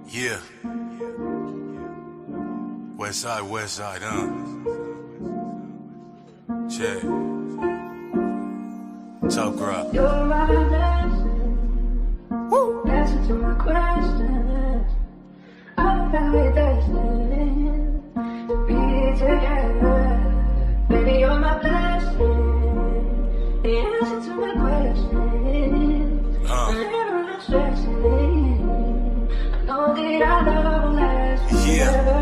Yeah. West side, Check. Top crowd. You're my blessing. Woo. Answer to my questions. I'm very destined to be together. Baby, you're my blessing. The answer to my questions. I'm never not stressing. I know that I love last. Yeah.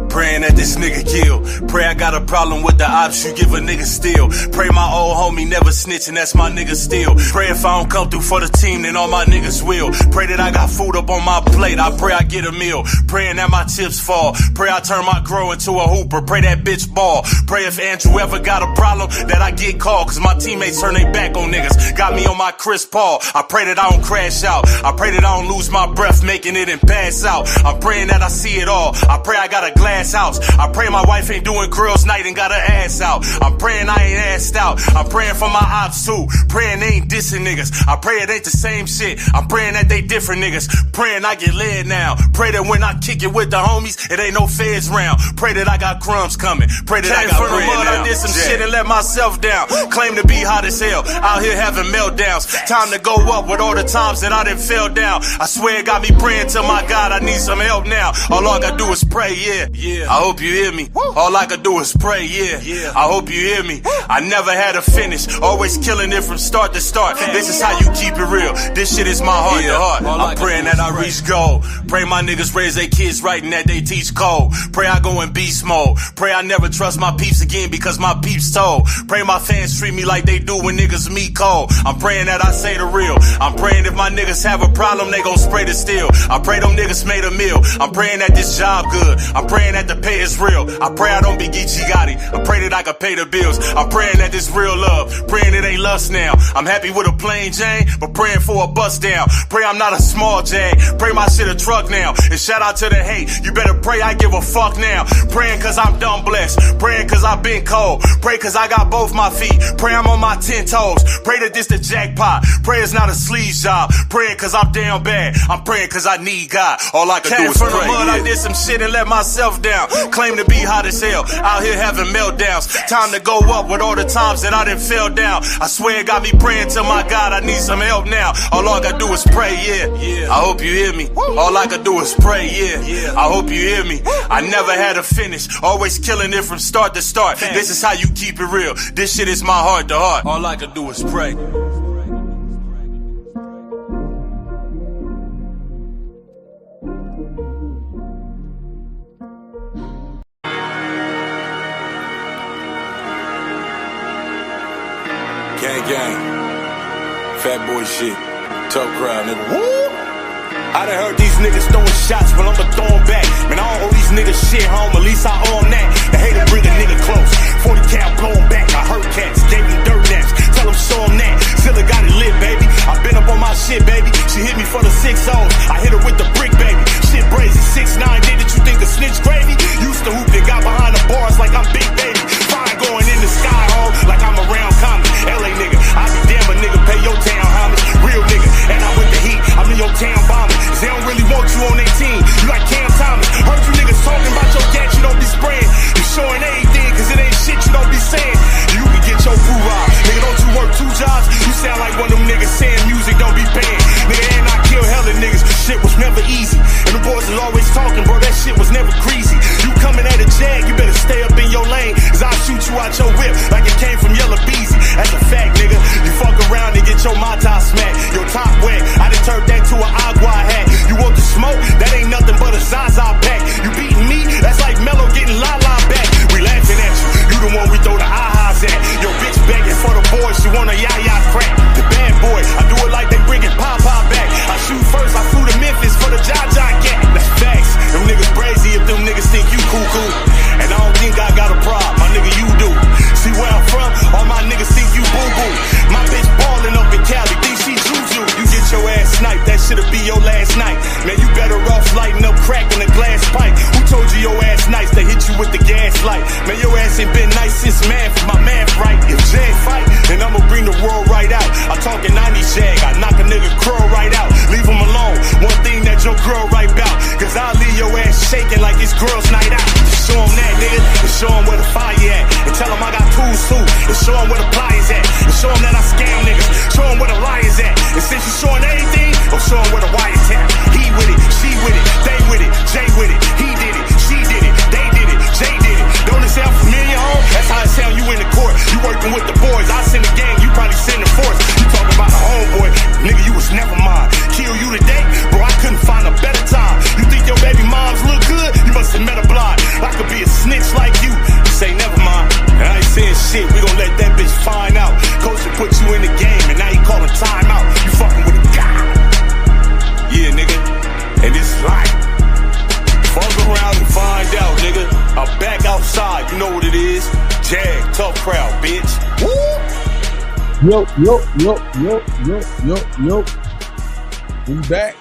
Praying that this nigga kill. Pray I got a problem with the ops, you give a nigga still. Pray my old homie never snitching, that's my nigga still. Pray if I don't come through for the team, then all my niggas will. Pray that I got food up on my plate, I pray I get a meal. Praying that my chips fall. Pray I turn my grow into a hooper. Pray that bitch ball. Pray if Andrew ever got a problem, that I get called. Cause my teammates turn their back on niggas. Got me on my Chris Paul. I pray that I don't crash out. I pray that I don't lose my breath making it and pass out. I'm praying that I see it all. I pray I got a glass house. I pray my wife ain't doing girls night and got her ass out. I'm praying I ain't assed out. I'm praying for my ops too. Praying they ain't dissing niggas. I pray it ain't the same shit. I'm praying that they different niggas. Praying I get led now. Pray that when I kick it with the homies, it ain't no feds round. Pray that I got crumbs coming. Pray that I got bread now. I did some shit and let myself down. Claim to be hot as hell. Out here having meltdowns. Time to go up with all the times that I done fell down. I swear it got me praying to my God. I need some help now. All I gotta do is pray, yeah. I hope you hear me. All I could do is pray, yeah. I hope you hear me. I never had a finish. Always killing it from start to start. This is how you keep it real. This shit is my heart to heart. I'm praying that I reach goal. Pray my niggas raise their kids right and that they teach code. Pray I go in beast mode. Pray I never trust my peeps again because my peeps told. Pray my fans treat me like they do when niggas meet cold. I'm praying that I say the real. I'm praying if my niggas have a problem, they gon' spray the steel. I pray them niggas made a meal. I'm praying that this job good. I'm praying that the pay is real. I pray I don't be Geechee Gotti. I pray that I can pay the bills. I'm praying that this real love. Praying it ain't lust now. I'm happy with a plain Jane, but praying for a bust down. Pray I'm not a small Jag. Pray my shit a truck now. And shout out to the hate. You better pray I give a fuck now. Praying cause I'm dumb blessed. Praying cause I've been cold. Pray cause I got both my feet. Pray I'm on my 10 toes. Pray that this the jackpot. Pray it's not a sleaze job. Praying cause I'm down bad. I'm praying cause I need God. All I can do is pray. From the mud, I did some shit and let myself down. Claim to be hot as hell. Out here having meltdowns. Time to go up with all the times that I done fell down. I swear it got me praying to my God. I need some help now. All I gotta do is pray, yeah. I hope you hear me. All I could do is pray, yeah. I hope you hear me. I never had a finish. Always killing it from start to start. This is how you keep it real. This shit is my heart to heart. All I could do is pray. Gang, fat boy shit, tough crowd, nigga. Woo! I done heard these niggas throwing shots, but I'ma throw them back. Man, I don't owe these niggas shit, home, at least I own that. The hater bring a nigga close, 40 cal blowing back. I heard cats, gave them dirt naps, tell them show them that. Zilla got it lit, baby. I been up on my shit, baby. She hit me for the 6 O's, I hit her with the brick, baby. Shit brazy, 6'9", did it, you think a snitch gravy? Used to hoop and got behind the bars like I'm Big Baby. Fine going in the sky hole like I'm around Compton. LA nigga, I be damn a nigga, pay your town homage. Real nigga, and I'm with the heat, I'm in your town bombing. They don't really want you on their team, you like Cam Thomas. Heard you niggas talking about your gat, you don't be spraying. You showing anything, cause it ain't shit you don't be saying. You can get your food robbed, nigga, don't you work 2 jobs? You sound like one of them niggas saying music don't be paying. Nigga, and I kill hella niggas, shit was never easy. And the boys is always talking, bro, that shit was never greasy. You coming at a jag, you better stay up in your lane, cause I'll shoot you out your whip like it came from Yellow Beezy. That's a fact, nigga. You fuck around and get your mata smacked, your top wet. I done turned that to an agua hat. You want the smoke? That ain't nothing but a Zaza pack. You beating me? That's like Mello getting La-La back. We laughing at you. You the one we throw the ahas at. Your bitch begging for the boys. She want a yaya crack. The bad boy. I do it like they bringing Papa back. I shoot first. I flew to Memphis for the Jaja gat. That's facts. Them niggas crazy if them niggas think you cuckoo. And I don't think I got a problem. My nigga, you do. See where I'm from? All my niggas think you boo-boo. My bitch ballin' up in Cali. Yo. We back.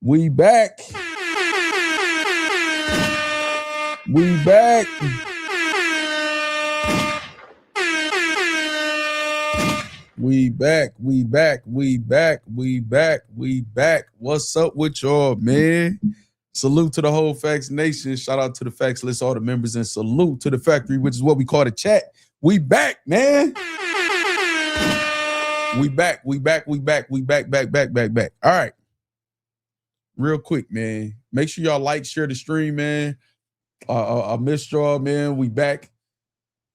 We back. What's up with y'all, man? Salute to the whole Facts Nation. Shout out to the Facts List, all the members, and salute to the factory, which is what we call the chat. We back, man. We back. All right. Real quick, man. Make sure y'all like, share the stream, man. I missed y'all, man. We back.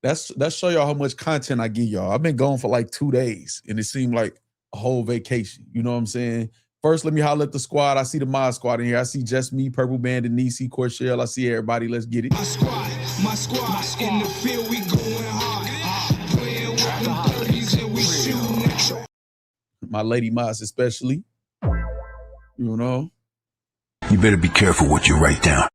That's show y'all how much content I give y'all. I've been gone for like 2 days, and it seemed like a whole vacation. You know what I'm saying? First, let me holler at the squad. I see the mod squad in here. I see just me, Purple Band, Denise, Corshell. I see everybody. Let's get it. My squad in the field, we going hard. Playing with the 30s and we shooting. My lady mods especially. You know? You better be careful what you write down.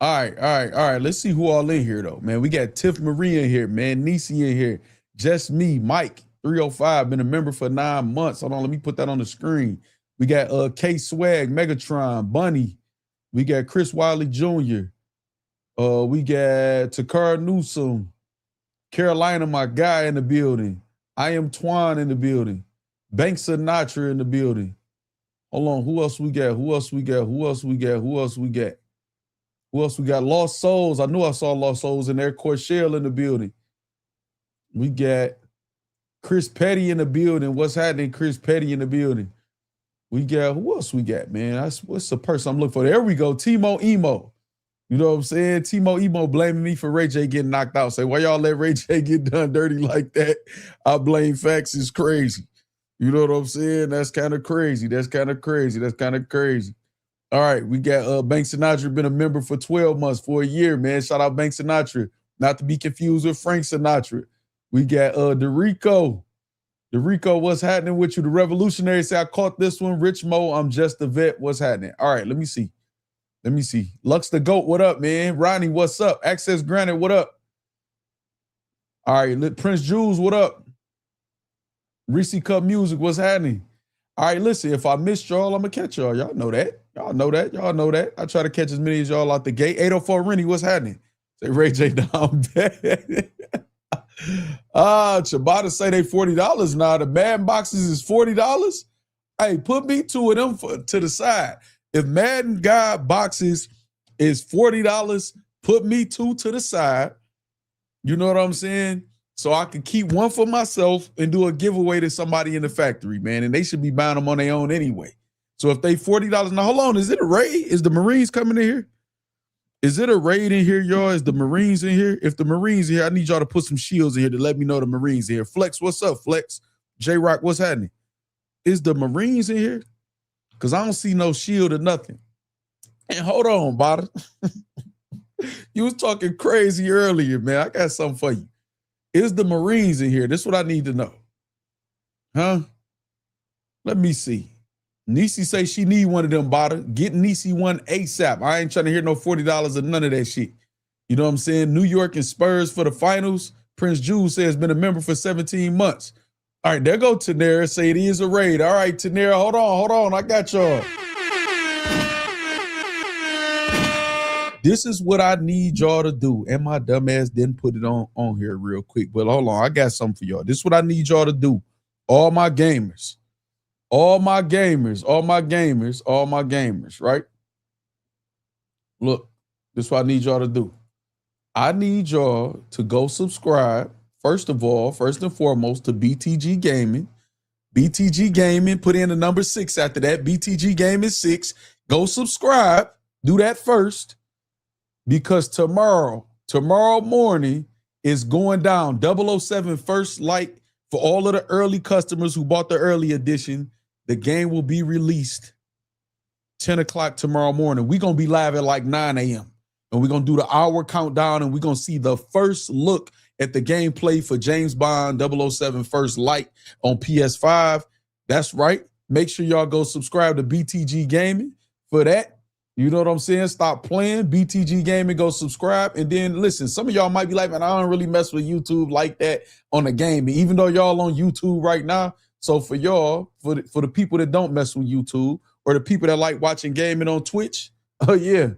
All right. Let's see who all in here, though, man. We got Tiff Marie in here, man. Nisi in here. Just me, Mike, 305, been a member for 9 months. Hold on, let me put that on the screen. We got K Swag, Megatron, Bunny. We got Chris Wiley Jr. We got Takara Newsom, Carolina, my guy in the building. I am Twan in the building. Bank Sinatra in the building. Hold on, who else we got? Lost Souls. I knew I saw Lost Souls in there. Corshell in the building. We got Chris Petty in the building. What's happening? Chris Petty in the building. We got, who else we got, man? What's the person I'm looking for? There we go. Timo Emo. You know what I'm saying? Timo Emo blaming me for Ray J getting knocked out. Say, why y'all let Ray J get done dirty like that? I blame Facts is crazy. You know what I'm saying? That's kind of crazy. All right, we got Bank Sinatra, been a member for 12 months, for a year, man. Shout out Bank Sinatra. Not to be confused with Frank Sinatra. We got Derico. Derico, what's happening with you? The Revolutionary say, I caught this one. Rich Mo, I'm just a vet. What's happening? All right, let me see. Lux the GOAT, what up, man? Ronnie, what's up? Access Granted, what up? All right, Prince Jules, what up? Reese Cup Music, what's happening? All right, listen, if I missed y'all, I'm going to catch y'all. Y'all know that. I try to catch as many as y'all out the gate. 804 Rennie, what's happening? Say Ray J down bad. Ciabatta say they $40 now. The Madden boxes is $40. Hey, put me two of them to the side. If Madden God boxes is $40, put me two to the side. You know what I'm saying? So I can keep one for myself and do a giveaway to somebody in the factory, man. And they should be buying them on their own anyway. So if they $40, now hold on, is it a raid? Is the Marines coming in here? Is it a raid in here, y'all? Is the Marines in here? If the Marines in here, I need y'all to put some shields in here to let me know the Marines in here. Flex, what's up, Flex? J-Rock, what's happening? Is the Marines in here? Because I don't see no shield or nothing. And hold on, Bada. You was talking crazy earlier, man. I got something for you. Is the Marines in here? This is what I need to know. Huh? Let me see. Nisi say she need one of them, Bada. Get Nisi one ASAP. I ain't trying to hear no $40 or none of that shit. You know what I'm saying? New York and Spurs for the finals. Prince Jules says been a member for 17 months. All right, there go Tanera. Say it is a raid. All right, Tanera, hold on. I got y'all. This is what I need y'all to do. And my dumb ass didn't put it on here real quick. But hold on, I got something for y'all. This is what I need y'all to do. All my gamers, right? Look, this is what I need y'all to do. I need y'all to go subscribe, first and foremost, to BTG Gaming. BTG Gaming, put in the number 6 after that. BTG Gaming 6. Go subscribe. Do that first. Because tomorrow morning is going down. 007 First Light for all of the early customers who bought the early edition. The game will be released 10 o'clock tomorrow morning. We're going to be live at like 9 a.m. And we're going to do the hour countdown and we're going to see the first look at the gameplay for James Bond 007 First Light on PS5. That's right. Make sure y'all go subscribe to BTG Gaming for that. You know what I'm saying? Stop playing. BTG Gaming, go subscribe. And then listen, some of y'all might be like, man, I don't really mess with YouTube like that on the game. Even though y'all on YouTube right now. So for y'all, for the people that don't mess with YouTube or the people that like watching gaming on Twitch, oh yeah,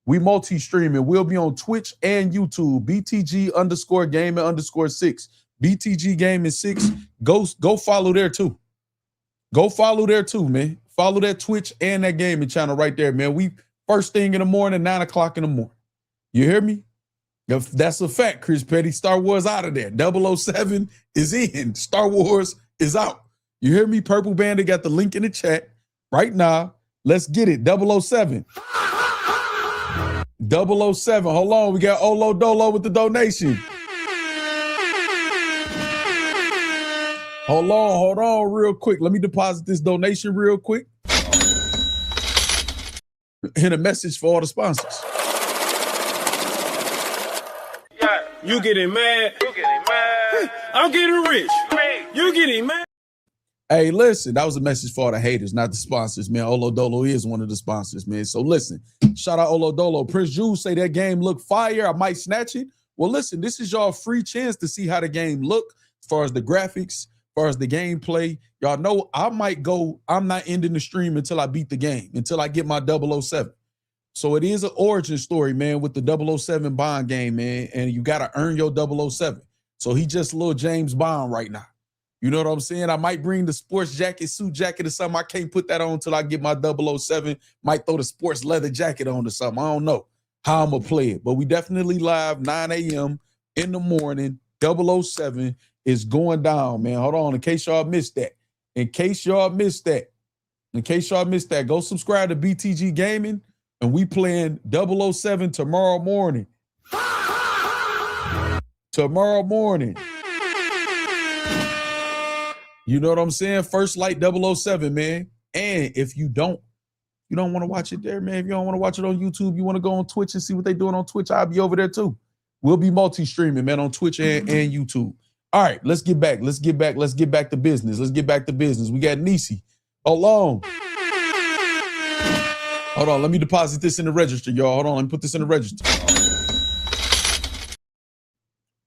we multi-streaming. We'll be on Twitch and YouTube. BTG_gaming_6. BTG Gaming 6. Go follow there too. Go follow there too, man. Follow that Twitch and that gaming channel right there, man. We first thing in the morning, 9 o'clock in the morning. You hear me? If that's a fact, Chris Petty. Star Wars out of there. 007 is in. Star Wars is out. You hear me? Purple Bandit got the link in the chat right now. Let's get it. 007. 007. Hold on. We got Olo Dolo with the donation. Hold on real quick. Let me deposit this donation real quick. And a message for all the sponsors. You getting mad? I'm getting rich. You getting mad? Hey, listen, that was a message for all the haters, not the sponsors, man. Olo Dolo is one of the sponsors, man. So listen, shout out Olo Dolo. Prince Jules say that game look fire. I might snatch it. Well, listen, this is y'all free chance to see how the game look as far as the graphics, as far as the gameplay. Y'all know I might go, I'm not ending the stream until I beat the game, until I get my 007. So it is an origin story, man, with the 007 Bond game, man. And you got to earn your 007. So he just a little James Bond right now. You know what I'm saying? I might bring the sports jacket, suit jacket or something. I can't put that on until I get my 007. Might throw the sports leather jacket on or something. I don't know how I'm going to play it. But we definitely live 9 a.m. in the morning. 007 is going down, man. Hold on. In case y'all missed that. In case y'all missed that, go subscribe to BTG Gaming. And we playing 007 tomorrow morning. Tomorrow morning. You know what I'm saying? First Light 007, man. And if you don't want to watch it there, man. If you don't want to watch it on YouTube, you want to go on Twitch and see what they doing on Twitch, I'll be over there too. We'll be multi-streaming, man, on Twitch and YouTube. All right, let's get back. Let's get back to business. We got Nisi. Hold on, let me deposit this in the register, y'all. Hold on, let me put this in the register.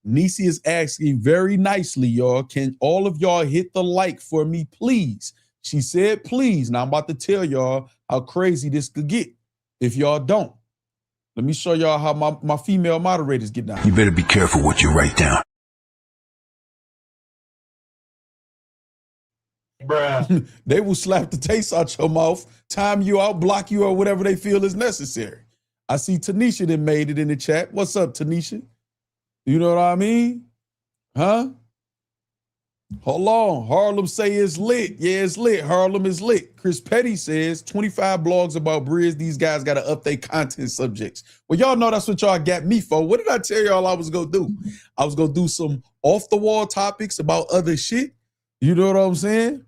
Nisi is asking very nicely, y'all. Can all of y'all hit the like for me, please? She said, please. Now I'm about to tell y'all how crazy this could get if y'all don't. Let me show y'all how my female moderators get down. You better be careful what you write down. Bruh. They will slap the taste out your mouth, time you out, block you, or whatever they feel is necessary. I see Tanisha that made it in the chat. What's up, Tanisha? You know what I mean? Huh? Hold on. Harlem say it's lit. Yeah, it's lit. Harlem is lit. Chris Petty says 25 blogs about Briz. These guys got to update content subjects. Well, y'all know that's what y'all got me for. What did I tell y'all I was going to do? I was going to do some off-the-wall topics about other shit. You know what I'm saying?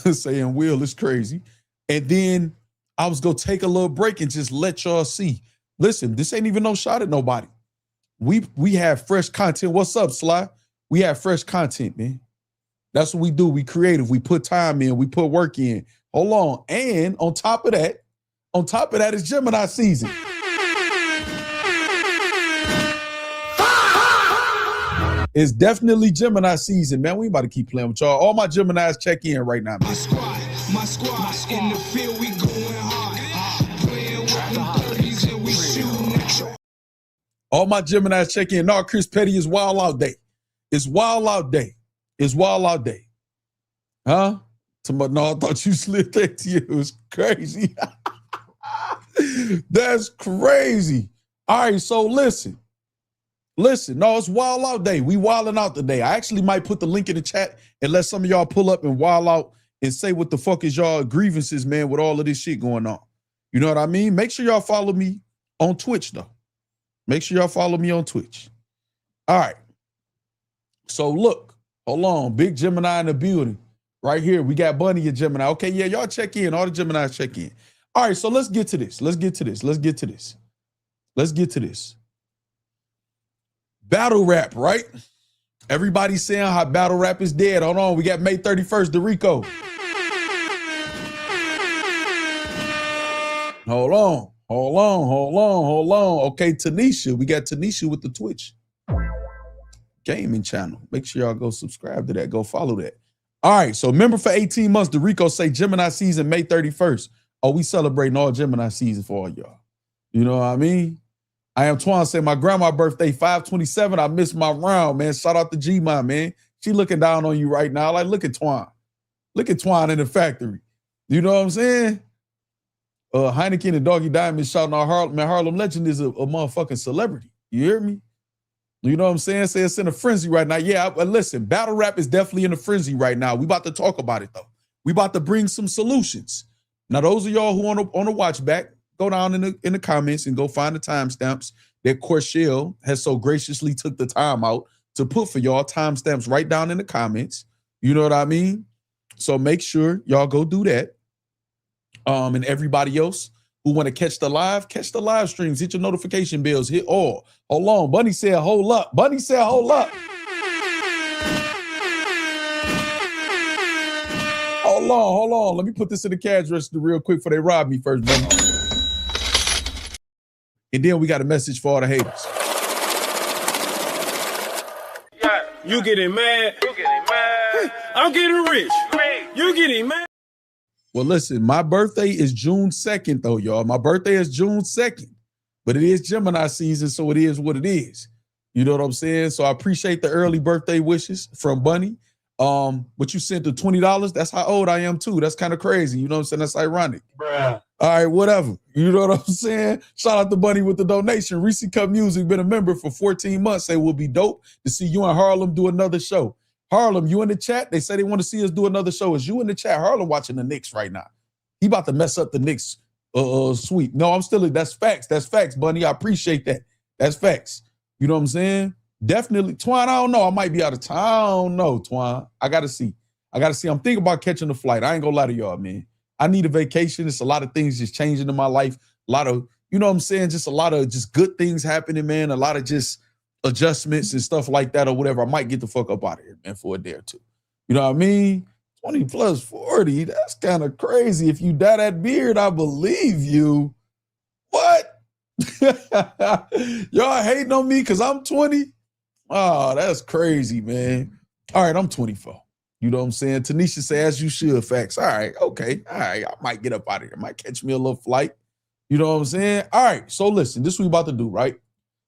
Saying Will is crazy. And then I was going to take a little break and just let y'all see. Listen, this ain't even no shot at nobody. We have fresh content. What's up, Sly? We have fresh content, man. That's what we do. We creative. We put time in. We put work in. Hold on. And on top of that is Gemini season. It's definitely Gemini season, man. We about to keep playing with y'all. All my Geminis check in right now, man. My squad in the field, we going hard. Playing with the 30s and we shooting. All my Geminis check in. No, Chris Petty is wild out day. It's wild out day. It's wild out day. Huh? No, I thought you slid that to you. It was crazy. That's crazy. All right, so listen. No, it's wild out day. We wilding out today. I actually might put the link in the chat and let some of y'all pull up and wild out and say what the fuck is y'all grievances, man, with all of this shit going on. You know what I mean? Make sure y'all follow me on Twitch, though. Make sure y'all follow me on Twitch. All right. So look, hold on. Big Gemini in the building. Right here. We got Bunny and Gemini. Okay, yeah, y'all check in. All the Geminis check in. All right, so let's get to this. Battle rap, right? Everybody's saying how battle rap is dead. Hold on, we got May 31st, Dorico. Hold Hold on. Okay, Tanisha. We got Tanisha with the Twitch gaming channel. Make sure y'all go subscribe to that. Go follow that. All right, so remember for 18 months, the Rico say Gemini season May 31st. Oh, we celebrating all Gemini season for all y'all. You know what I mean? I am Twan say my grandma birthday 5/27. I missed my round, man. Shout out to G-Ma, man. She looking down on you right now. Like, look at Twan. Look at Twan in the factory. You know what I'm saying? Heineken and Doggy Diamond shouting out Harlem. Man, Harlem Legend is a motherfucking celebrity. You hear me? You know what I'm saying? Say it's in a frenzy right now. Yeah, but listen, battle rap is definitely in a frenzy right now. We about to talk about it though. We about to bring some solutions. Now, those of y'all who on the watch back, go down in the comments and go find the timestamps that Corshell has so graciously took the time out to put for y'all. Timestamps right down in the comments. You know what I mean? So make sure y'all go do that. And everybody else who want to catch the live streams, hit your notification bells, hit all. Hold on. Bunny said, hold up. Bunny said, hold up. Hold on. Let me put this in the cash register real quick before they rob me first, Bunny. And then we got a message for all the haters. You getting mad? I'm getting rich. You getting mad? Well, listen, my birthday is June 2nd, though, y'all. My birthday is June 2nd, but it is Gemini season, so it is what it is. You know what I'm saying? So I appreciate the early birthday wishes from Bunny. But you sent the $20. That's how old I am, too. That's kind of crazy. You know what I'm saying? That's ironic. Bruh. All right, whatever. You know what I'm saying? Shout out to Bunny with the donation. Reese Cup Music, been a member for 14 months. Say, will be dope to see you and Harlem do another show. Harlem, you in the chat? They say they want to see us do another show. Is you in the chat? Harlem watching the Knicks right now. He about to mess up the Knicks sweep. No, I'm still, that's facts. That's facts, Bunny. I appreciate that. That's facts. You know what I'm saying? Definitely. Twan, I don't know. I might be out of town. I don't know, Twan. I got to see. I'm thinking about catching a flight. I ain't gonna lie to y'all, man. I need a vacation. It's a lot of things just changing in my life. A lot of, you know what I'm saying? Just a lot of just good things happening, man. A lot of just adjustments and stuff like that or whatever. I might get the fuck up out of here, man, for a day or two. You know what I mean? 20 plus 40, that's kind of crazy. If you dye that beard, I believe you. What? Y'all hating on me because I'm 20? Oh, that's crazy, man. All right, I'm 24. You know what I'm saying? Tanisha says, as you should, facts. All right, okay. All right, I might get up out of here. Might catch me a little flight. You know what I'm saying? All right, so listen, this is what we about to do, right?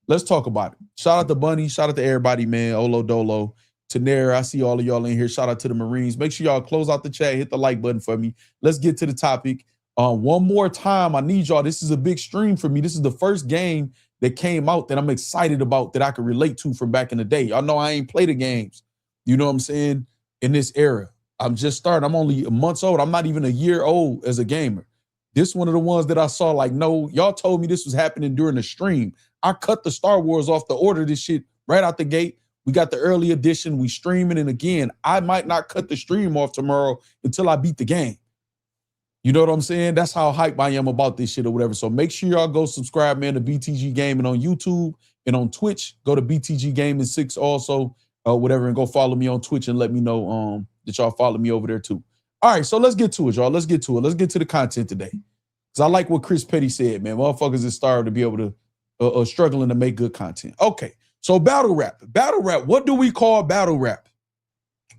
Let's talk about it. Shout out to Bunny. Shout out to everybody, man. Olo Dolo. Tanera, I see all of y'all in here. Shout out to the Marines. Make sure y'all close out the chat. Hit the like button for me. Let's get to the topic. One more time, I need y'all. This is a big stream for me. This is the first game that came out that I'm excited about that I can relate to from back in the day. Y'all know I ain't play the games. You know what I'm saying? In this era. I'm just starting. I'm only months old. I'm not even a year old as a gamer. This one of the ones that I saw like, no, y'all told me this was happening during the stream. I cut the Star Wars off to order this shit right out the gate. We got the early edition. We streaming. And again, I might not cut the stream off tomorrow until I beat the game. You know what I'm saying? That's how hype I am about this shit or whatever. So make sure y'all go subscribe, man, to BTG Gaming on YouTube and on Twitch. Go to BTG Gaming 6 also, whatever, and go follow me on Twitch and let me know that y'all follow me over there too. All right, so let's get to it, y'all. Let's get to it. Let's get to the content today. Because I like what Chris Petty said, man. Motherfuckers is starved to be able to struggling to make good content. Okay, so battle rap. Battle rap, what do we call battle rap?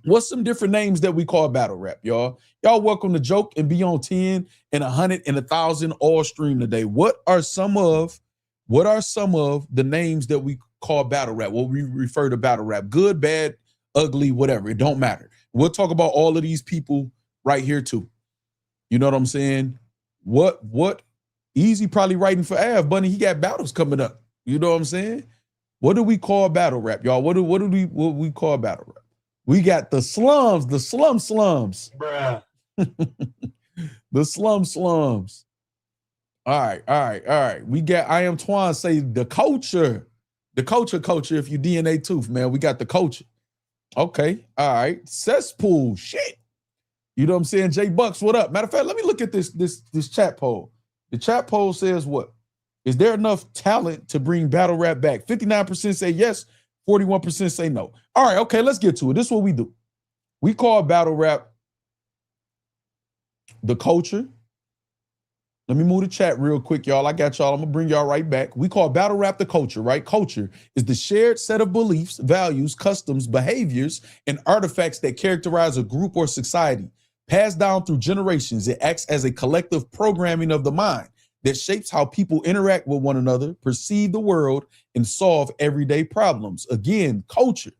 What's some different names that we call battle rap, y'all? Y'all welcome to joke and be on 10 and 100 and 1,000 all stream today. What are some of the names that we call battle rap? What we refer to battle rap? Good, bad, ugly, whatever. It don't matter. We'll talk about all of these people right here too. You know what I'm saying? What Eazy probably writing for Av Bunny. He got battles coming up. You know what I'm saying? What do we call battle rap, y'all? What we call battle rap? We got the slums, the slums. Bruh. The slums. All right. We got I Am Twan say the culture. The culture, if you DNA tooth, man. We got the culture. Okay, all right. Cesspool, shit. You know what I'm saying? Jay Bucks, what up? Matter of fact, let me look at this chat poll. The chat poll says what? Is there enough talent to bring battle rap back? 59% say yes, 41% say no. All right, okay, let's get to it. This is what we do. We call battle rap the culture. Let me move the chat real quick, y'all. I got y'all. I'm gonna bring y'all right back. We call battle rap the culture, right? Culture is the shared set of beliefs, values, customs, behaviors, and artifacts that characterize a group or society. Passed down through generations, it acts as a collective programming of the mind that shapes how people interact with one another, perceive the world, and solve everyday problems. Again, culture.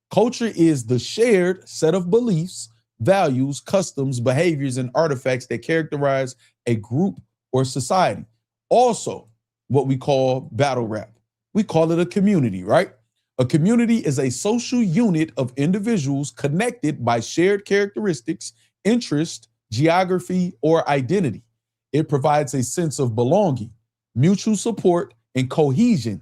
Culture is the shared set of beliefs, values, customs, behaviors, and artifacts that characterize a group or society. Also, what we call battle rap. We call it a community, right? A community is a social unit of individuals connected by shared characteristics, interest, geography, or identity. It provides a sense of belonging, mutual support, and cohesion.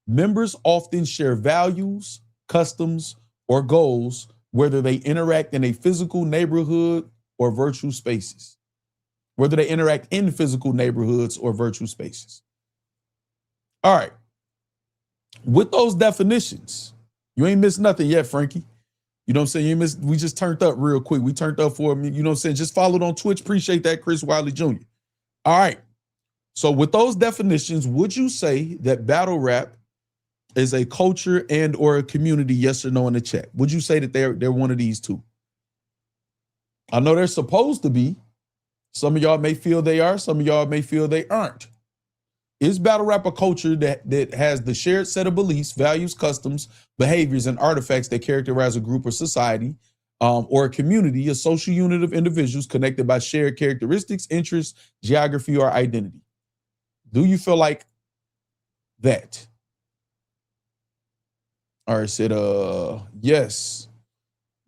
Members often share values, customs, or goals, whether they interact in a physical neighborhood or virtual spaces. Whether they interact in physical neighborhoods or virtual spaces. All right. With those definitions, you ain't missed nothing yet, Frankie. You know what I'm saying? You ain't missed, we just turned up real quick. We turned up for, you know what I'm saying? Just followed on Twitch. Appreciate that, Chris Wiley Jr. All right. So with those definitions, would you say that battle rap is a culture and or a community? Yes or no in the chat. Would you say that they're one of these two? I know they're supposed to be. Some of y'all may feel they are. Some of y'all may feel they aren't. Is battle rap a culture that has the shared set of beliefs, values, customs, behaviors, and artifacts that characterize a group or society, or a community, a social unit of individuals connected by shared characteristics, interests, geography, or identity? Do you feel like that? All right, said, yes.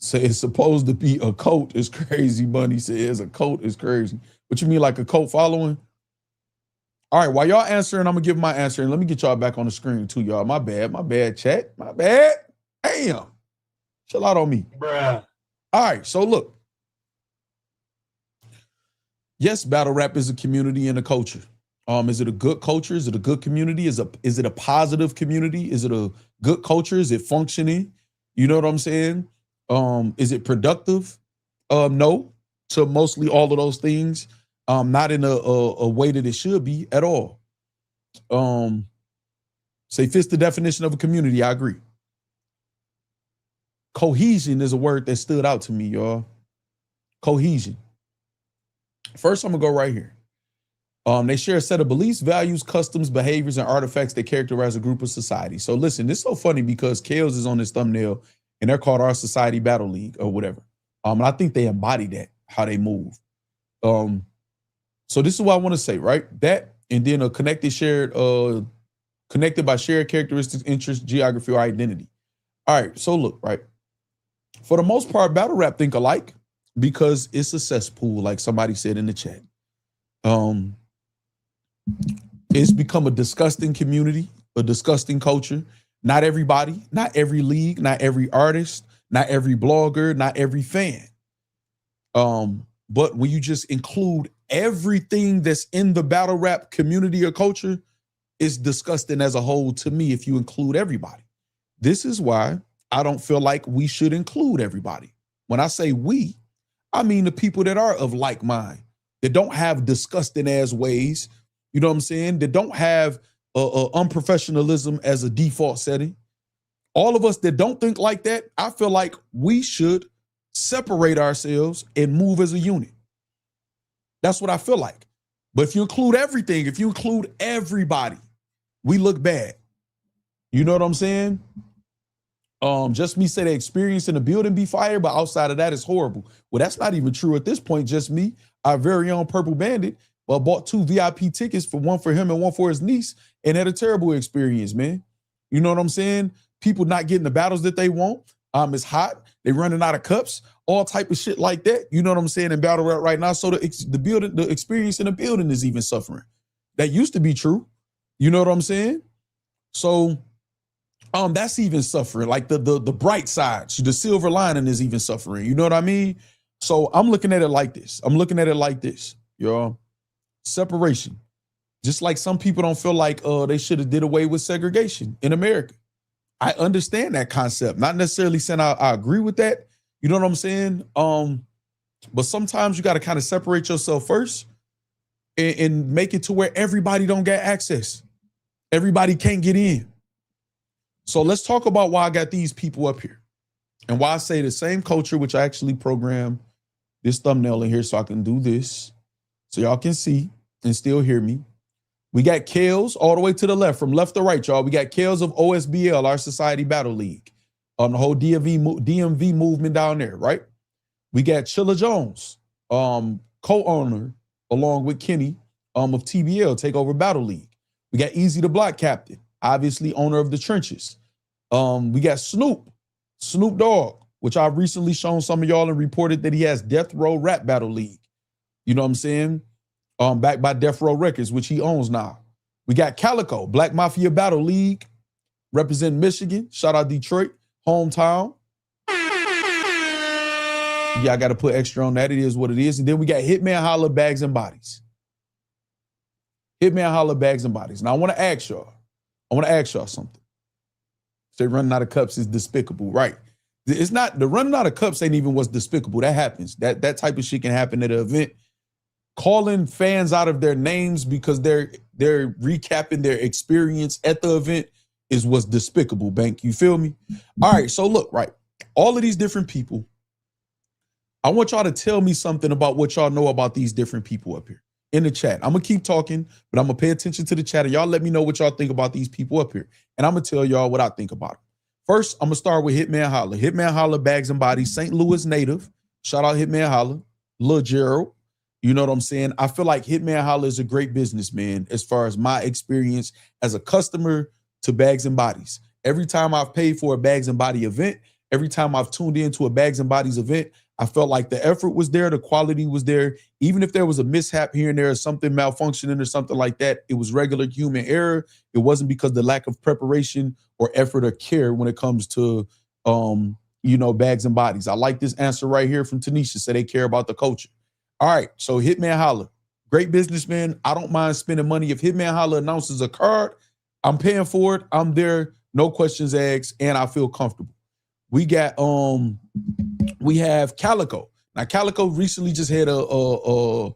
Say it's supposed to be a cult is crazy. Bunny says a cult is crazy. What you mean, like a cult following? All right, while y'all answering, I'm gonna give my answer, and let me get y'all back on the screen too, y'all. My bad, chat. My bad. Damn. Chill out on me. Bruh. All right, so look. Yes, battle rap is a community and a culture. Is it a good culture? Is it a good community? Is it a positive community? Is it a good culture? Is it functioning? You know what I'm saying? Is it productive? No, to mostly all of those things. Not in a way that it should be at all. Say fits the definition of a community. I agree. Cohesion is a word that stood out to me, y'all. Cohesion. First, I'm gonna go right here. They share a set of beliefs, values, customs, behaviors, and artifacts that characterize a group of society. So listen, this is so funny because KELZ is on this thumbnail and they're called Our Society Battle League or whatever. And I think they embody that, how they move. So this is what I want to say, right? That and then a connected by shared characteristics, interests, geography, or identity. All right, so look, right? For the most part, battle rap think alike because it's a cesspool, like somebody said in the chat. It's become a disgusting community, a disgusting culture. Not everybody, not every league, not every artist, not every blogger, not every fan. But when you just include everything that's in the battle rap community or culture, it's disgusting as a whole to me if you include everybody. This is why I don't feel like we should include everybody. When I say we, I mean the people that are of like mind, that don't have disgusting ass ways, you know what I'm saying? That don't have unprofessionalism as a default setting. All of us that don't think like that, I feel like we should separate ourselves and move as a unit. That's what I feel like. But if you include everything, if you include everybody, we look bad. You know what I'm saying? Just me say the experience in the building be fire, but outside of that, it's horrible. Well, that's not even true at this point. Just me, our very own Purple Bandit, bought 2 VIP tickets, for one for him and one for his niece, and had a terrible experience, man. You know what I'm saying? People not getting the battles that they want. It's hot. They running out of cups, all type of shit like that. You know what I'm saying? In battle rap right now. So the experience in the building is even suffering. That used to be true. You know what I'm saying? So that's even suffering. Like the bright side, the silver lining is even suffering. You know what I mean? So I'm looking at it like this. Y'all. Separation. Just like some people don't feel like they should have did away with segregation in America. I understand that concept. Not necessarily saying I agree with that. You know what I'm saying? But sometimes you got to kind of separate yourself first and make it to where everybody don't get access. Everybody can't get in. So let's talk about why I got these people up here and why I say the same culture, which I actually programmed this thumbnail in here so I can do this so y'all can see and still hear me. We got KELZ all the way to the left, from left to right, y'all. We got KELZ of OSBL, our Society Battle League, the whole DMV movement down there, right? We got Chilla Jones, co-owner, along with Kenny, of TBL, Takeover Battle League. We got Eazy The Block Captain, obviously owner of the Trenches. We got Snoop Dogg, which I've recently shown some of y'all and reported that he has Death Row Rap Battle League. You know what I'm saying? Backed by Death Row Records, which he owns now. We got Calicoe, Black Mafia Battle League, representing Michigan. Shout out Detroit, hometown. Yeah, I got to put extra on that. It is what it is. And then we got Hitman Holla, Bags and Bodies. Hitman Holla, Bags and Bodies. Now I want to ask y'all something. Say running out of cups is despicable, right? It's not, the running out of cups ain't even what's despicable. That happens. That type of shit can happen at an event. Calling fans out of their names because they're recapping their experience at the event is what's despicable, Bank. You feel me? All right, so look, right. All of these different people, I want y'all to tell me something about what y'all know about these different people up here in the chat. I'm gonna keep talking, but I'm gonna pay attention to the chat and y'all let me know what y'all think about these people up here. And I'm gonna tell y'all what I think about them. First, I'm gonna start with Hitman Holla. Hitman Holla, Bags and Bodies, St. Louis native. Shout out Hitman Holla, Lil Gerald. You know what I'm saying? I feel like Hitman Holla is a great businessman as far as my experience as a customer to Bags and Bodies. Every time I've paid for a Bags and Body event, every time I've tuned into a Bags and Bodies event, I felt like the effort was there, the quality was there. Even if there was a mishap here and there or something malfunctioning or something like that, it was regular human error. It wasn't because of the lack of preparation or effort or care when it comes to, Bags and Bodies. I like this answer right here from Tanisha, say they care about the culture. All right, so Hitman Holla, great businessman. I don't mind spending money. If Hitman Holla announces a card, I'm paying for it. I'm there, no questions asked, and I feel comfortable. We got we have Calicoe. Now Calicoe recently just had some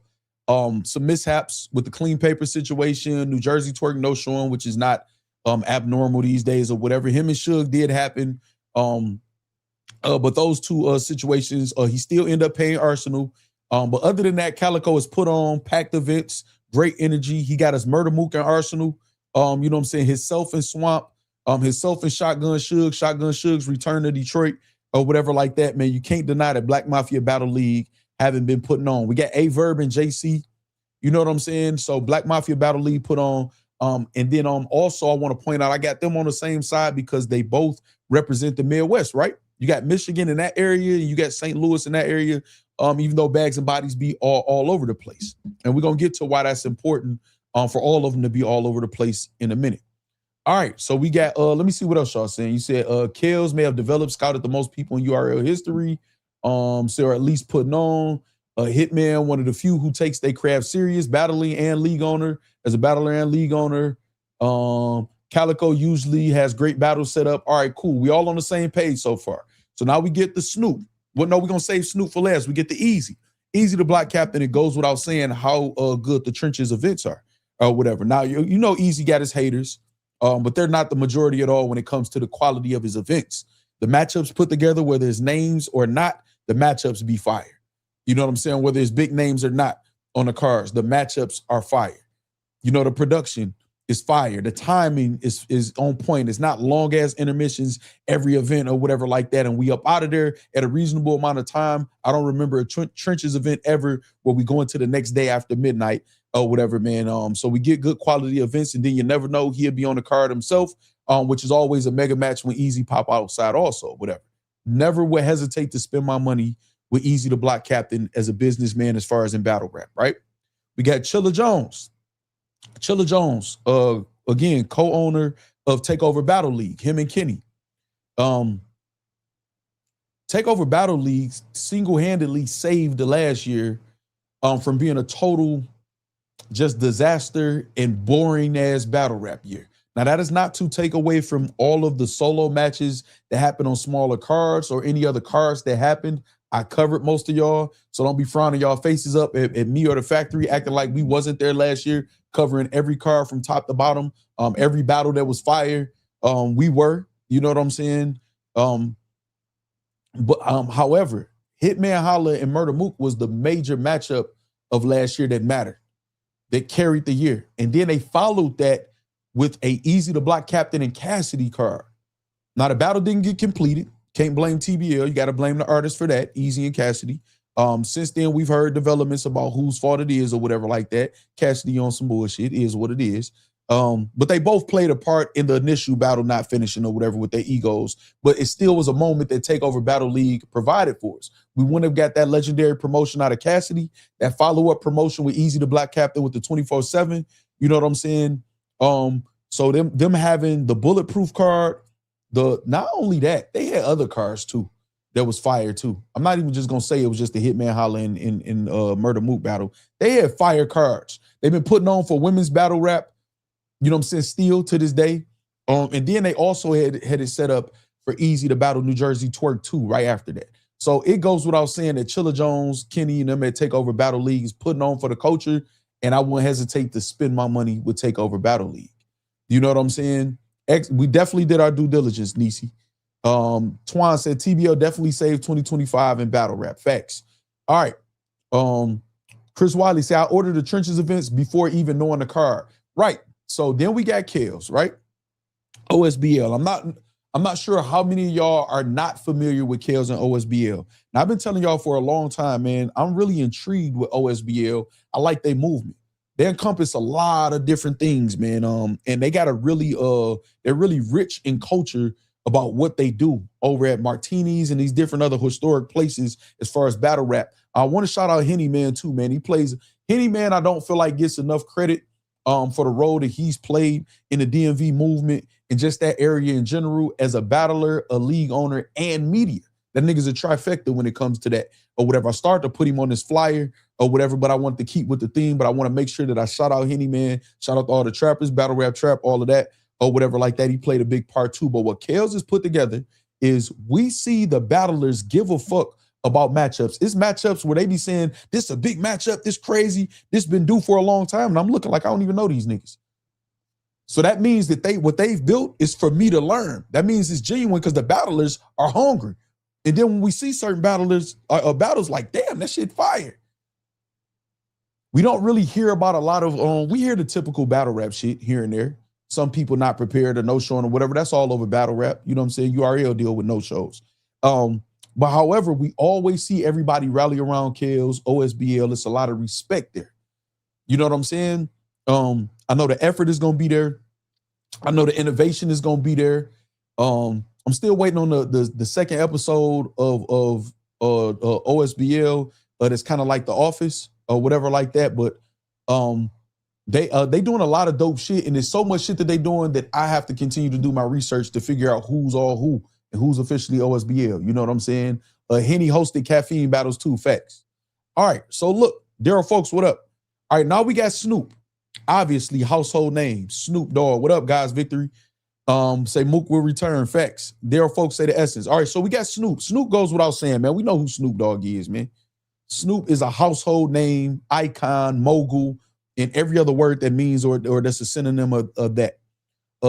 mishaps with the clean paper situation, New Jersey twerk no showing, which is not abnormal these days or whatever. Him and Suge did happen. But those two situations, he still ended up paying Arsenal. But other than that, Calicoe has put on packed events, great energy. He got his Murder Mook and Arsenal. You know what I'm saying? Himself and Swamp, himself and Shotgun Suge's return to Detroit or whatever like that, man. You can't deny that Black Mafia Battle League haven't been putting on. We got A-Verb and JC. You know what I'm saying? So Black Mafia Battle League put on. And then also I want to point out, I got them on the same side because they both represent the Midwest, right? You got Michigan in that area, and you got St. Louis in that area, even though Bags and Bodies be all over the place. And we're going to get to why that's important for all of them to be all over the place in a minute. All right, so we got, let me see what else y'all saying. You said KELZ may have developed, scouted the most people in URL history, so or at least putting on. Hitman, one of the few who takes their craft serious, battling and league owner, as a battler and league owner. Calicoe usually has great battles set up. All right, cool. We all on the same page so far. So now we get the Snoop. Well, no, we're going to save Snoop for last. We get the Eazy The Block Captain. It goes without saying how good the Trenches events are or whatever. Now, you know Eazy got his haters, but they're not the majority at all when it comes to the quality of his events. The matchups put together, whether it's names or not, the matchups be fire. You know what I'm saying? Whether it's big names or not on the cards, the matchups are fire. You know, the production is fire. The timing is on point. It's not long ass intermissions every event or whatever like that. And we up out of there at a reasonable amount of time. I don't remember a Trenches event ever where we go into the next day after midnight or whatever, man. So we get good quality events, and then you never know, he'll be on the card himself, which is always a mega match when Eazy pop outside also, whatever. Never would hesitate to spend my money with Eazy The Block Captain as a businessman as far as in battle rap, right? We got Chilla Jones. Chilla Jones, again, co-owner of Takeover Battle League, him and Kenny. Takeover Battle League single-handedly saved the last year from being a total just disaster and boring-ass battle rap year. Now, that is not to take away from all of the solo matches that happened on smaller cards or any other cards that happened. I covered most of y'all, so don't be frowning y'all faces up at me or the factory acting like we wasn't there last year, covering every card from top to bottom, every battle that was fire. We were, you know what I'm saying? However, Hitman Holla and Murder Mook was the major matchup of last year that mattered, that carried the year. And then they followed that with a Eazy The Block Captain and Cassidy card. Now, the battle didn't get completed. Can't blame TBL. You got to blame the artists for that, Eazy and Cassidy. Since then, we've heard developments about whose fault it is or whatever like that. Cassidy on some bullshit, is what it is. But they both played a part in the initial battle not finishing or whatever with their egos. But it still was a moment that TakeOver Battle League provided for us. We wouldn't have got that legendary promotion out of Cassidy, that follow-up promotion with Eazy The Block Captain with the 24/7. You know what I'm saying? So them having the bulletproof card, not only that, they had other cards too that was fire too. I'm not even just gonna say it was just the Hitman Holla in Murder Mook battle. They had fire cards. They've been putting on for women's battle rap, you know what I'm saying, still to this day. And then they also had it set up for Eazy to battle New Jersey Twerk 2 right after that. So it goes without saying that Chilla Jones, Kenny, and them at TakeOver Battle League is putting on for the culture, and I wouldn't hesitate to spend my money with TakeOver Battle League. You know what I'm saying? We definitely did our due diligence, Nisi. Twan said TBL definitely saved 2025 in battle rap. Facts. All right. Chris Wiley said, I ordered the Trenches events before even knowing the card. Right. So then we got KELZ, right? OSBL. I'm not sure how many of y'all are not familiar with KELZ and OSBL. Now, I've been telling y'all for a long time, man, I'm really intrigued with OSBL. I like their movement. They encompass a lot of different things, man. And they got a really, they're really rich in culture about what they do over at Martini's and these different other historic places as far as battle rap. I want to shout out Henny Man too, man. Henny Man, I don't feel like gets enough credit for the role that he's played in the DMV movement and just that area in general as a battler, a league owner, and media. That nigga's a trifecta when it comes to that or whatever. I started to put him on this flyer or whatever, but I want to keep with the theme, but I want to make sure that I shout out Henny Man, shout out to all the trappers, battle rap trap, all of that or whatever like that. He played a big part too. But what KELZ has put together is we see the battlers give a fuck about matchups. It's matchups where they be saying, this is a big matchup, this crazy, this been due for a long time. And I'm looking like I don't even know these niggas. So that means that what they've built is for me to learn. That means it's genuine because the battlers are hungry. And then when we see certain battlers, battles like, damn, that shit fire. We don't really hear about a lot of, we hear the typical battle rap shit here and there. Some people not prepared or no showing or whatever. That's all over battle rap. You know what I'm saying? URL deal with no shows. But however, we always see everybody rally around KELZ, OSBL. It's a lot of respect there. You know what I'm saying? I know the effort is going to be there. I know the innovation is going to be there. I'm still waiting on the second episode of OSBL. That's kind of like The Office or whatever like that. But they doing a lot of dope shit, and there's so much shit that they doing that I have to continue to do my research to figure out who's all who and who's officially OSBL. You know what I'm saying? Henny hosted caffeine battles too. Facts. All right. So look, Daryl folks, what up? All right, now we got Snoop. Obviously, household name. Snoop Dogg. What up, guys? Victory. Say Mook will return. Facts. Daryl folks say the essence. All right, so we got Snoop. Snoop goes without saying, man. We know who Snoop Dogg is, man. Snoop is a household name, icon, mogul, and every other word that means or that's a synonym of that.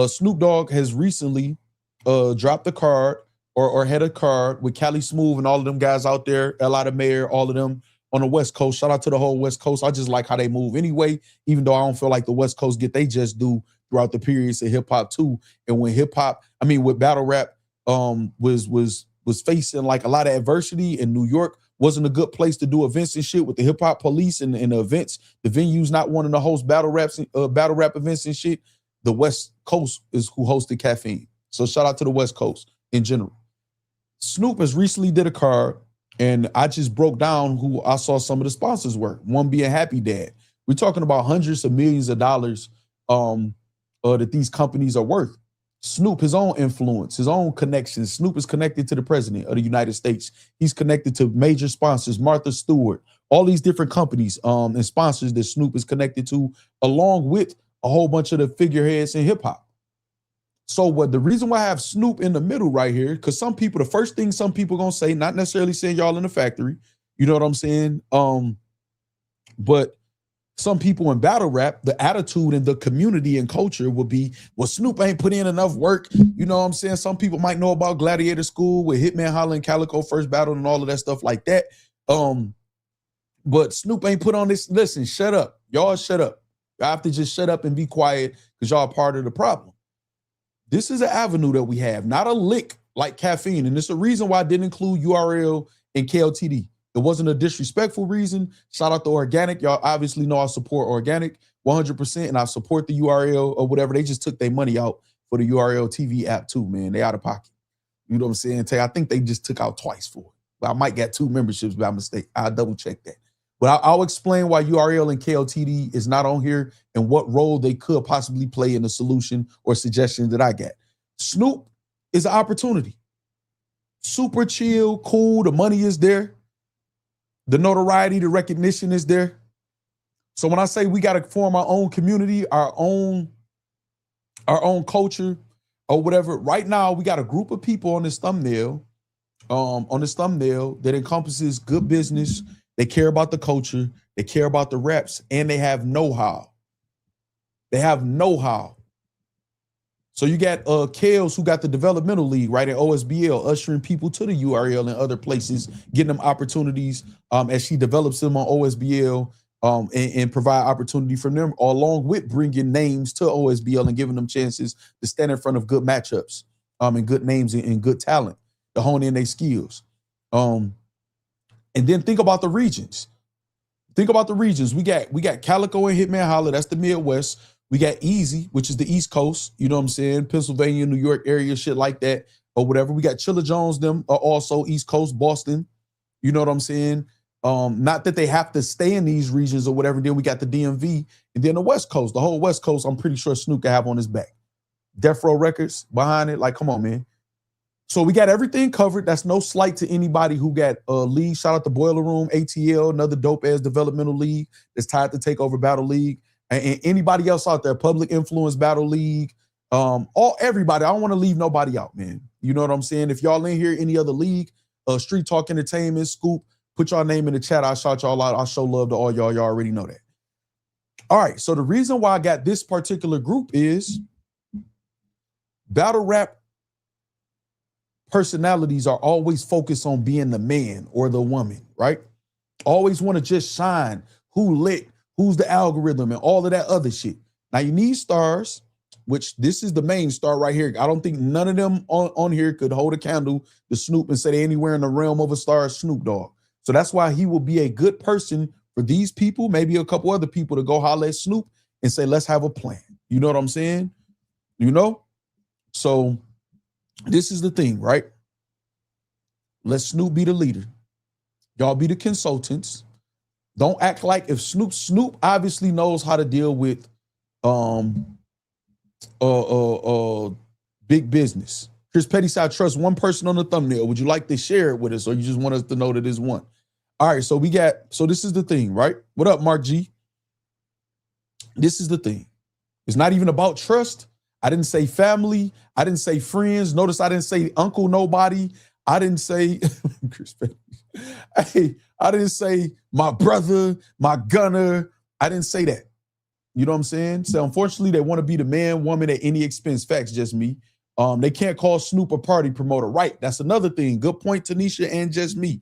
Snoop Dogg has recently dropped a card or had a card with Cali Smooth and all of them guys out there, L.I. the Mayor, all of them on the West Coast. Shout out to the whole West Coast. I just like how they move anyway, even though I don't feel like the West Coast get they just do throughout the periods of hip hop too. And when hip hop, I mean, with battle rap was facing like a lot of adversity in New York, wasn't a good place to do events and shit with the hip hop police and the events, the venues not wanting to host battle rap events and shit. The West Coast is who hosted Caffeine. So shout out to the West Coast in general. Snoop has recently did a card, and I just broke down who I saw some of the sponsors were. One being Happy Dad. We're talking about hundreds of millions of dollars that these companies are worth. Snoop, his own influence, his own connections. Snoop is connected to the president of the United States. He's connected to major sponsors, Martha Stewart, all these different companies and sponsors that Snoop is connected to, along with a whole bunch of the figureheads in hip hop. So what the reason why I have Snoop in the middle right here, because the first thing some people gonna say, not necessarily saying y'all in the factory, you know what I'm saying? But some people in battle rap, the attitude and the community and culture will be, well, Snoop ain't put in enough work. You know what I'm saying? Some people might know about Gladiator School with Hitman Holla and Calicoe first battle and all of that stuff like that. But Snoop ain't put on this. Listen, shut up. Y'all shut up. Y'all have to just shut up and be quiet because y'all part of the problem. This is an avenue that we have, not a lick like caffeine. And it's a reason why I didn't include URL and KLTD. It wasn't a disrespectful reason. Shout out to Organic. Y'all obviously know I support Organic 100%, and I support the URL or whatever. They just took their money out for the URL TV app too, man. They out of pocket. You know what I'm saying? I think they just took out twice for it. But I might get 2 memberships by mistake. I'll double check that. But I'll explain why URL and KLTD is not on here and what role they could possibly play in the solution or suggestion that I got. Snoop is an opportunity. Super chill, cool. The money is there. The notoriety, the recognition is there. So when I say we got to form our own community, our own culture or whatever, right now we got a group of people on this thumbnail that encompasses good business. They care about the culture. They care about the reps, and they have know-how. They have know-how. So you got KELZ, who got the developmental league, right, at OSBL, ushering people to the URL and other places, getting them opportunities as she develops them on OSBL and provide opportunity from them, along with bringing names to OSBL and giving them chances to stand in front of good matchups and good names and good talent to hone in their skills. And then think about the regions. Think about the regions. We got Calicoe and Hitman Holla. That's the Midwest. We got Eazy, which is the East Coast. You know what I'm saying? Pennsylvania, New York area, shit like that or whatever. We got Chilla Jones, them are also East Coast, Boston. You know what I'm saying? Not that they have to stay in these regions or whatever. Then we got the DMV and then the West Coast. The whole West Coast, I'm pretty sure Snoop can have on his back. Death Row Records behind it. Like, come on, man. So we got everything covered. That's no slight to anybody who got a league. Shout out to Boiler Room, ATL, another dope-ass developmental league that's tied to Takeover Battle League. And anybody else out there, Public Influence Battle League, everybody. I don't want to leave nobody out, man. You know what I'm saying? If y'all in here, any other league, Street Talk Entertainment, Scoop, put y'all name in the chat. I'll shout y'all out. I'll show love to all y'all. Y'all already know that. All right, so the reason why I got this particular group is battle rap personalities are always focused on being the man or the woman, right? Always want to just shine, who lit, who's the algorithm, and all of that other shit. Now you need stars, which this is the main star right here. I don't think none of them on here could hold a candle to Snoop and say they anywhere in the realm of a star Snoop Dogg. So that's why he will be a good person for these people, maybe a couple other people to go holler at Snoop and say, let's have a plan. You know what I'm saying? You know? So this is the thing, right? Let Snoop be the leader. Y'all be the consultants. Don't act like if Snoop obviously knows how to deal with big business. Chris Petty said, I trust one person on the thumbnail. Would you like to share it with us, or you just want us to know that it's one? All right, so this is the thing, right? What up, Mark G? This is the thing. It's not even about trust. I didn't say family. I didn't say friends. Notice I didn't say uncle nobody. I didn't say Chris Petty. Hey, I didn't say my brother, my gunner. I didn't say that. You know what I'm saying? So unfortunately, they want to be the man, woman at any expense. Facts, just me. They can't call Snoop a party promoter. Right. That's another thing. Good point, Tanisha, and just me.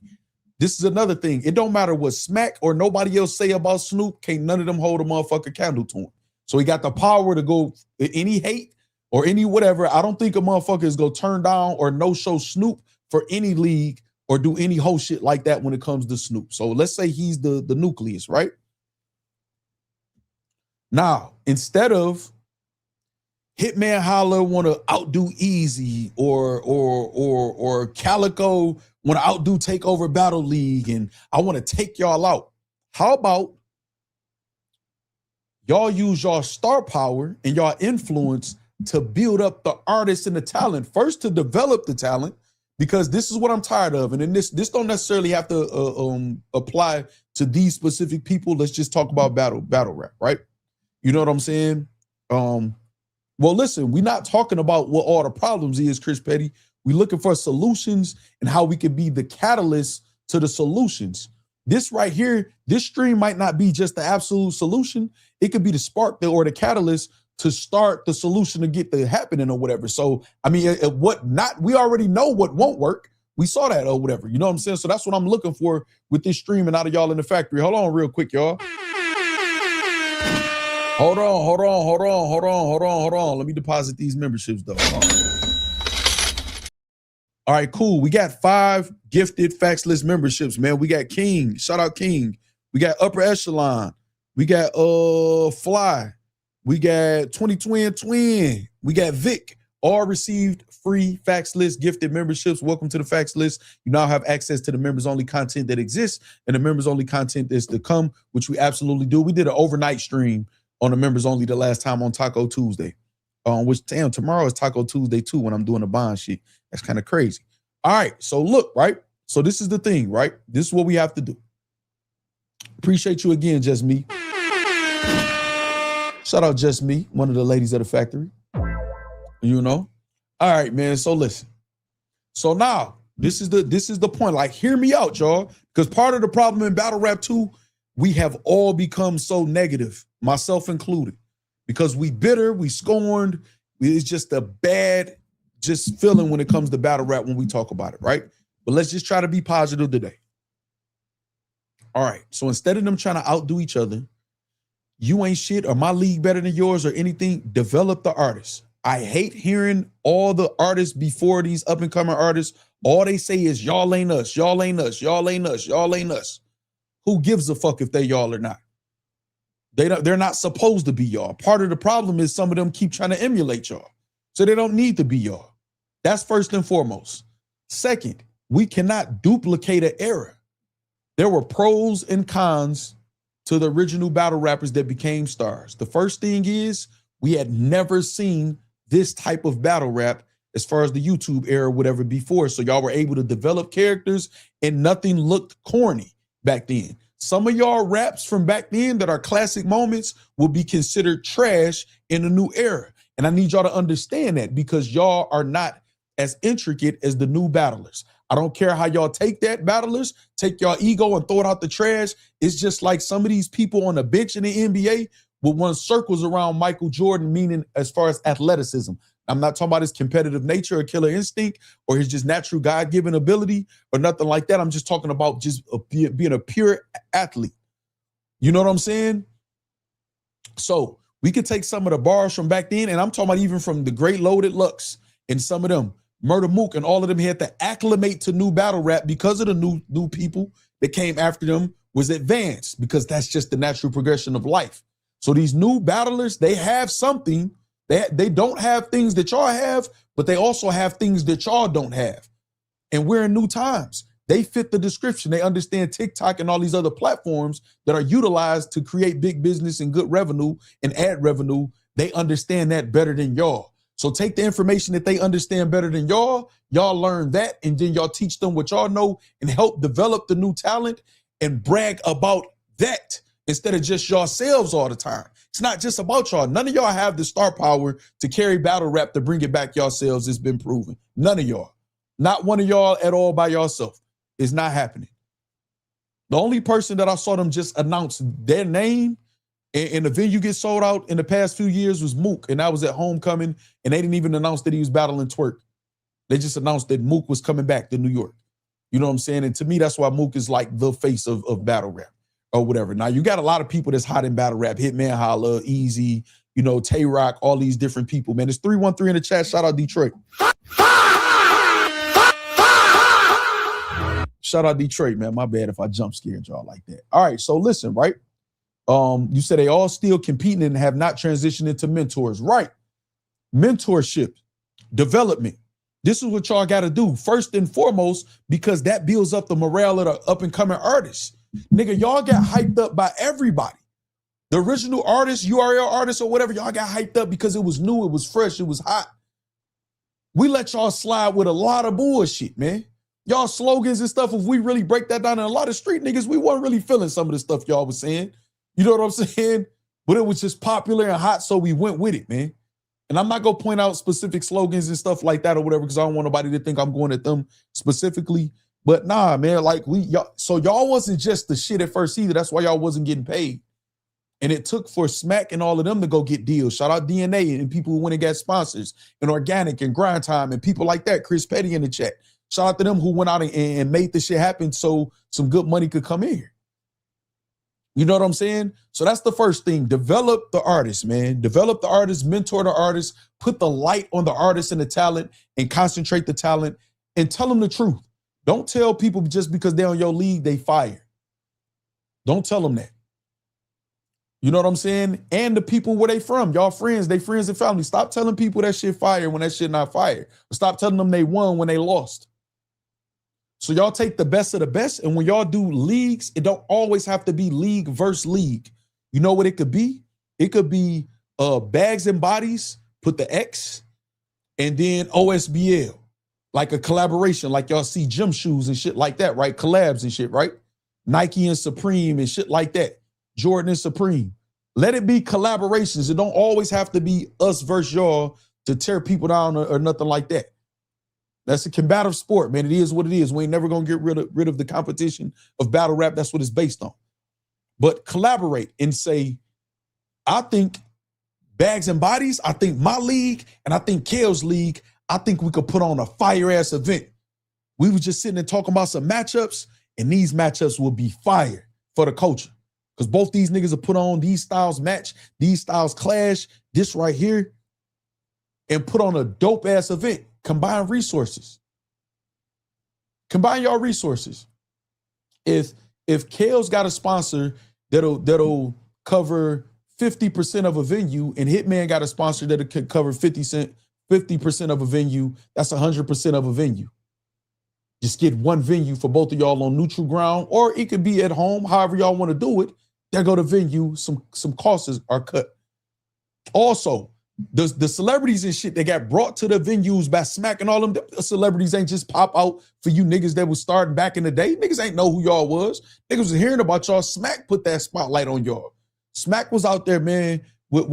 This is another thing. It don't matter what Smack or nobody else say about Snoop. Can't none of them hold a motherfucker candle to him. So he got the power to go any hate or any whatever. I don't think a motherfucker is going to turn down or no-show Snoop for any league or do any whole shit like that when it comes to Snoop. So let's say he's the nucleus, right? Now, instead of Hitman Holla want to outdo Eazy or Calicoe want to outdo Takeover Battle League and I want to take y'all out, how about y'all use y'all star power and y'all influence to build up the artists and the talent? First, to develop the talent, because this is what I'm tired of. And then this don't necessarily have to apply to these specific people. Let's just talk about battle rap, right? You know what I'm saying? Well, listen, we're not talking about what all the problems is, Chris Petty. We're looking for solutions and how we can be the catalyst to the solutions. This right here, this stream might not be just the absolute solution. It could be the spark or the catalyst to start the solution to get the happening or whatever. So, I mean, we already know what won't work. We saw that or whatever. You know what I'm saying? So that's what I'm looking for with this stream and out of y'all in the factory. Hold on real quick, y'all. Hold on. Let me deposit these memberships though. All right, cool. We got 5 gifted Facts List memberships, man. We got King. Shout out King. We got Upper Echelon. We got Fly. We got 20Twin. We got Vic. All received free Facts List gifted memberships. Welcome to the Facts List. You now have access to the members-only content that exists and the members-only content that's to come, which we absolutely do. We did an overnight stream on the members-only the last time on Taco Tuesday. Which, damn, tomorrow is Taco Tuesday too when I'm doing the bond shit. That's kind of crazy. All right, so look, right? So this is the thing, right? This is what we have to do. Appreciate you again, Just Me. Shout out Just Me, one of the ladies at the factory. You know? All right, man, so listen. So now, this is the point. Like, hear me out, y'all. Because part of the problem in Battle Rap 2, we have all become so negative, myself included. Because we bitter, we scorned. It's just a bad feeling when it comes to battle rap when we talk about it, right? But let's just try to be positive today. All right, so instead of them trying to outdo each other, you ain't shit or my league better than yours or anything, develop the artists. I hate hearing all the artists before these up-and-coming artists, all they say is y'all ain't us, y'all ain't us, y'all ain't us, y'all ain't us. Who gives a fuck if they y'all or not? They're not supposed to be y'all. Part of the problem is some of them keep trying to emulate y'all. So they don't need to be y'all. That's first and foremost. Second, we cannot duplicate an era. There were pros and cons to the original battle rappers that became stars. The first thing is we had never seen this type of battle rap as far as the YouTube era, whatever before. So y'all were able to develop characters and nothing looked corny back then. Some of y'all raps from back then that are classic moments will be considered trash in the new era. And I need y'all to understand that because y'all are not as intricate as the new battlers. I don't care how y'all take that, battlers, take y'all ego and throw it out the trash. It's just like some of these people on the bench in the NBA will run circles around Michael Jordan, meaning as far as athleticism. I'm not talking about his competitive nature or killer instinct or his just natural God-given ability or nothing like that. I'm just talking about just being a pure athlete. You know what I'm saying? So we could take some of the bars from back then, and I'm talking about even from the Great Loaded Lux and some of them, Murder Mook and all of them had to acclimate to new battle rap because of the new people that came after them was advanced because that's just the natural progression of life. So these new battlers, they have something. They don't have things that y'all have, but they also have things that y'all don't have. And we're in new times. They fit the description. They understand TikTok and all these other platforms that are utilized to create big business and good revenue and ad revenue. They understand that better than y'all. So take the information that they understand better than y'all learn that, and then y'all teach them what y'all know and help develop the new talent and brag about that instead of just yourselves all the time. It's not just about y'all. None of y'all have the star power to carry battle rap to bring it back yourselves. It's been proven. None of y'all. Not one of y'all at all by yourself. It's not happening. The only person that I saw them just announce their name and the venue get sold out in the past few years was Mook, and that was at Homecoming, and they didn't even announce that he was battling Twerk. They just announced that Mook was coming back to New York. You know what I'm saying? And to me, that's why Mook is like the face of battle rap or whatever. Now, you got a lot of people that's hot in battle rap. Hitman Holla, Eazy, you know, Tay Rock, all these different people, man. It's 313 in the chat. Shout out Detroit. Shout out Detroit, man. My bad if I jump scared y'all like that. All right, so listen, right? You said they all still competing and have not transitioned into mentors. Right. Mentorship, development. This is what y'all got to do first and foremost, because that builds up the morale of the up and coming artists. Nigga, y'all got hyped up by everybody. The original artists, URL artists or whatever, y'all got hyped up because it was new, it was fresh, it was hot. We let y'all slide with a lot of bullshit, man. Y'all slogans and stuff, if we really break that down, and a lot of street niggas, we weren't really feeling some of the stuff y'all was saying. You know what I'm saying? But it was just popular and hot, so we went with it, man. And I'm not gonna point out specific slogans and stuff like that or whatever, because I don't want nobody to think I'm going at them specifically. But nah, man, like y'all wasn't just the shit at first either. That's why y'all wasn't getting paid. And it took for Smack and all of them to go get deals. Shout out DNA and people who went and got sponsors and Organic and Grind Time and people like that. Chris Petty in the chat. Shout out to them who went out and made this shit happen so some good money could come in here. You know what I'm saying? So that's the first thing. Develop the artist, man. Develop the artist, mentor the artist, put the light on the artist and the talent and concentrate the talent and tell them the truth. Don't tell people just because they're on your league, they fire. Don't tell them that. You know what I'm saying? And the people where they from, y'all friends, they friends and family. Stop telling people that shit fire when that shit not fire. Stop telling them they won when they lost. So y'all take the best of the best, and when y'all do leagues, it don't always have to be league versus league. You know what it could be? It could be Bags and Bodies, put the X, and then OSBL, like a collaboration, like y'all see gym shoes and shit like that, right? Collabs and shit, right? Nike and Supreme and shit like that. Jordan and Supreme. Let it be collaborations. It don't always have to be us versus y'all to tear people down or nothing like that. That's a combative sport, man. It is what it is. We ain't never gonna get rid of the competition of battle rap. That's what it's based on. But collaborate and say, I think Bags and Bodies, I think my league, and I think KELZ league, I think we could put on a fire-ass event. We were just sitting and talking about some matchups, and these matchups will be fire for the culture. Because both these niggas will put on these styles match, these styles clash, this right here, and put on a dope-ass event. Combine resources. Combine your resources. If KELZ got a sponsor that'll cover 50% of a venue, and Hitman got a sponsor that'll cover 50% of a venue, that's 100% of a venue. Just get one venue for both of y'all on neutral ground, or it could be at home, however y'all want to do it. There go the venue, some costs are cut. Also, the celebrities and shit that got brought to the venues by Smack and all them, the celebrities ain't just pop out for you niggas that was starting back in the day. Niggas ain't know who y'all was. Niggas was hearing about y'all. Smack put that spotlight on y'all. Smack was out there, man, with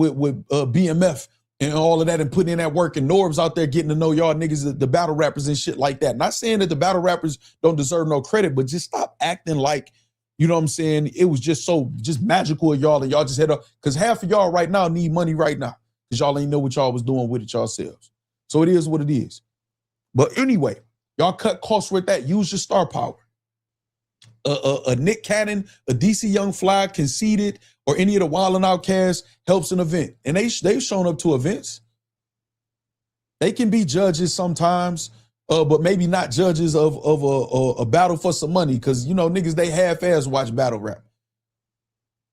BMF and all of that and putting in that work, and Norb's out there getting to know y'all niggas, the battle rappers and shit like that. Not saying that the battle rappers don't deserve no credit, but just stop acting like, you know what I'm saying, it was just magical of y'all, and y'all just had because half of y'all right now need money right now. Because y'all ain't know what y'all was doing with it yourselves. So it is what it is. But anyway, y'all cut costs with that. Use your star power. A Nick Cannon, a DC Young Fly, Conceited, or any of the Wild 'N Out cast helps an event. And they've shown up to events. They can be judges sometimes, but maybe not judges of a battle for some money. Because, you know, niggas, they half-ass watch battle rap.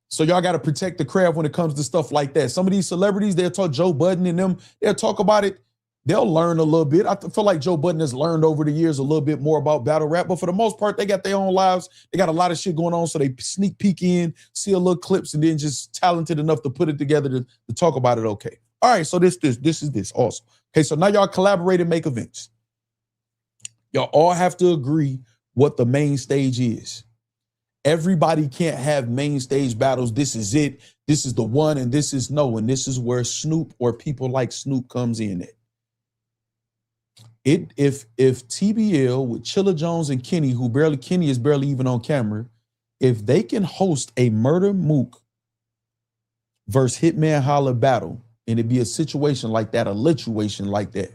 So y'all got to protect the craft when it comes to stuff like that. Some of these celebrities, they'll talk, Joe Budden and them, they'll talk about it. They'll learn a little bit. I feel like Joe Budden has learned over the years a little bit more about battle rap, but for the most part, they got their own lives. They got a lot of shit going on, so they sneak peek in, see a little clips, and then just talented enough to put it together to talk about it okay. All right, so this is this also. Okay, so now y'all collaborate and make events. Y'all all have to agree what the main stage is. Everybody can't have main stage battles. This is it. This is the one, and this is no. And this is where Snoop or people like Snoop comes in at. If TBL with Chilla Jones and Kenny is barely even on camera, if they can host a Murder Mook versus Hitman Holla battle, and it be a situation like that, a lituation like that.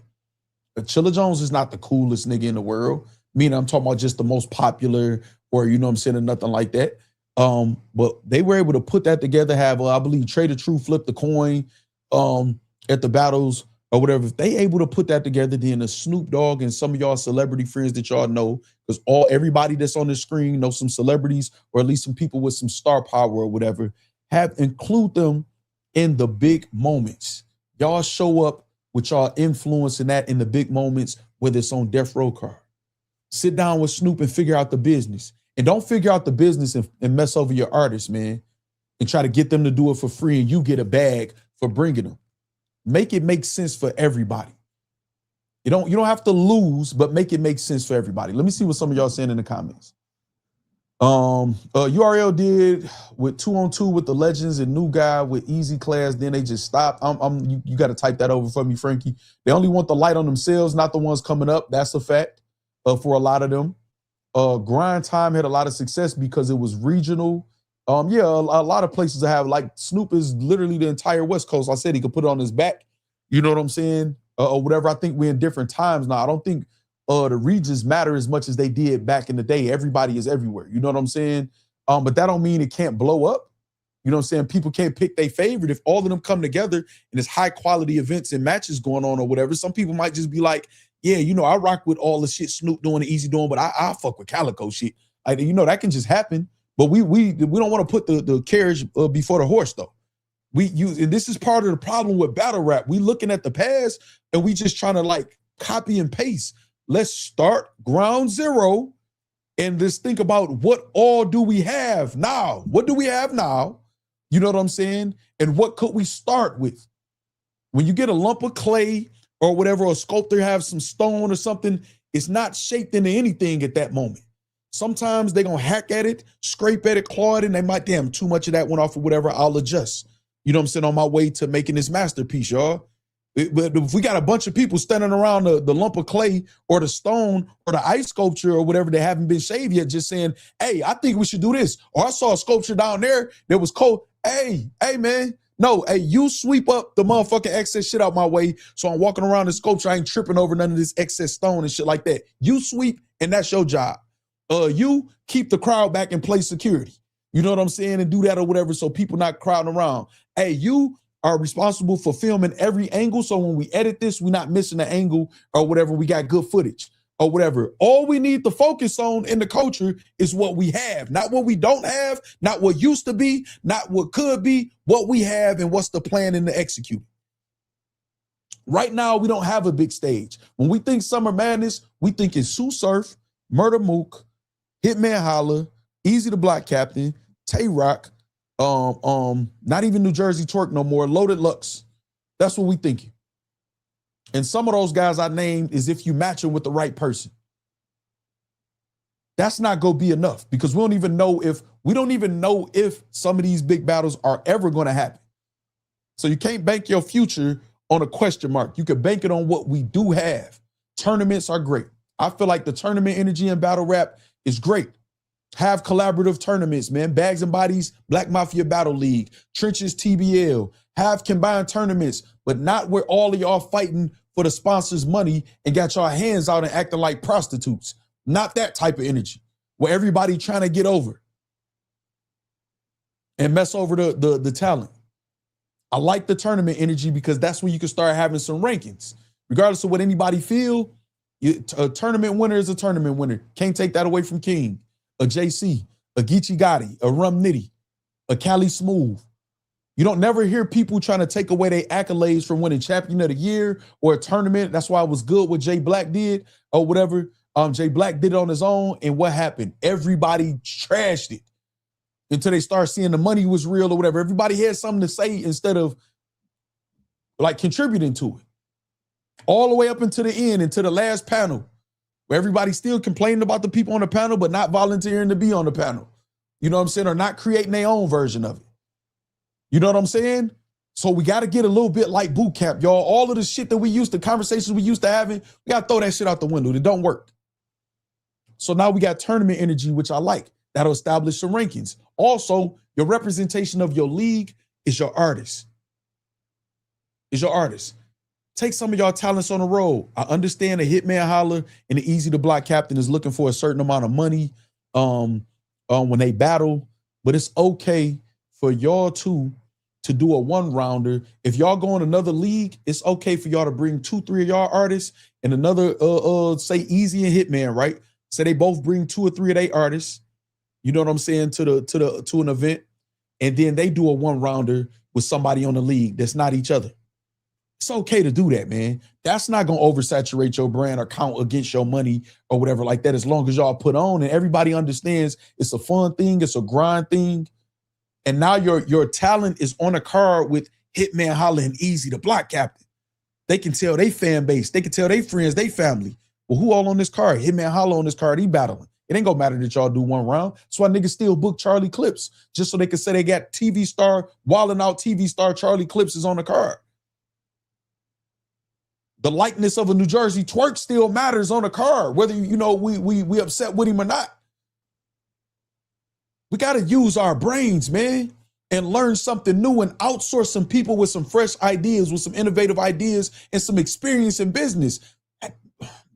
But Chilla Jones is not the coolest nigga in the world. Meaning I'm talking about just the most popular, or you know what I'm saying, or nothing like that. But they were able to put that together, have, I believe, Trader True flip the coin at the battles or whatever. If they able to put that together, then the Snoop Dogg and some of y'all celebrity friends that y'all know, because everybody that's on the screen knows some celebrities, or at least some people with some star power or whatever, include them in the big moments. Y'all show up with y'all influence in that in the big moments, whether it's on Death Row card. Sit down with Snoop and figure out the business. And don't figure out the business and mess over your artists, man, and try to get them to do it for free and you get a bag for bringing them. Make it make sense for everybody. You don't have to lose, but make it make sense for everybody. Let me see what some of y'all saying in the comments. URL did with 2-on-2 with the Legends and New Guy with Easy Class. Then they just stopped. You got to type that over for me, Frankie. They only want the light on themselves, not the ones coming up. That's a fact for a lot of them. Grind Time had a lot of success because it was regional. Yeah, a lot of places that have, like Snoop is literally the entire West Coast. I said he could put it on his back. You know what I'm saying? Or whatever. I think we're in different times now. I don't think the regions matter as much as they did back in the day. Everybody is everywhere. You know what I'm saying? But that don't mean it can't blow up. You know what I'm saying? People can't pick their favorite. If all of them come together and there's high quality events and matches going on or whatever, some people might just be like, yeah, you know, I rock with all the shit Snoop doing and Eazy doing, but I fuck with Calicoe shit. You know, that can just happen. But we don't want to put the carriage before the horse, though. And this is part of the problem with battle rap. We looking at the past and we just trying to like copy and paste. Let's start ground zero and just think about what all do we have now? What do we have now? You know what I'm saying? And what could we start with? When you get a lump of clay or whatever, or a sculptor have some stone or something, it's not shaped into anything at that moment. Sometimes they're going to hack at it, scrape at it, claw it, and they might, damn, too much of that went off or whatever, I'll adjust. You know what I'm saying? On my way to making this masterpiece, y'all. But if we got a bunch of people standing around the lump of clay or the stone or the ice sculpture or whatever that haven't been shaved yet, just saying, hey, I think we should do this. Or I saw a sculpture down there that was cold. Hey, man. No, hey, you sweep up the motherfucking excess shit out my way. So I'm walking around the sculpture. I ain't tripping over none of this excess stone and shit like that. You sweep, and that's your job. You keep the crowd back and play security. You know what I'm saying? And do that or whatever so people not crowding around. Hey, you are responsible for filming every angle. So when we edit this, we're not missing the angle or whatever. We got good footage or whatever. All we need to focus on in the culture is what we have, not what we don't have, not what used to be, not what could be, what we have and what's the plan in the execute. Right now, we don't have a big stage. When we think Summer Madness, we think it's Sue Surf, Murder Mook, Hitman Holla, Eazy the Block Captain, Tay Rock, not even New Jersey Twerk no more, Loaded Lux. That's what we thinking. And some of those guys I named is if you match them with the right person. That's not gonna be enough because we don't even know if some of these big battles are ever gonna happen. So you can't bank your future on a question mark. You can bank it on what we do have. Tournaments are great. I feel like the tournament energy in battle rap is great. Have collaborative tournaments, man. Bags and Bodies, Black Mafia Battle League, Trenches TBL. Have combined tournaments, but not where all of y'all fighting for the sponsors' money and got y'all hands out and acting like prostitutes. Not that type of energy where everybody trying to get over and mess over the talent. I like the tournament energy because that's where you can start having some rankings. Regardless of what anybody feel, a tournament winner is a tournament winner. Can't take that away from King, a JC, a Geechee Gotti, a Rum Nitty, a Cali Smooth. You don't never hear people trying to take away their accolades from winning champion of the year or a tournament. That's why it was good what Jay Black did or whatever. Jay Black did it on his own, and what happened? Everybody trashed it until they start seeing the money was real or whatever. Everybody had something to say instead of like contributing to it. All the way up into the end, into the last panel, where everybody's still complaining about the people on the panel, but not volunteering to be on the panel. You know what I'm saying? Or not creating their own version of it. You know what I'm saying? So we got to get a little bit like boot camp, y'all. All of the shit that we used to, conversations we used to having, we got to throw that shit out the window. It don't work. So now we got tournament energy, which I like. That'll establish some rankings. Also, your representation of your league is your artist. Is your artist. Take some of y'all talents on the road. I understand a Hitman Holla and the Eazy the Block Captain is looking for a certain amount of money when they battle, but it's okay for y'all to do a one-rounder. If y'all go in another league, it's okay for y'all to bring 2-3 of y'all artists and another, say Eazy and Hitman, right? Say they both bring 2 or 3 of their artists, you know what I'm saying, to an event, and then they do a one-rounder with somebody on the league that's not each other. It's okay to do that, man. That's not going to oversaturate your brand or count against your money or whatever like that, as long as y'all put on and everybody understands it's a fun thing, it's a grind thing. And now your talent is on a card with Hitman Holla and Eazy the Block Captain. They can tell they fan base, they can tell they friends, they family. Well, who all on this card? Hitman Holla on this card, he battling. It ain't gonna matter that y'all do one round. That's why niggas still book Charlie Clips, just so they can say they got TV star, wilding out TV star Charlie Clips is on the card. The likeness of a New Jersey twerk still matters on the card, whether we upset with him or not. We gotta use our brains, man, and learn something new and outsource some people with some fresh ideas, with some innovative ideas and some experience in business.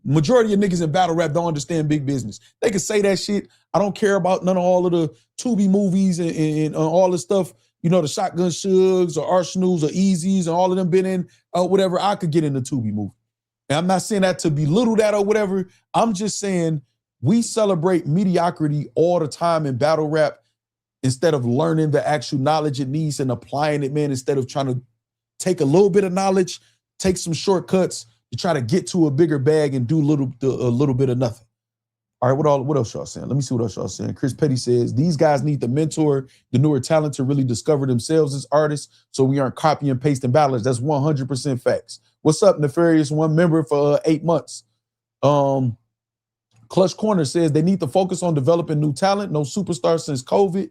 Majority of niggas in battle rap don't understand big business. They can say that shit. I don't care about none of all of the Tubi movies and all the stuff, the Shotgun Shugs or Arsenals or Eazy's and all of them been in whatever. I could get in the Tubi movie. And I'm not saying that to belittle that or whatever. I'm just saying we celebrate mediocrity all the time in battle rap instead of learning the actual knowledge it needs and applying it, man, instead of trying to take a little bit of knowledge, take some shortcuts, to try to get to a bigger bag and do a little bit of nothing. All right, what else y'all saying? Let me see what else y'all saying. Chris Petty says, these guys need to mentor the newer talent to really discover themselves as artists so we aren't copy and pasting battles. That's 100% facts. What's up, Nefarious One member for 8 months? Clutch Corner says they need to focus on developing new talent. No superstar since COVID.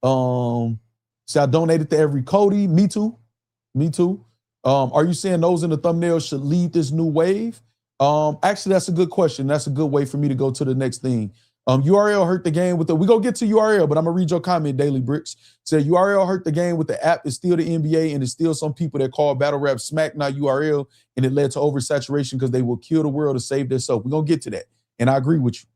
So I donated to every Cody. Me too. Are you saying those in the thumbnail should lead this new wave? Actually, that's a good question. That's a good way for me to go to the next thing. URL hurt the game with we gonna get to URL, but I'm gonna read your comment, Daily Bricks. Said URL hurt the game with the app. It's still the NBA, and it's still some people that call battle rap smack, not URL, and it led to oversaturation because they will kill the world to save themselves. We're gonna get to that, and I agree with you.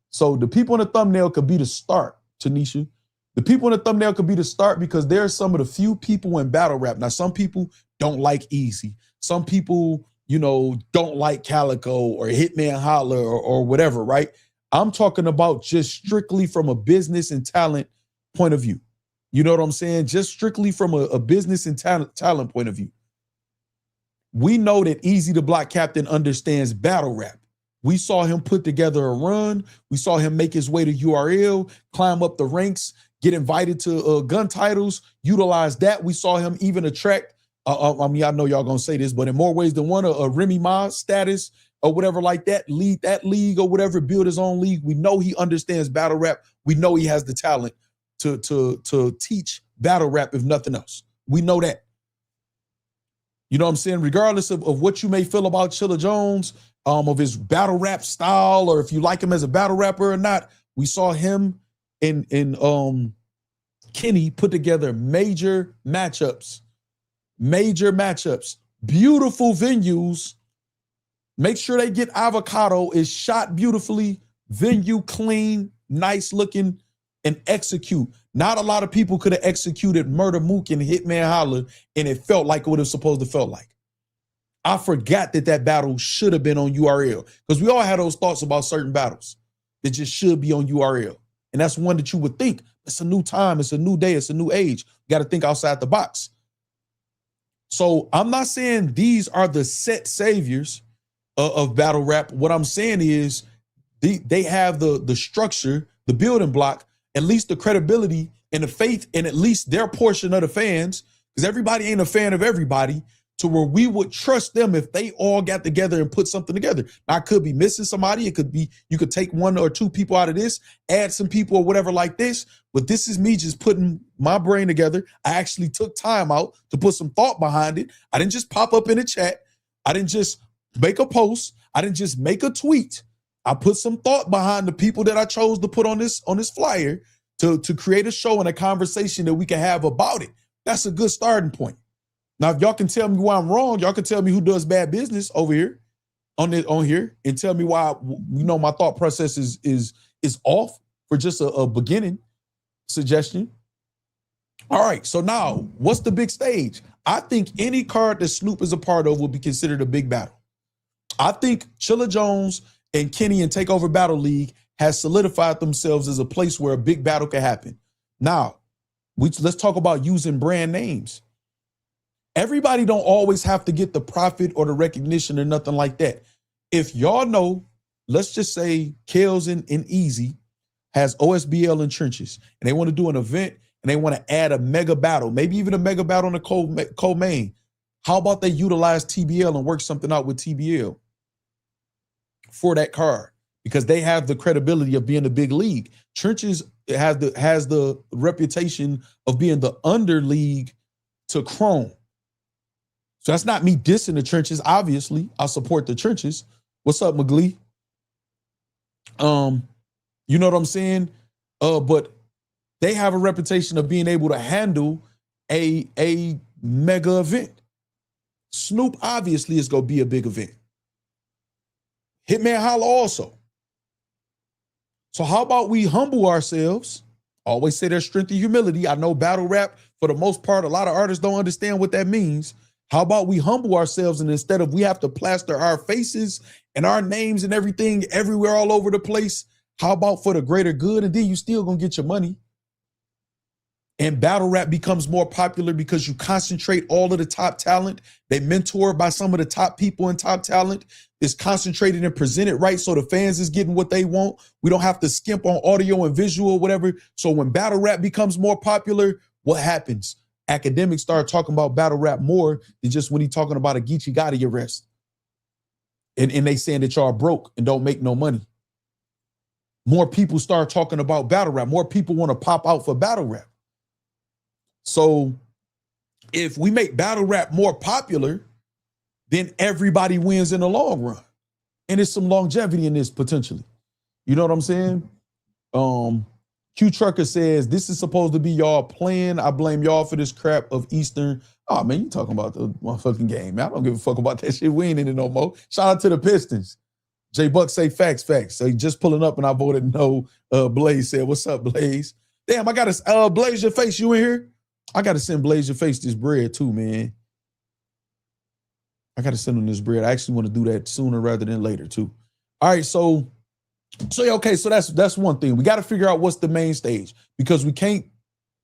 So the people in the thumbnail could be the start, Tanisha. The people in the thumbnail could be the start because they're some of the few people in battle rap. Now, some people don't like Eazy. Some people, don't like Calicoe or Hitman Holla or whatever, right? I'm talking about just strictly from a business and talent point of view. You know what I'm saying? Just strictly from a business and talent point of view. We know that Eazy The Block Captain understands battle rap. We saw him put together a run. We saw him make his way to URL, climb up the ranks, get invited to gun titles, utilize that. We saw him even attract, I know y'all gonna say this, but in more ways than one, a Remy Ma status or whatever like that, lead that league or whatever, build his own league. We know he understands battle rap. We know he has the talent to teach battle rap, if nothing else. We know that. You know what I'm saying? Regardless of what you may feel about Chilla Jones, of his battle rap style, or if you like him as a battle rapper or not, we saw him and Kenny put together major matchups, beautiful venues. Make sure they get Avocado. Is shot beautifully, venue clean, nice looking, and execute. Not a lot of people could have executed Murder Mook and Hitman Holla, and it felt like what it was supposed to feel like. I forgot that battle should have been on URL because we all had those thoughts about certain battles that just should be on URL. And that's one that you would think, it's a new time, it's a new day, it's a new age. You got to think outside the box. So I'm not saying these are the set saviors of battle rap. What I'm saying is they have the structure, the building block, at least the credibility and the faith, and at least their portion of the fans, because everybody ain't a fan of everybody, to where we would trust them if they all got together and put something together. Now, I could be missing somebody. It could be, you could take one or two people out of this, add some people or whatever like this. But this is me just putting my brain together. I actually took time out to put some thought behind it. I didn't just pop up in a chat. I didn't just make a post. I didn't just make a tweet. I put some thought behind the people that I chose to put on this flyer to create a show and a conversation that we can have about it. That's a good starting point. Now, if y'all can tell me why I'm wrong, y'all can tell me who does bad business over here on here and tell me why, my thought process is off for just a beginning suggestion. All right, so now what's the big stage? I think any card that Snoop is a part of will be considered a big battle. I think Chilla Jones and Kenny and Takeover Battle League has solidified themselves as a place where a big battle can happen. Now, let's talk about using brand names. Everybody don't always have to get the profit or the recognition or nothing like that. If y'all know, let's just say KELZ and Eazy has OSBL and Trenches, and they want to do an event and they want to add a mega battle, maybe even a mega battle on the co-main. How about they utilize TBL and work something out with TBL for that card? because they have the credibility of being the big league. Trenches has the reputation of being the under league to Chrome. So that's not me dissing the Trenches. Obviously, I support the Trenches. What's up, McGlee? You know what I'm saying? But they have a reputation of being able to handle a mega event. Snoop obviously is gonna be a big event. Hitman Holla also. So how about we humble ourselves? I always say there's strength and humility. I know battle rap, for the most part, a lot of artists don't understand what that means. How about we humble ourselves, and instead of we have to plaster our faces and our names and everything everywhere all over the place, how about for the greater good? And then you still gonna get your money. And battle rap becomes more popular because you concentrate all of the top talent. They mentored by some of the top people and top talent. It's concentrated and presented right, so the fans is getting what they want. We don't have to skimp on audio and visual, whatever. So when battle rap becomes more popular, what happens? Academics start talking about battle rap more than just when he's talking about a Geechee Gotti arrest. And they saying that y'all broke and don't make no money. More people start talking about battle rap. More people want to pop out for battle rap. So if we make battle rap more popular, then everybody wins in the long run. And there's some longevity in this potentially. You know what I'm saying? Q Trucker says, this is supposed to be y'all plan. I blame y'all for this crap of Eastern. Oh man, you talking about the motherfucking game, man. I don't give a fuck about that shit. We ain't in it no more. Shout out to the Pistons. J Buck say facts. So he just pulling up and I voted no. Blaze said, what's up, Blaze? Damn, I gotta Blaze your face. You in here? I gotta send Blaze your face this bread too, man. I gotta send him this bread. I actually want to do that sooner rather than later too. All right, so yeah, okay, so that's one thing. We got to figure out what's the main stage because we can't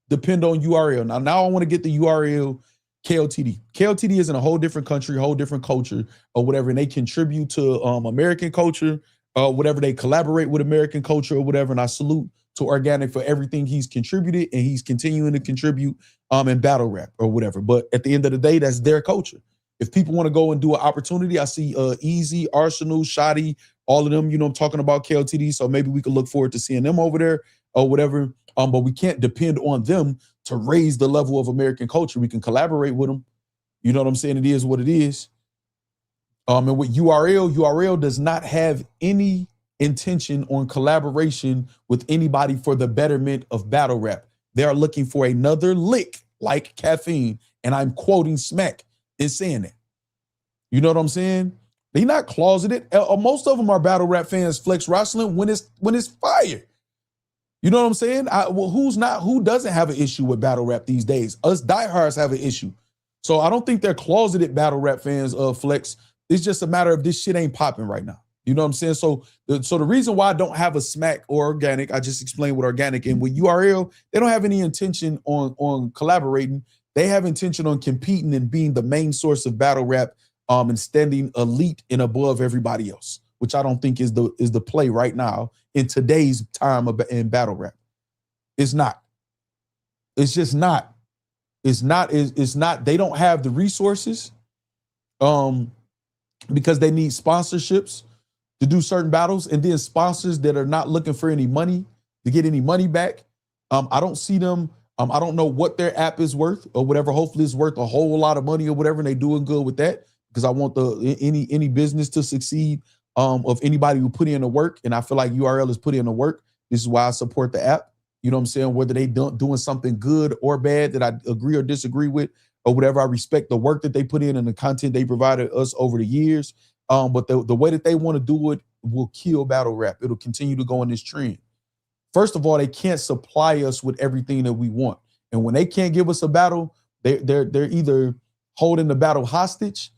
depend on URL. Now I want to get the URL KLTD. KLTD is in a whole different country, whole different culture or whatever, and they contribute to American culture or whatever. They collaborate with American culture or whatever, and I salute to Organic for everything he's contributed and he's continuing to contribute in battle rap or whatever. But at the end of the day, that's their culture. If people want to go and do an opportunity, I see Eazy, Arsenal, Shotty, all of them, you know, I'm talking about KLTD. So maybe we could look forward to seeing them over there or whatever. But we can't depend on them to raise the level of American culture. We can collaborate with them. You know what I'm saying? It is what it is. And with URL does not have any intention on collaboration with anybody for the betterment of battle rap. They are looking for another lick like Caffeine. And I'm quoting Smack in saying that. You know what I'm saying? They not closeted. Most of them are battle rap fans, flex wrestling when it's fire. You know what I'm saying? Who doesn't have an issue with battle rap these days? Us diehards have an issue. So I don't think they're closeted battle rap fans of flex. It's just a matter of this shit ain't popping right now. You know what I'm saying? So the reason why I don't have a Smack or Organic, I just explained with Organic and with URL, they don't have any intention on collaborating. They have intention on competing and being the main source of battle rap and standing elite and above everybody else, which I don't think is the play right now in today's time in battle rap. It's not. It's just not. It's not. They don't have the resources because they need sponsorships to do certain battles, and then sponsors that are not looking for any money to get any money back. I don't see them. I don't know what their app is worth or whatever. Hopefully it's worth a whole lot of money or whatever, and they doing good with that because I want any business to succeed of anybody who put in the work, and I feel like URL is putting in the work. This is why I support the app. You know what I'm saying? Whether they doing something good or bad that I agree or disagree with or whatever, I respect the work that they put in and the content they provided us over the years. But the way that they want to do it will kill battle rap. It'll continue to go in this trend. First of all, they can't supply us with everything that we want. And when they can't give us a battle, they're either holding the battle hostage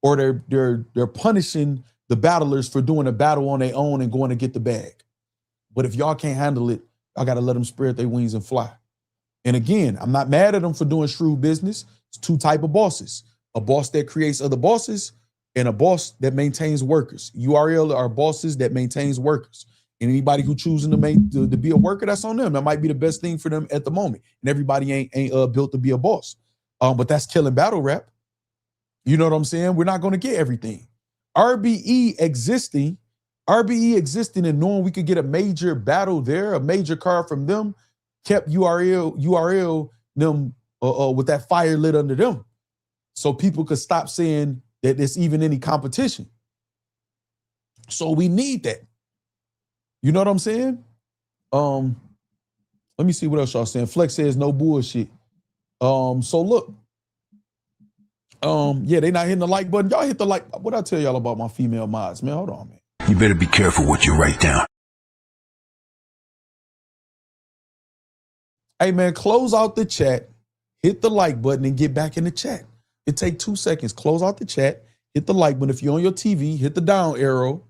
or they're punishing the battlers for doing a battle on their own and going to get the bag. But if y'all can't handle it, I got to let them spread their wings and fly. And again, I'm not mad at them for doing shrewd business. It's two types of bosses. A boss that creates other bosses and a boss that maintains workers. URL are bosses that maintains workers. And anybody who choosing to be a worker, that's on them. That might be the best thing for them at the moment. And everybody ain't built to be a boss. But that's killing battle rap. You know what I'm saying? We're not going to get everything. RBE existing RBE existing and knowing we could get a major battle there, a major card from them, kept URL them with that fire lit under them. So people could stop saying that there's even any competition. So we need that. You know what I'm saying? Let me see what else y'all saying. Flex says no bullshit. So look. Yeah, they not hitting the like button. Y'all hit the like. What I tell y'all about my female mods, man? Hold on, man. You better be careful what you write down. Hey, man, close out the chat, hit the like button, and get back in the chat. It take 2 seconds. Close out the chat, hit the like button. If you're on your TV, hit the down arrow.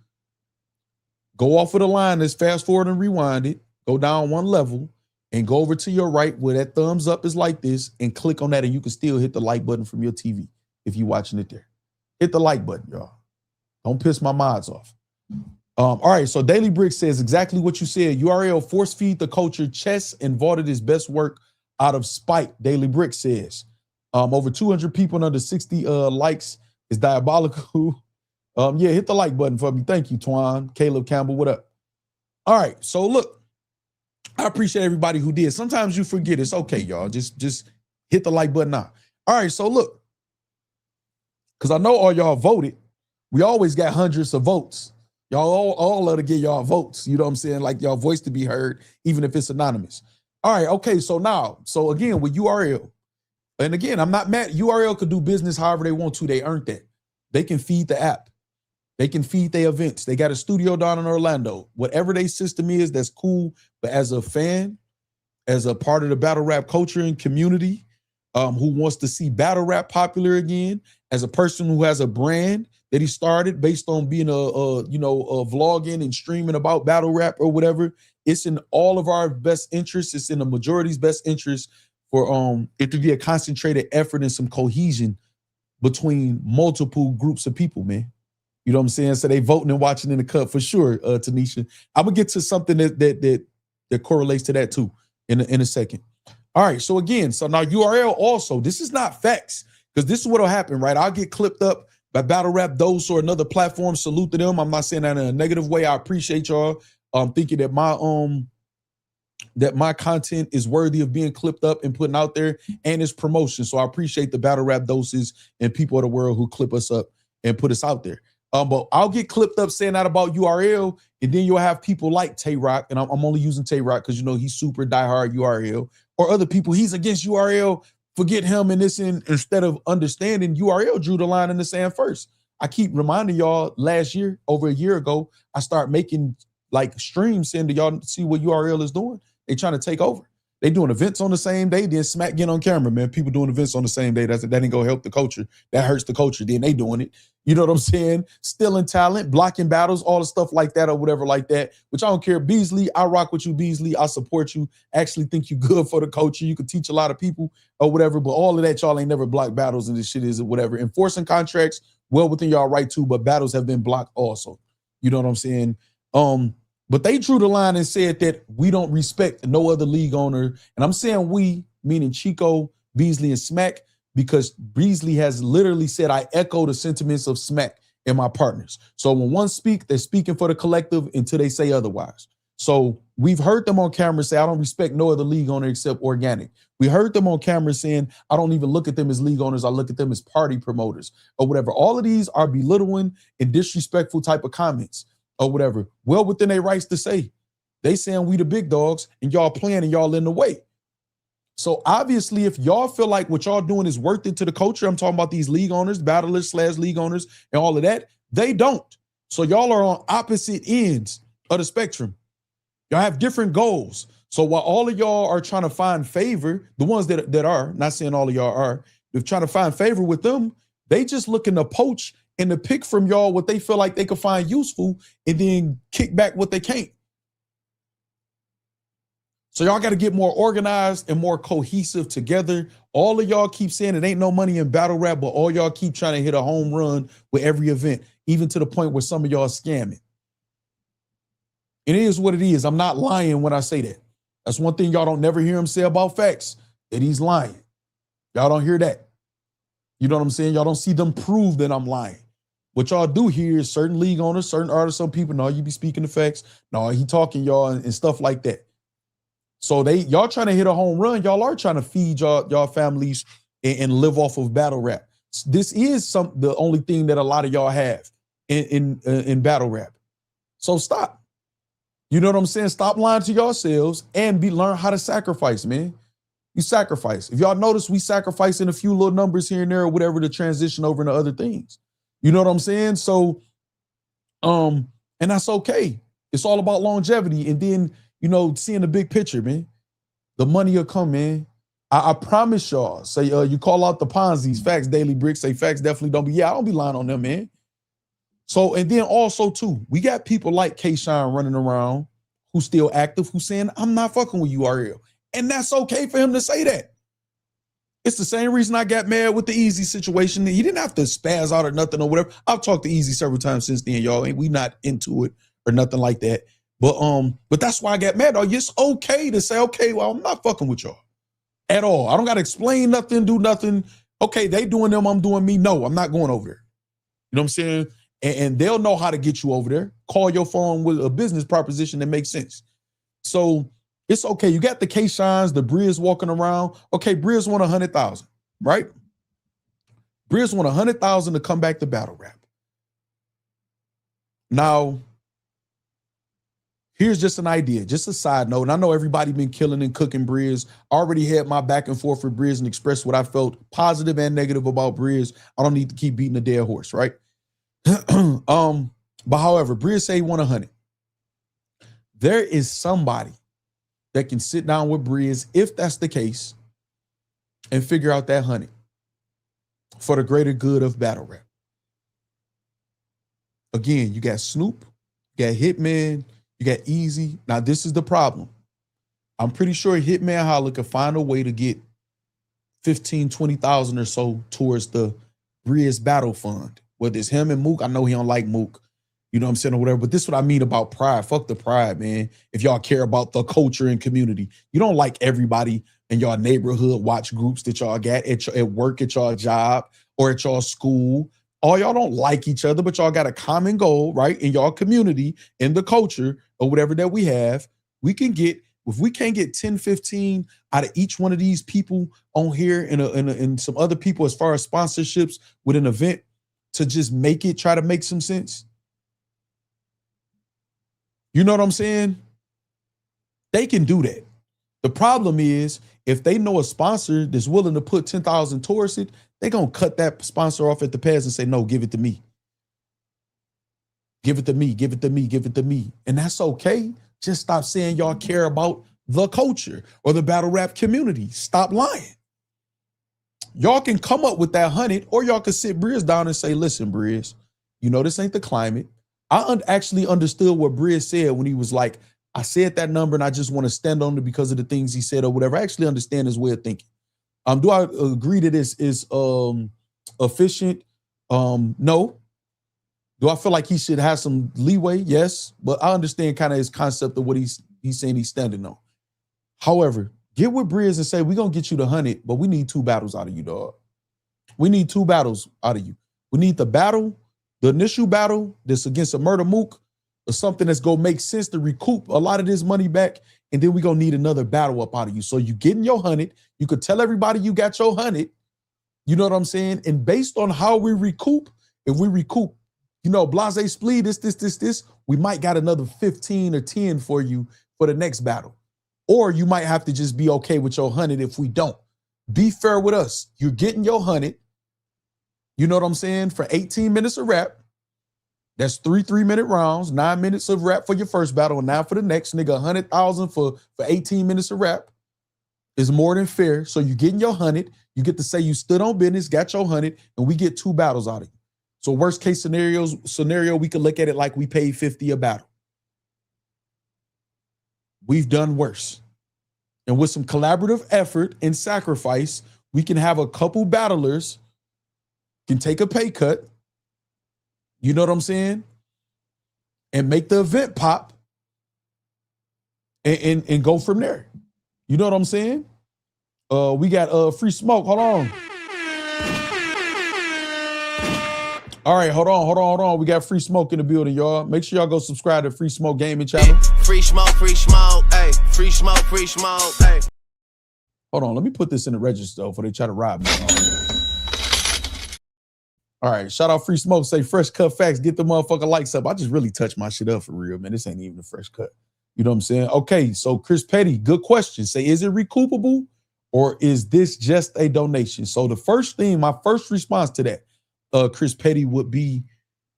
Go off of the line that's fast forward and rewind it. Go down 1 level and go over to your right where that thumbs up is like this and click on that, and you can still hit the like button from your TV if you're watching it there. Hit the like button, y'all. Don't piss my mods off. All right, so Daily Brick says exactly what you said. URL force feed the culture chess and vaulted his best work out of spite, Daily Brick says. Over 200 people and under 60 likes is diabolical. Yeah, hit the like button for me. Thank you, Twan. Caleb Campbell, what up? All right, so look, I appreciate everybody who did. Sometimes you forget. It's okay, y'all. Just hit the like button now. All right, so look, because I know all y'all voted. We always got hundreds of votes. Y'all all love to get y'all votes. You know what I'm saying? Like y'all voice to be heard, even if it's anonymous. All right, okay, so now, so again, with URL, and again, I'm not mad. URL could do business however they want to. They earned that. They can feed the app. They can feed their events. They got a studio down in Orlando. Whatever their system is, that's cool. But as a fan, as a part of the battle rap culture and community, who wants to see battle rap popular again, as a person who has a brand that he started based on being a vlogging and streaming about battle rap or whatever, it's in all of our best interests. It's in the majority's best interest for it to be a concentrated effort and some cohesion between multiple groups of people, man. You know what I'm saying? So they voting and watching in the cut for sure, Tanisha. I'm gonna get to something that correlates to that too in a second. All right, so again, so now URL also, this is not facts, because this is what'll happen, right? I'll get clipped up by Battle Rap Dose or another platform. Salute to them. I'm not saying that in a negative way. I appreciate y'all thinking that my content is worthy of being clipped up and putting out there, and it's promotion. So I appreciate the Battle Rap Doses and people of the world who clip us up and put us out there. But I'll get clipped up saying that about URL, and then you'll have people like Tay Rock, and I'm only using Tay Rock because, you know, he's super diehard URL, or other people, he's against URL, forget him, and this, instead of understanding URL drew the line in the sand first. I keep reminding y'all, last year, over a year ago, I start making like streams saying to y'all see what URL is doing. They trying to take over. They doing events on the same day, then smack getting on camera, man. People doing events on the same day, that ain't gonna help the culture. That hurts the culture, then they doing it. You know what I'm saying? Stealing talent, blocking battles, all the stuff like that or whatever like that, which I don't care. Beasley, I rock with you, Beasley. I support you. Actually think you good for the culture. You could teach a lot of people or whatever, but all of that, y'all ain't never blocked battles, and this shit is whatever. Enforcing contracts, well within y'all right too, but battles have been blocked also. You know what I'm saying? But they drew the line and said that we don't respect no other league owner. And I'm saying we, meaning Chico, Beasley, and Smack, because Beasley has literally said, I echo the sentiments of Smack and my partners. So when one speak, they're speaking for the collective until they say otherwise. So we've heard them on camera say, I don't respect no other league owner except Organic. We heard them on camera saying, I don't even look at them as league owners. I look at them as party promoters or whatever. All of these are belittling and disrespectful type of comments or whatever. Well within their rights to say. They saying we the big dogs and y'all playing and y'all in the way. So obviously, if y'all feel like what y'all doing is worth it to the culture, I'm talking about these league owners, battlers / league owners and all of that, they don't. So y'all are on opposite ends of the spectrum. Y'all have different goals. So while all of y'all are trying to find favor, the ones that are, not saying all of y'all are, they're trying to find favor with them, they just looking to poach and to pick from y'all what they feel like they can find useful and then kick back what they can't. So y'all got to get more organized and more cohesive together. All of y'all keep saying it ain't no money in battle rap, but all y'all keep trying to hit a home run with every event, even to the point where some of y'all scamming. It is what it is. I'm not lying when I say that. That's one thing y'all don't never hear him say about Facts, that he's lying. Y'all don't hear that. You know what I'm saying? Y'all don't see them prove that I'm lying. what y'all do here is certain league owners, certain artists, some people, no, you be speaking the facts. No, he talking y'all and stuff like that. So y'all trying to hit a home run. Y'all are trying to feed y'all families and live off of battle rap. This is the only thing that a lot of y'all have in battle rap. So stop. You know what I'm saying? Stop lying to yourselves and learn how to sacrifice, man. You sacrifice. If y'all notice, we sacrificing a few little numbers here and there or whatever to transition over into other things. You know what I'm saying? So, and that's okay. It's all about longevity. And then, you know, seeing the big picture, man. The money will come, man. I promise y'all. Say, you call out the Ponzi's, Facts, Daily Bricks, say Facts definitely don't be. Yeah, I don't be lying on them, man. So, and then also too, we got people like K-Shine running around who's still active, who's saying, I'm not fucking with you, RL. And that's okay for him to say that. It's the same reason I got mad with the Eazy situation. He didn't have to spaz out or nothing or whatever. I've talked to Eazy several times since then, y'all. Ain't we not into it or nothing like that. But that's why I got mad. It's okay to say, okay, well, I'm not fucking with y'all at all. I don't got to explain nothing, do nothing. Okay, they doing them, I'm doing me. No, I'm not going over there. You know what I'm saying? And they'll know how to get you over there. Call your phone with a business proposition that makes sense. So it's okay. You got the K-Shines, the Briz walking around. Okay, Briz won 100,000, right? Briz won 100,000 to come back to battle rap. Now, here's just an idea, just a side note. And I know everybody been killing and cooking Briz. I already had my back and forth with Briz and expressed what I felt positive and negative about Briz. I don't need to keep beating a dead horse, right? But however, Briz say he won 100. There is somebody that can sit down with Briz, if that's the case, and figure out that 100 for the greater good of battle rap. Again, you got Snoop, you got Hitman, you got Eazy. Now, this is the problem. I'm pretty sure Hitman Holla could find a way to get 15, 20,000 or so towards the Briz Battle Fund. Whether it's him and Mook, I know he don't like Mook, you know what I'm saying, or whatever. But this is what I mean about pride. Fuck the pride, man. If y'all care about the culture and community, you don't like everybody in y'all neighborhood watch groups that y'all got at work, at y'all job, or at y'all school. All y'all don't like each other, but y'all got a common goal, right? In y'all community, in the culture, or whatever that we have. We can get, if we can't get 10, 15 out of each one of these people on here and some other people as far as sponsorships with an event to just try to make some sense. You know what I'm saying? They can do that. The problem is, if they know a sponsor that's willing to put 10,000 towards it, they're going to cut that sponsor off at the pass and say, no, give it to me. Give it to me, give it to me, give it to me. And that's okay. Just stop saying y'all care about the culture or the battle rap community. Stop lying. Y'all can come up with that 100, or y'all can sit Briz down and say, listen, Briz, you know this ain't the climate. I actually understood what Briz said when he was like, I said that number and I just want to stand on it because of the things he said or whatever. I actually understand his way of thinking. Do I agree that this is efficient? No. Do I feel like he should have some leeway? Yes. But I understand kind of his concept of what he's saying he's standing on. However, get with Briz and say, we're going to get you the 100, but we need 2 battles out of you, dog. We need 2 battles out of you. We need the initial battle that's against a murder mook, or something that's going to make sense to recoup a lot of this money back. And then we're going to need another battle up out of you. So you getting your 100. You could tell everybody you got your 100. You know what I'm saying? And based on how we recoup, if we recoup, you know, blase splee, this, we might got another 15 or 10 for you for the next battle. Or you might have to just be okay with your 100 if we don't. Be fair with us. You're getting your 100. You know what I'm saying? For 18 minutes of rap. That's 3 3-minute rounds, 9 minutes of rap for your first battle, and 9 for the next. Nigga, 100,000 for 18 minutes of rap is more than fair. So you're getting your 100. You get to say you stood on business, got your 100, and we get 2 battles out of you. So worst case scenario, we could look at it like we paid 50 a battle. We've done worse. And with some collaborative effort and sacrifice, we can have a couple battlers can take a pay cut. You know what I'm saying? And make the event pop and go from there. You know what I'm saying? We got free smoke. Hold on. All right, hold on. We got Free Smoke in the building, y'all. Make sure y'all go subscribe to Free Smoke Gaming channel. Free smoke, hey. Free smoke, hey. Hold on, let me put this in the register before they try to rob me. All right, shout out Free Smoke. Say fresh cut facts. Get the motherfucker likes up. I just really touched my shit up for real, man. This ain't even a fresh cut. You know what I'm saying? Okay, so Chris Petty, good question. Say, is it recoupable or is this just a donation? So the first thing, my first response to that, Chris Petty, would be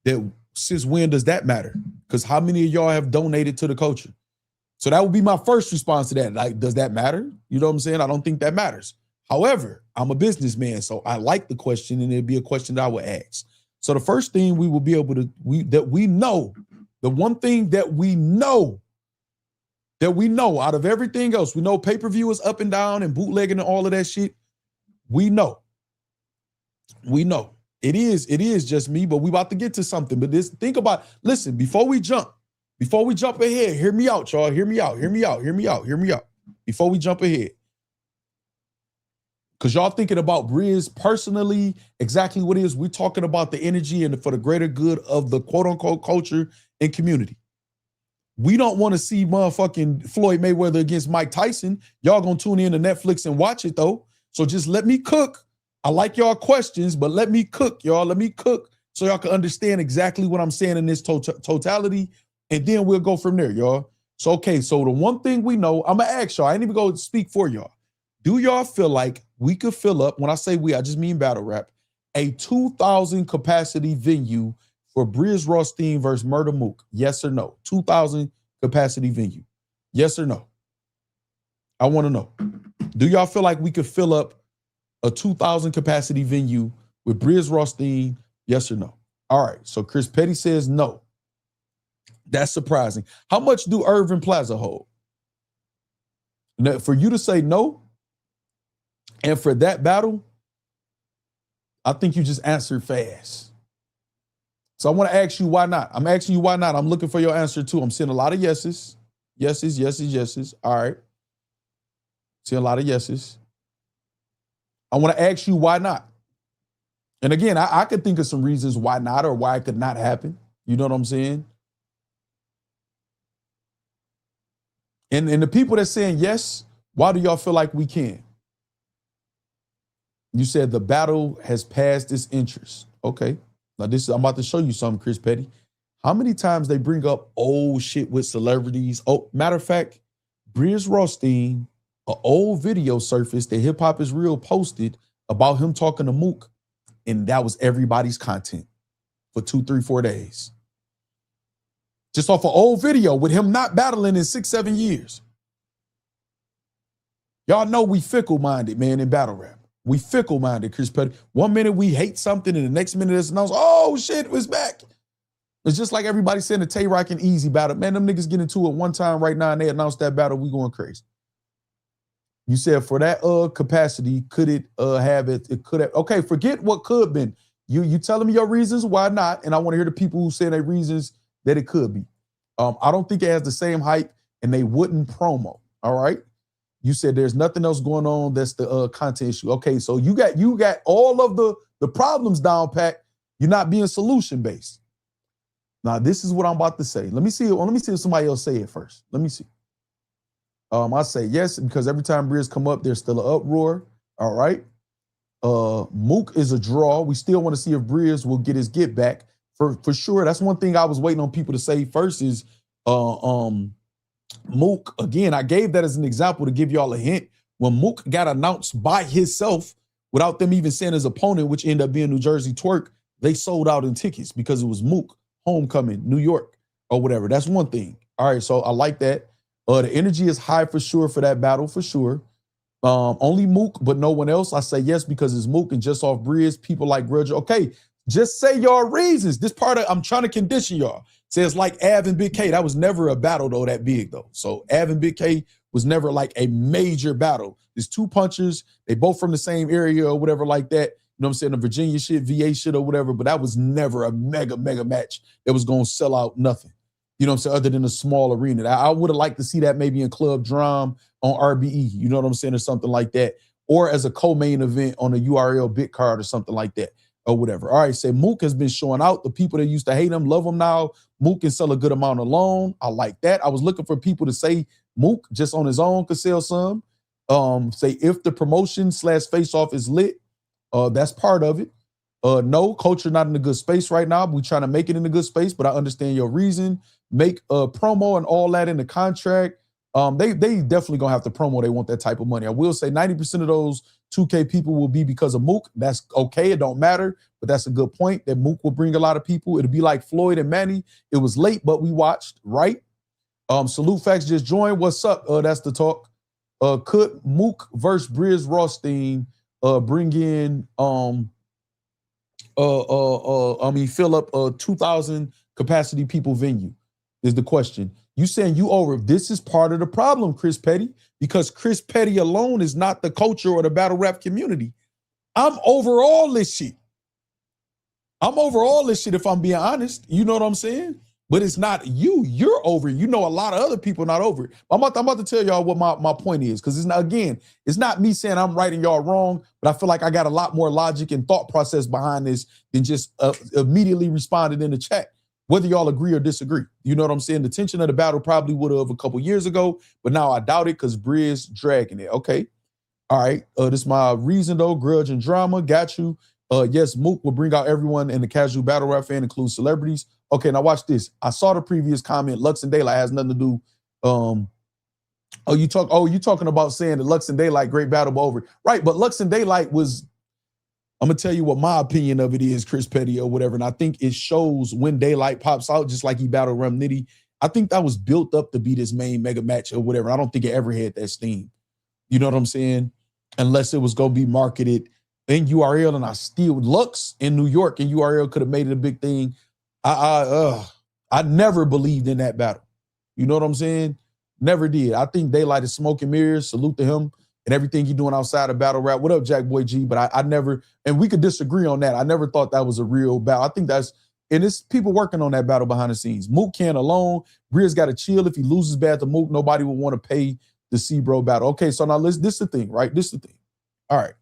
that since when does that matter? Because how many of y'all have donated to the culture? So that would be my first response to that. Like, does that matter? You know what I'm saying? I don't think that matters. However, I'm a businessman, so I like the question, and it'd be a question that I would ask. So the first thing we will be able to, the one thing that we know out of everything else, we know pay-per-view is up and down and bootlegging and all of that shit. We know. It is just me, but we about to get to something. But listen, before we jump ahead, hear me out, y'all. Hear me out. Before we jump ahead. Because y'all thinking about Briz personally, exactly what it is. We're talking about the energy and for the greater good of the quote-unquote culture and community. We don't want to see motherfucking Floyd Mayweather against Mike Tyson. Y'all gonna tune in to Netflix and watch it, though. So just let me cook. I like y'all questions, but let me cook, y'all. Let me cook so y'all can understand exactly what I'm saying in this totality, and then we'll go from there, y'all. So, okay, so the one thing we know, I'm going to ask y'all. I ain't even going to speak for y'all. Do y'all feel like we could fill up, when I say we, I just mean battle rap, a 2,000 capacity venue for Briz Rothstein versus Murder Mook? Yes or no? 2,000 capacity venue. Yes or no? I want to know. Do y'all feel like we could fill up a 2,000 capacity venue with Briz Rothstein? Yes or no? All right. So Chris Petty says no. That's surprising. How much do Irving Plaza hold? Now, for you to say no, and for that battle, I think you just answered fast. So I want to ask you why not. I'm asking you why not. I'm looking for your answer too. I'm seeing a lot of yeses. Yeses. All right. Seeing a lot of yeses. I want to ask you why not. And again, I could think of some reasons why not or why it could not happen. You know what I'm saying? And the people that's saying yes, why do y'all feel like we can? You said the battle has passed its interest. Okay. Now I'm about to show you something, Chris Petty. How many times they bring up old shit with celebrities? Oh, matter of fact, Briz Rothstein, an old video surfaced that Hip Hop Is Real posted about him talking to Mook, and that was everybody's content for 2, 3, 4 days. Just off an old video with him not battling in 6, 7 years. Y'all know we fickle-minded, man, in battle rap. We fickle-minded, Chris Petty. 1 minute we hate something, and the next minute it's announced, oh shit, it's back. It's just like everybody saying the Tay-Rock and Eazy battle. Man, them niggas get into it one time right now, and they announced that battle, we going crazy. You said for that capacity, could it have it? It could have. Okay, forget what could have been. You telling me your reasons why not, and I want to hear the people who say their reasons that it could be. I don't think it has the same hype, and they wouldn't promo. All right. You said there's nothing else going on. That's the content issue. Okay, so you got all of the problems down pat. You're not being solution based. Now this is what I'm about to say. Let me see if somebody else say it first. Let me see. I say yes because every time Briz come up, there's still an uproar. All right. Mook is a draw. We still want to see if Briz will get his get back for sure. That's one thing I was waiting on people to say first is Mook. Again, I gave that as an example to give y'all a hint. When Mook got announced by himself without them even saying his opponent, which ended up being New Jersey Twerk, they sold out in tickets because it was Mook, Homecoming, New York, or whatever. That's one thing. All right, so I like that. The energy is high for sure for that battle, for sure. Only Mook, but no one else. I say yes because it's Mook and just off Briz, people like Grudge. Okay, just say your reasons. This part I'm trying to condition y'all. Says like Av and Big K. That was never a battle though that big though. So Av and Big K was never like a major battle. There's two punchers. They both from the same area or whatever like that. You know what I'm saying? The Virginia shit, VA shit or whatever. But that was never a mega match that was going to sell out nothing. You know what I'm saying? Other than a small arena. I would have liked to see that maybe in Club Drum on RBE. You know what I'm saying? Or something like that. Or as a co-main event on a URL bit card or something like that. or whatever. All right, say Mook has been showing out. The people that used to hate him love him now. Mook can sell a good amount alone. I like that. I was looking for people to say Mook just on his own could sell some. Say if the promotion / face off is lit, that's part of it. No, culture not in a good space right now. We trying to make it in a good space, but I understand your reason. Make a promo and all that in the contract. They definitely gonna have to promo. They want that type of money. I will say 90% of those 2K people will be because of Mook. That's okay. It don't matter, but that's a good point that Mook will bring a lot of people. It'll be like Floyd and Manny. It was late, but we watched, right? Salute Facts just joined. What's up? That's the talk. Could Mook versus Briz Rothstein bring in fill up a 2,000 capacity people venue is the question. You saying you over, this is part of the problem, Chris Petty, because Chris Petty alone is not the culture or the battle rap community. I'm over all this shit. If I'm being honest. You know what I'm saying? But it's not you. You're over it. You know a lot of other people not over it. I'm about to tell y'all what my point is, because it's not me saying I'm right and y'all wrong, but I feel like I got a lot more logic and thought process behind this than just immediately responded in the chat, whether y'all agree or disagree. You know what I'm saying? The tension of the battle probably would have a couple years ago, but now I doubt it because Briz dragging it. Okay. All right. This is my reason though. Grudge and drama. Got you. Yes, Mook will bring out everyone in the casual battle rap fan, include celebrities. Okay, now watch this. I saw the previous comment. Lux and Daylight has nothing to do. You talking about saying that Lux and Daylight great battle but over. Right, but Lux and Daylight was, I'm gonna tell you what my opinion of it is, Chris Petty or whatever. And I think it shows when Daylight pops out, just like he battled Rem Nitty. I think that was built up to be this main mega match or whatever. I don't think it ever had that steam. You know what I'm saying? Unless it was gonna be marketed in URL, and I still Lux in New York and URL could have made it a big thing. I never believed in that battle. You know what I'm saying? Never did. I think Daylight is smoke and mirrors. Salute to him and everything he's doing outside of battle rap. What up, Jack Boy G? But I never, and we could disagree on that. I never thought that was a real battle. I think and it's people working on that battle behind the scenes. Mook can't alone. Briz got to chill. If he loses bad to Mook, nobody will want to pay the C-Bro battle. Okay, so now this is the thing, right? This is the thing. All right.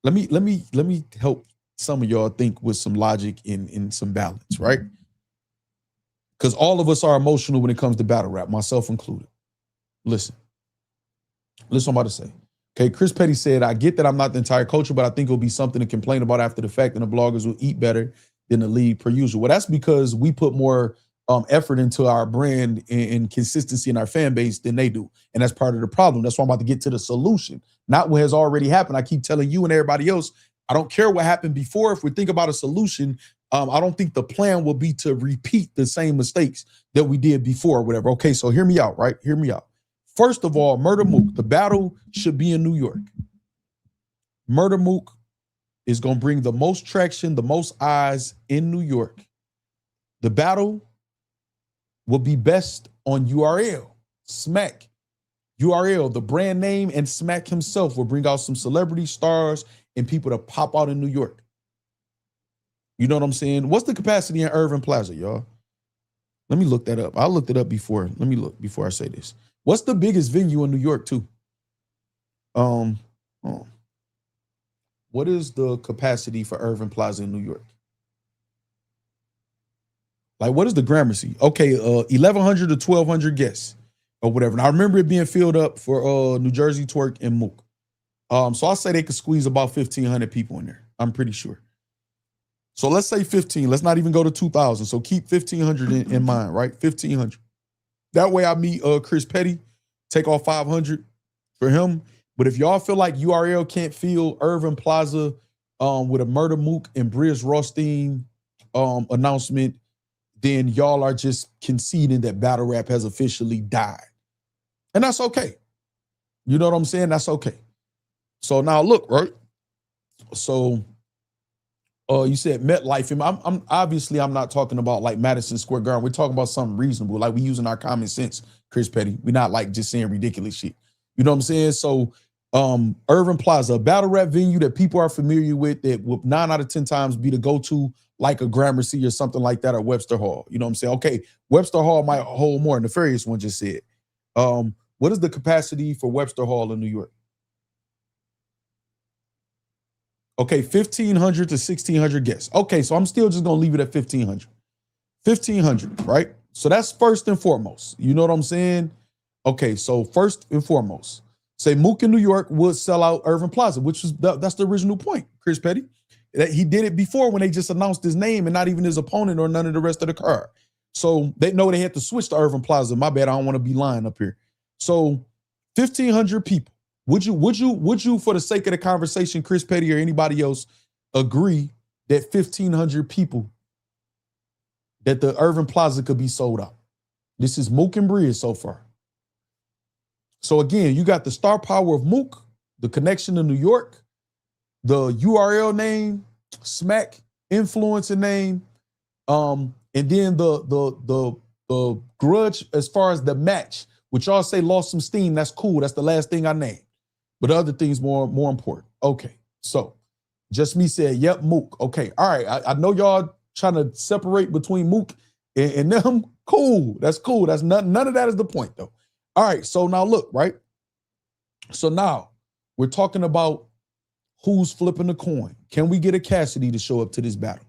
Let me help some of y'all think with some logic in some balance, right? Because all of us are emotional when it comes to battle rap, myself included. Listen what I'm about to say. Okay, Chris Petty said, I get that I'm not the entire culture, but I think it'll be something to complain about after the fact, and the bloggers will eat better than the league per usual. Well, that's because we put more effort into our brand and consistency in our fan base than they do. And that's part of the problem. That's why I'm about to get to the solution, not what has already happened. I keep telling you and everybody else, I don't care what happened before. If we think about a solution, I don't think the plan will be to repeat the same mistakes that we did before or whatever. Okay, so hear me out, right? Hear me out. First of all, Murder Mook, the battle should be in New York. Murder Mook is going to bring the most traction, the most eyes in New York. The battle will be best on URL. Smack. URL, the brand name, and Smack himself will bring out some celebrity stars and people to pop out in New York. You know what I'm saying? What's the capacity in Irving Plaza, y'all? Let me look that up. I looked it up before. Let me look before I say this. What's the biggest venue in New York, too? What is the capacity for Irving Plaza in New York? Like, what is the Gramercy? Okay, 1,100 to 1,200 guests or whatever. And I remember it being filled up for New Jersey Twerk and Mook. So I'll say they could squeeze about 1,500 people in there. I'm pretty sure. So let's say 15. Let's not even go to 2,000. So keep 1,500 in mind, right? 1,500. That way I meet Chris Petty, take off 500 for him. But if y'all feel like URL can't fill Irving Plaza with a Murder Mook and Briz Rothstein announcement, then y'all are just conceding that battle rap has officially died. And that's okay. You know what I'm saying? That's okay. So now look, right? So you said MetLife. I'm obviously I'm not talking about like Madison Square Garden. We're talking about something reasonable. Like we using our common sense, Chris Petty. We're not like just saying ridiculous shit. You know what I'm saying? So Irving Plaza, a battle rap venue that people are familiar with, that will 9 out of 10 times be the go-to, like a Gramercy or something like that, or Webster Hall. You know what I'm saying? Okay, Webster Hall might hold more. Nefarious one just said. What is the capacity for Webster Hall in New York? Okay, 1,500 to 1,600 guests. Okay, so I'm still just gonna leave it at 1,500. 1,500, right? So that's first and foremost. You know what I'm saying? Okay, so first and foremost, say Mook in New York would sell out Irving Plaza, which was that's the original point, Chris Petty. That he did it before when they just announced his name and not even his opponent or none of the rest of the card. So they know they had to switch to Irving Plaza. My bad, I don't want to be lying up here. So 1,500 people. Would you, for the sake of the conversation, Chris Petty or anybody else, agree that 1,500 people, that the Irving Plaza could be sold out? This is Mook and Breeze so far. So again, you got the star power of Mook, the connection to New York, the URL name, smack influencer name, and then the grudge as far as the match, which y'all say lost some steam. That's cool. That's the last thing I named. But other things more important. Okay, so just me said, yep, Mook. Okay, all right. I know y'all trying to separate between Mook and them. Cool. That's cool. That's none of that is the point though. All right. So now look, right? So now we're talking about who's flipping the coin. Can we get a Cassidy to show up to this battle?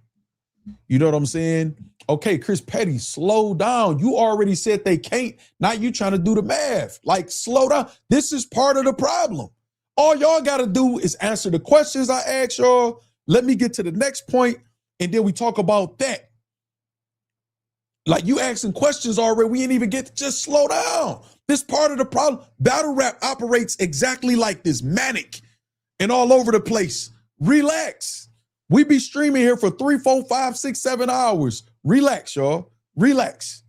You know what I'm saying? Okay, Chris Petty, slow down. You already said they can't. Now you trying to do the math. Like, slow down. This is part of the problem. All y'all got to do is answer the questions I asked y'all. Let me get to the next point, and then we talk about that. Like, you asking questions already. We ain't even get to just slow down. This part of the problem. Battle rap operates exactly like this, manic and all over the place. Relax. We be streaming here for 3, 4, 5, 6, 7 hours. Relax, y'all. Relax.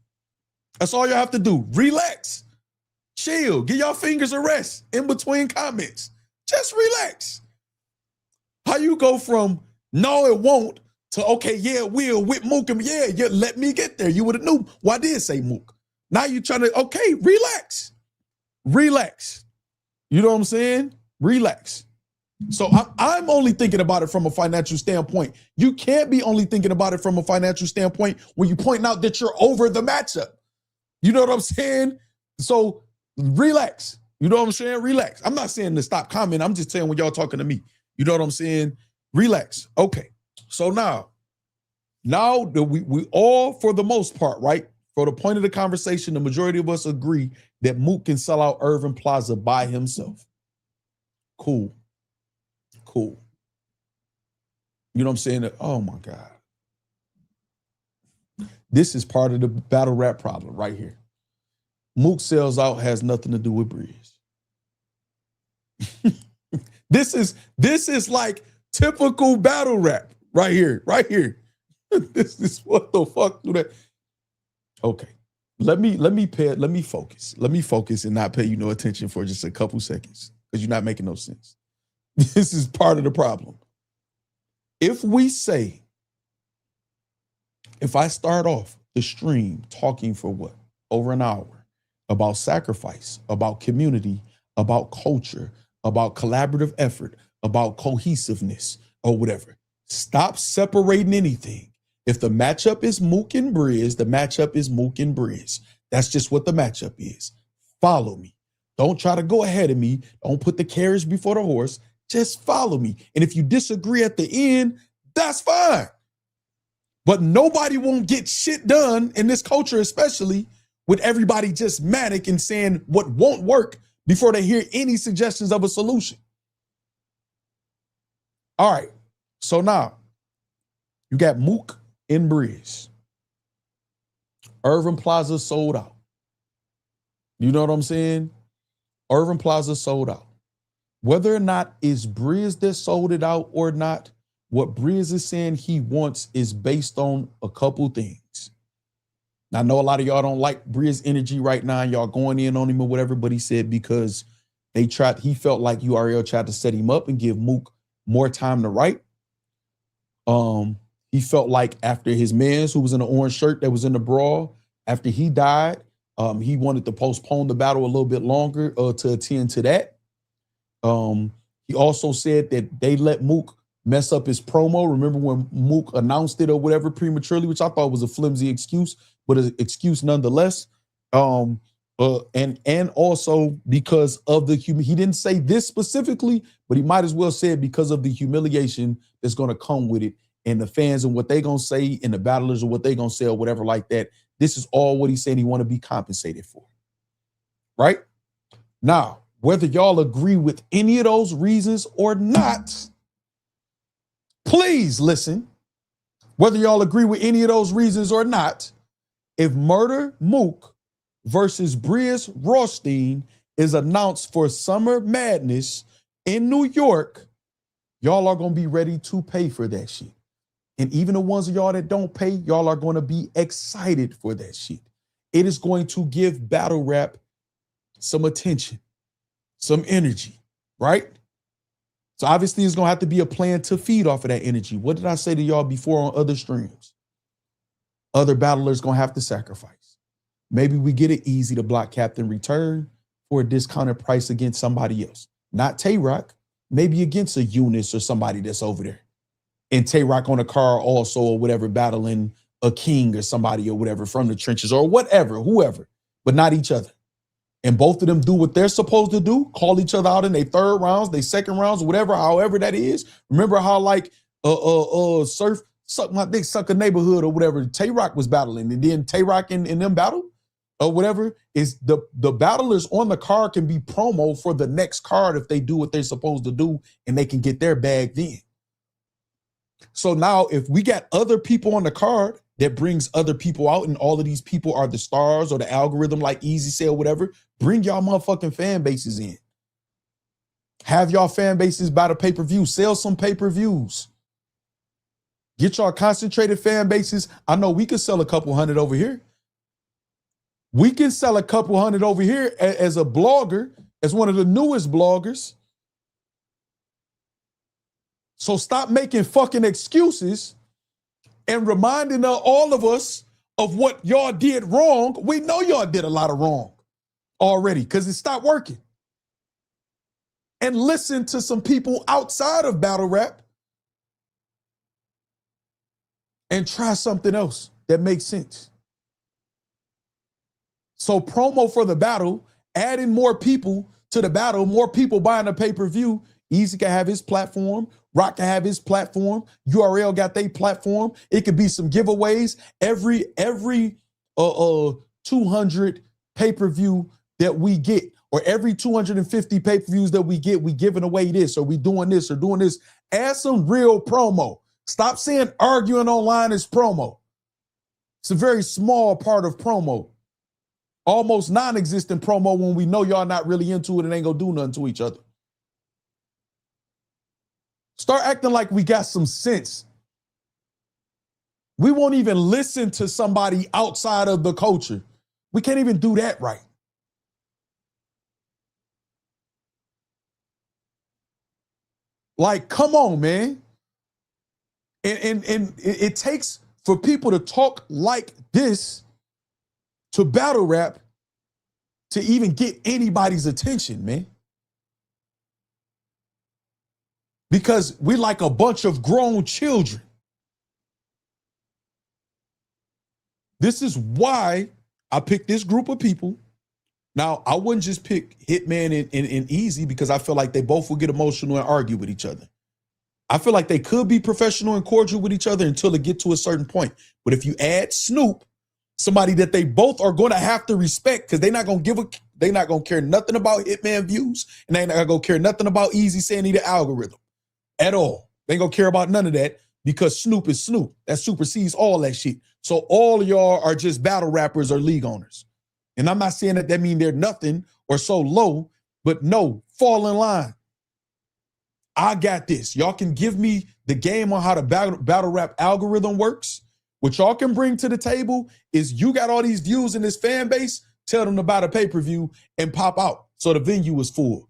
That's all y'all have to do. Relax. Chill. Give y'all fingers a rest in between comments. Just relax. How you go from no, it won't to okay, yeah, it will with Mook. Yeah, let me get there. You would have knew. Well, I did say Mook. Now you trying to, okay, relax. Relax. You know what I'm saying? Relax. So I'm only thinking about it from a financial standpoint. You can't be only thinking about it from a financial standpoint when you point out that you're over the matchup. You know what I'm saying? So relax. You know what I'm saying? Relax. I'm not saying to stop commenting. I'm just saying when y'all talking to me. You know what I'm saying? Relax. Okay. So now that we all, for the most part, right? For the point of the conversation, the majority of us agree that Mook can sell out Irving Plaza by himself. Cool. Cool. You know what I'm saying? Oh my God. This is part of the battle rap problem right here. Mook sells out has nothing to do with Breeze. This is like typical battle rap right here, right here. This is what the fuck do that? Okay. Let me focus. Let me focus and not pay you no attention for just a couple seconds because you're not making no sense. This is part of the problem. If I start off the stream talking for what? Over an hour about sacrifice, about community, about culture, about collaborative effort, about cohesiveness or whatever. Stop separating anything. If the matchup is Mook and Briz, the matchup is Mook and Briz. That's just what the matchup is. Follow me. Don't try to go ahead of me. Don't put the carriage before the horse. Just follow me. And if you disagree at the end, that's fine. But nobody won't get shit done in this culture, especially with everybody just manic and saying what won't work before they hear any suggestions of a solution. All right. So now you got Mook and Breeze. Irving Plaza sold out. You know what I'm saying? Irving Plaza sold out. Whether or not it's Breeze that sold it out or not, what Breeze is saying he wants is based on a couple things. Now, I know a lot of y'all don't like Breeze energy right now. Y'all going in on him or whatever, but he said because he felt like URL tried to set him up and give Mook more time to write. He felt like after his mans who was in the orange shirt that was in the brawl, after he died, he wanted to postpone the battle a little bit longer to attend to that. He also said that they let Mook mess up his promo. Remember when Mook announced it or whatever prematurely, which I thought was a flimsy excuse, but an excuse nonetheless. And also because of the he didn't say this specifically, but he might as well say it because of the humiliation that's going to come with it, and the fans and what they gonna say, and the battlers or what they gonna say or whatever like that. This is all what he's saying he want to be compensated for. Right? Now, whether y'all agree with any of those reasons or not, please listen. Whether y'all agree with any of those reasons or not, if Murder Mook versus Brias Rothstein is announced for Summer Madness in New York, y'all are going to be ready to pay for that shit. And even the ones of y'all that don't pay, y'all are going to be excited for that shit. It is going to give battle rap some attention, some energy, right? So obviously it's going to have to be a plan to feed off of that energy. What did I say to y'all before on other streams? Other battlers going to have to sacrifice. Maybe we get an Eazy The Block Captain return for a discounted price against somebody else. Not Tay-Rock, maybe against a Eunice or somebody that's over there. And Tay-Rock on a car also or whatever, battling a King or somebody or whatever from the trenches or whatever, whoever, but not each other. And both of them do what they're supposed to do, call each other out in their third rounds, their second rounds, whatever, however that is. Remember how like Surf, Suck My Dick, Suck a Neighborhood or whatever, Tay-Rock was battling, and then Tay-Rock and them battle or whatever, is the battlers on the card can be promo for the next card if they do what they're supposed to do and they can get their bag then. So now if we got other people on the card that brings other people out and all of these people are the stars or the algorithm like Eazy said or whatever, bring y'all motherfucking fan bases in. Have y'all fan bases buy the pay-per-view, sell some pay-per-views. Get y'all concentrated fan bases. I know we could sell a couple hundred over here. We can sell a couple hundred over here as a blogger, as one of the newest bloggers. So stop making fucking excuses and reminding all of us of what y'all did wrong. We know y'all did a lot of wrong already because it stopped working. And listen to some people outside of battle rap and try something else that makes sense. So promo for the battle, adding more people to the battle, more people buying a pay-per-view. Eazy can have his platform. Rock can have his platform. URL got their platform. It could be some giveaways. Every 200 pay-per-view that we get, or every 250 pay-per-views that we get, we giving away this, or we doing this, or doing this. Add some real promo. Stop saying arguing online is promo. It's a very small part of promo. Almost non-existent promo when we know y'all not really into it and ain't gonna do nothing to each other. Start acting like we got some sense. We won't even listen to somebody outside of the culture. We can't even do that right. Like, come on, man. And it takes for people to talk like this to battle rap to even get anybody's attention, man. Because we like a bunch of grown children. This is why I picked this group of people. Now, I wouldn't just pick Hitman and Eazy because I feel like they both will get emotional and argue with each other. I feel like they could be professional and cordial with each other until they get to a certain point. But if you add Snoop, somebody that they both are going to have to respect, because they're not going to care nothing about Hitman views, and they're not going to care nothing about Eazy saying he the algorithm at all. They ain't going to care about none of that because Snoop is Snoop. That supersedes all that shit. So all of y'all are just battle rappers or league owners. And I'm not saying that means they're nothing or so low, but no, fall in line. I got this. Y'all can give me the game on how the battle rap algorithm works. What y'all can bring to the table is you got all these views in this fan base, tell them to buy the pay-per-view and pop out so the venue is full.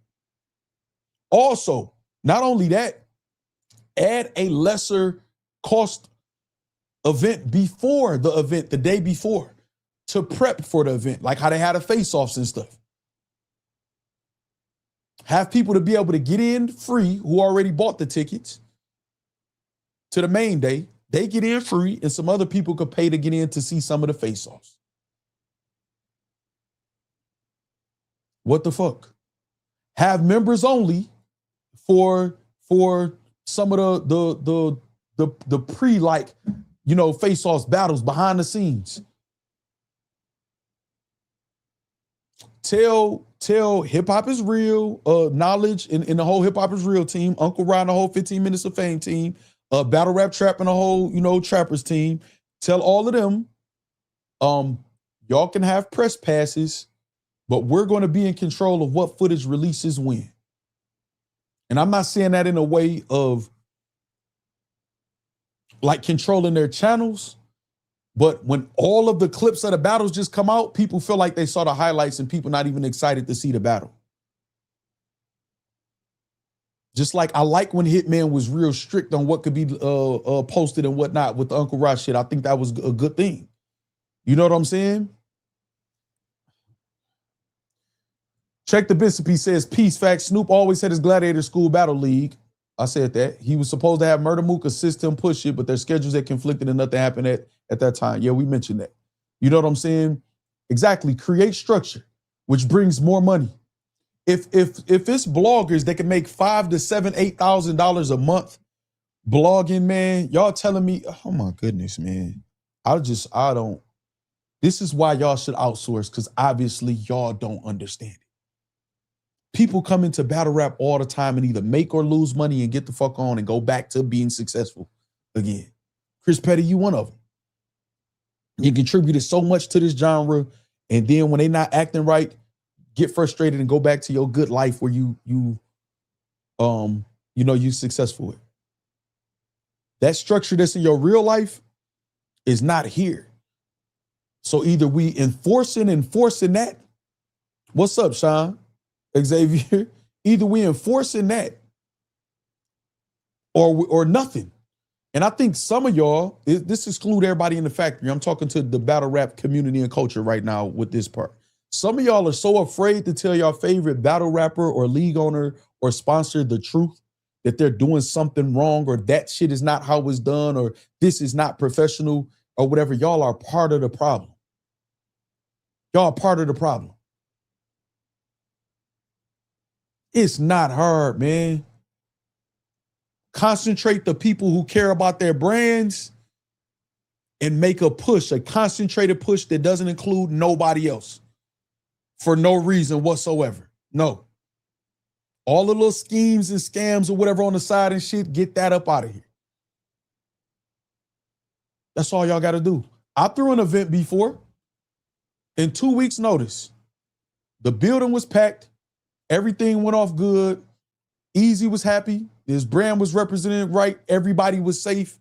Also, not only that, add a lesser cost event before the event, the day before, to prep for the event, like how they had the face-offs and stuff. Have people to be able to get in free who already bought the tickets to the main day. They get in free, and some other people could pay to get in to see some of the face-offs. What the fuck? Have members only for some of the pre, like, you know, face-offs, battles behind the scenes. Tell Hip Hop is Real, Knowledge in the whole Hip Hop is Real team, Uncle Ryan, the whole 15 Minutes of Fame team, Battle Rap Trap and the whole, you know, Trappers team. Tell all of them, y'all can have press passes, but we're going to be in control of what footage releases when. And I'm not saying that in a way of like controlling their channels, but when all of the clips of the battles just come out, people feel like they saw the highlights and people not even excited to see the battle. Just like I like when Hitman was real strict on what could be posted and whatnot with the Uncle Ross shit. I think that was a good thing. You know what I'm saying? Check the Bishop. He says, peace, facts. Snoop always had his Gladiator School Battle League. I said that. He was supposed to have Murder Mook assist him push it, but their schedules had conflicted and nothing happened at that time. Yeah, we mentioned that. You know what I'm saying? Exactly. Create structure, which brings more money. If it's bloggers that can make $5,000 to $7,000, $8,000 a month blogging, man, y'all telling me, oh my goodness, man. I don't. This is why y'all should outsource, because obviously y'all don't understand it. People come into battle rap all the time and either make or lose money and get the fuck on and go back to being successful again. Chris Petty, you one of them. You contributed so much to this genre, and then when they not acting right, get frustrated and go back to your good life where you successful with. That structure that's in your real life is not here. So either we enforcing that. What's up, Sean? Xavier? Either we enforcing that or nothing. And I think some of y'all, this exclude everybody in the factory. I'm talking to the battle rap community and culture right now with this part. Some of y'all are so afraid to tell your favorite battle rapper or league owner or sponsor the truth that they're doing something wrong, or that shit is not how it's done, or this is not professional, or whatever. Y'all are part of the problem. Y'all are part of the problem. It's not hard, man. Concentrate the people who care about their brands and make a push, a concentrated push that doesn't include nobody else for no reason whatsoever. No. All the little schemes and scams or whatever on the side and shit, get that up out of here. That's all y'all got to do. I threw an event before. In 2 weeks' notice, the building was packed. Everything went off good. Eazy was happy. His brand was represented right. Everybody was safe.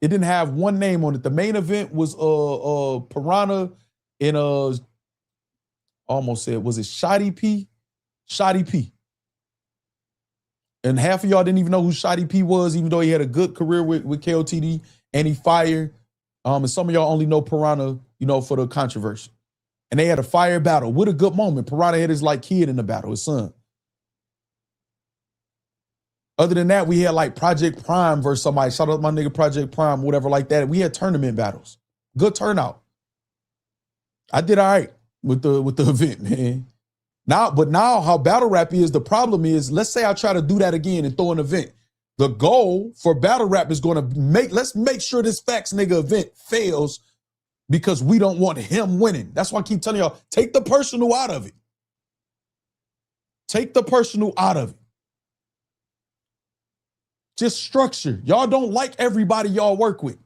It didn't have one name on it. The main event was Piranha and almost said, was it Shoddy P? Shoddy P. And half of y'all didn't even know who Shoddy P was, even though he had a good career with KOTD and he fired. And some of y'all only know Piranha, you know, for the controversy. And they had a fire battle with a good moment. Piranha had his like kid in the battle, his son. Other than that, we had like Project Prime versus somebody. Shout out my nigga Project Prime, whatever like that. We had tournament battles. Good turnout. I did all right with the event, man. Now how battle rap is, the problem is, let's say I try to do that again and throw an event. The goal for battle rap is going to let's make sure this Facts nigga event fails because we don't want him winning. That's why I keep telling y'all, take the personal out of it. Take the personal out of it. Just structure. Y'all don't like everybody y'all work with.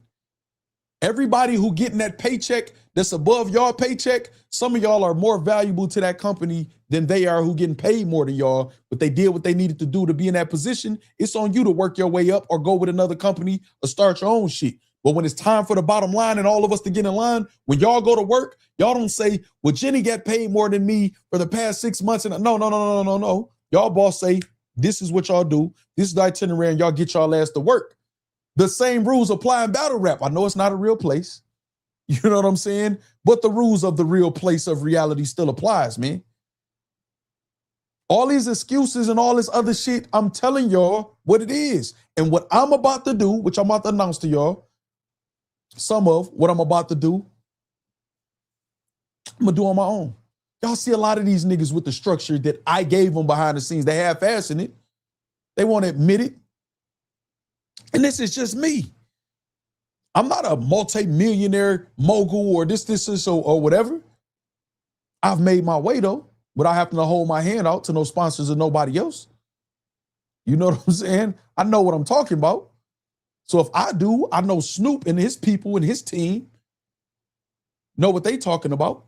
Everybody who getting that paycheck that's above y'all paycheck, some of y'all are more valuable to that company than they are who getting paid more than y'all, but they did what they needed to do to be in that position. It's on you to work your way up or go with another company or start your own shit. But when it's time for the bottom line and all of us to get in line, when y'all go to work, y'all don't say, well, Jenny got paid more than me for the past 6 months. And no. Y'all boss say, this is what y'all do. This is the itinerary and y'all get y'all ass to work. The same rules apply in battle rap. I know it's not a real place. You know what I'm saying? But the rules of the real place of reality still applies, man. All these excuses and all this other shit, I'm telling y'all what it is. And what I'm about to do, which I'm about to announce to y'all, some of what I'm about to do, I'm going to do on my own. Y'all see a lot of these niggas with the structure that I gave them behind the scenes. They half-assing it. They won't admit it. And this is just me. I'm not a multi-millionaire mogul or this, or whatever. I've made my way though, without having to hold my hand out to no sponsors or nobody else. You know what I'm saying? I know what I'm talking about. So if I do, I know Snoop and his people and his team know what they talking about.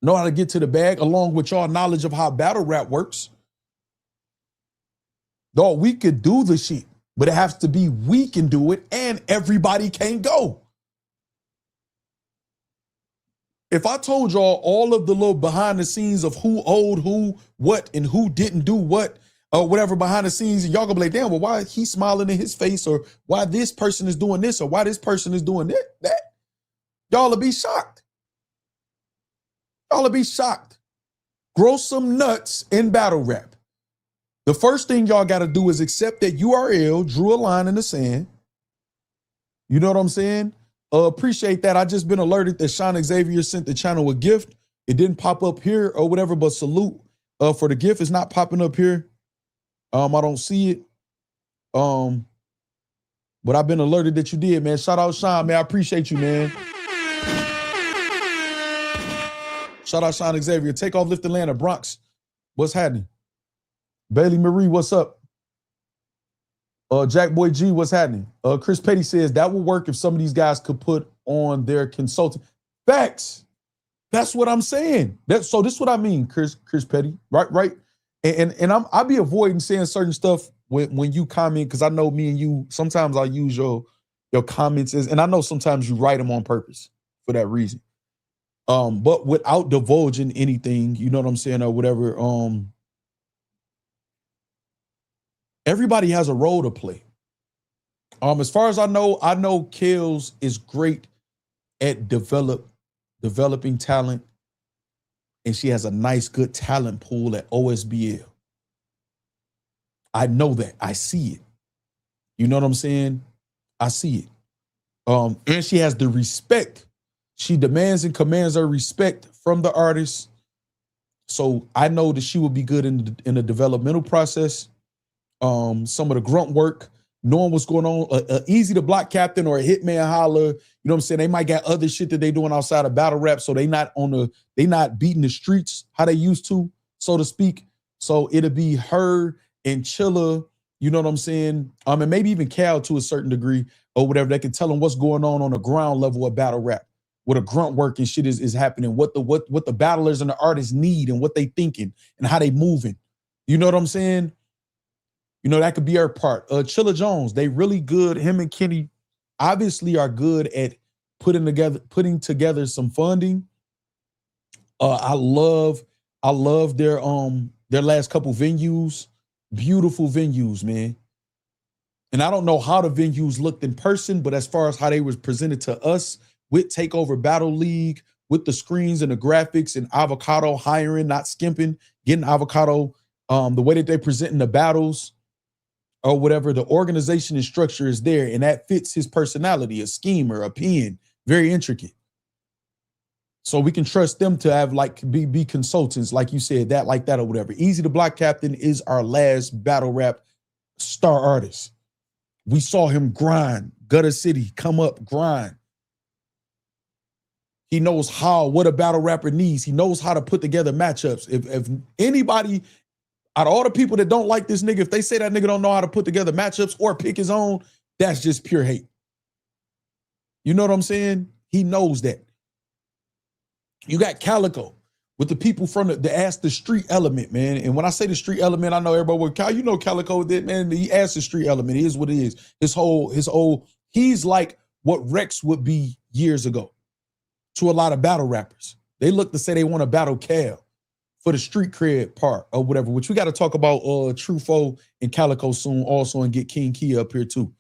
Know how to get to the bag along with y'all knowledge of how battle rap works. Dog, we could do the shit, but it has to be we can do it and everybody can go. If I told y'all all of the little behind the scenes of who owed who, what, and who didn't do what, or whatever behind the scenes, and y'all gonna be like, damn, well, why he smiling in his face, or why this person is doing this, or why this person is doing that, y'all will be shocked. Y'all will be shocked. Grow some nuts in battle rap. The first thing y'all gotta do is accept that URL drew a line in the sand. You know what I'm saying? Appreciate that. I just been alerted that Sean Xavier sent the channel a gift. It didn't pop up here or whatever, but salute for the gift. It's not popping up here. I don't see it. But I've been alerted that you did, man. Shout out Sean, man. I appreciate you, man. Shout out Sean Xavier. Take off, lift Atlanta, Bronx. What's happening? Bailey Marie, what's up? Jack Boy G, what's happening? Chris Petty says that will work if some of these guys could put on their consulting. Facts. That's what I'm saying. So this is what I mean, Chris Petty, right? And I'll be avoiding saying certain stuff when you comment, because I know me and you, sometimes I use your comments and I know sometimes you write them on purpose for that reason. But without divulging anything, you know what I'm saying, or whatever, everybody has a role to play. As far as I know KELZ is great at developing talent, and she has a nice, good talent pool at OSBL. I know that. I see it. You know what I'm saying? I see it. And she has the respect. She demands and commands her respect from the artist. So I know that she will be good in the developmental process. Some of the grunt work, knowing what's going on, Eazy The Block Captain or a Hitman Holla, you know what I'm saying? They might got other shit that they doing outside of battle rap, so they not beating the streets how they used to, so to speak. So it'll be her and Chilla, you know what I'm saying? And maybe even Cal to a certain degree or whatever. They can tell them what's going on the ground level of battle rap, what a grunt work and shit is happening, what the battlers and the artists need and what they thinking and how they moving. You know what I'm saying? You know, that could be her part. Chilla Jones, they really good. Him and Kenny obviously are good at putting together some funding. I love their last couple venues. Beautiful venues, man. And I don't know how the venues looked in person, but as far as how they was presented to us with Takeover Battle League, with the screens and the graphics and Avocado hiring, not skimping, getting Avocado, the way that they presenting the battles, or whatever, the organization and structure is there, and that fits his personality, a schemer, a pen, very intricate. So we can trust them to have be consultants, like you said, that like that or whatever. Eazy The Block Captain is our last battle rap star artist. We saw him grind, Gutter City, come up, grind. He knows what a battle rapper needs. He knows how to put together matchups. If anybody, out of all the people that don't like this nigga, if they say that nigga don't know how to put together matchups or pick his own, that's just pure hate. You know what I'm saying? He knows that. You got Calicoe with the people from the street element, man. And when I say the street element, I know everybody will, Cal, you know Calicoe did, man. He asked the street element. It is what it is. He's like what Rex would be years ago to a lot of battle rappers. They look to say they want to battle Cal for the street cred part or whatever, which we got to talk about Trufo and Calicoe soon also, and get King Key up here too.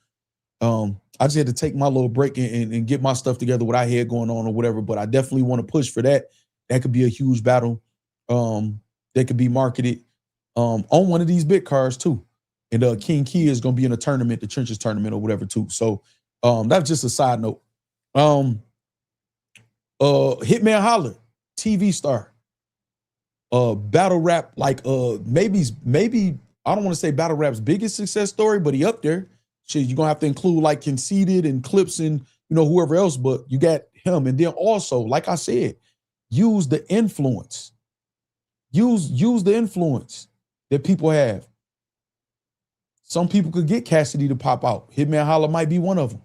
I just had to take my little break and get my stuff together, what I had going on or whatever, but I definitely want to push for that. That could be a huge battle. That could be marketed on one of these big cards too. And King Key is going to be in a tournament, the Trenches tournament or whatever too. So that's just a side note. Hitman Holla. TV star. Battle rap, like maybe I don't want to say battle rap's biggest success story, but he up there. Shit, you're gonna have to include like Conceited and Clips and whoever else, but you got him. And then also, like I said, use the influence. Use the influence that people have. Some people could get Cassidy to pop out. Hitman Holla might be one of them.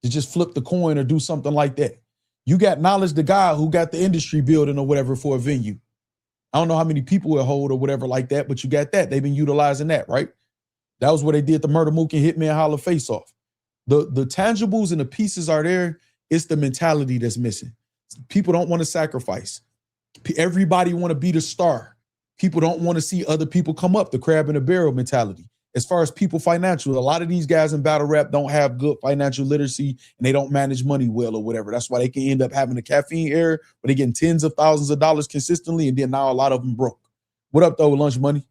To just flip the coin or do something like that. You got Knowledge, the guy who got the industry building or whatever for a venue. I don't know how many people will hold or whatever like that, but you got that. They've been utilizing that, right? That was where they did the Murder Mook and Hitman Holla face-off. The tangibles and the pieces are there. It's the mentality that's missing. People don't want to sacrifice. Everybody want to be the star. People don't want to see other people come up, the crab in a barrel mentality. As far as people financial, a lot of these guys in battle rap don't have good financial literacy and they don't manage money well or whatever. That's why they can end up having a caffeine error where they're getting tens of thousands of dollars consistently, and then now a lot of them broke. What up though, Lunch Money?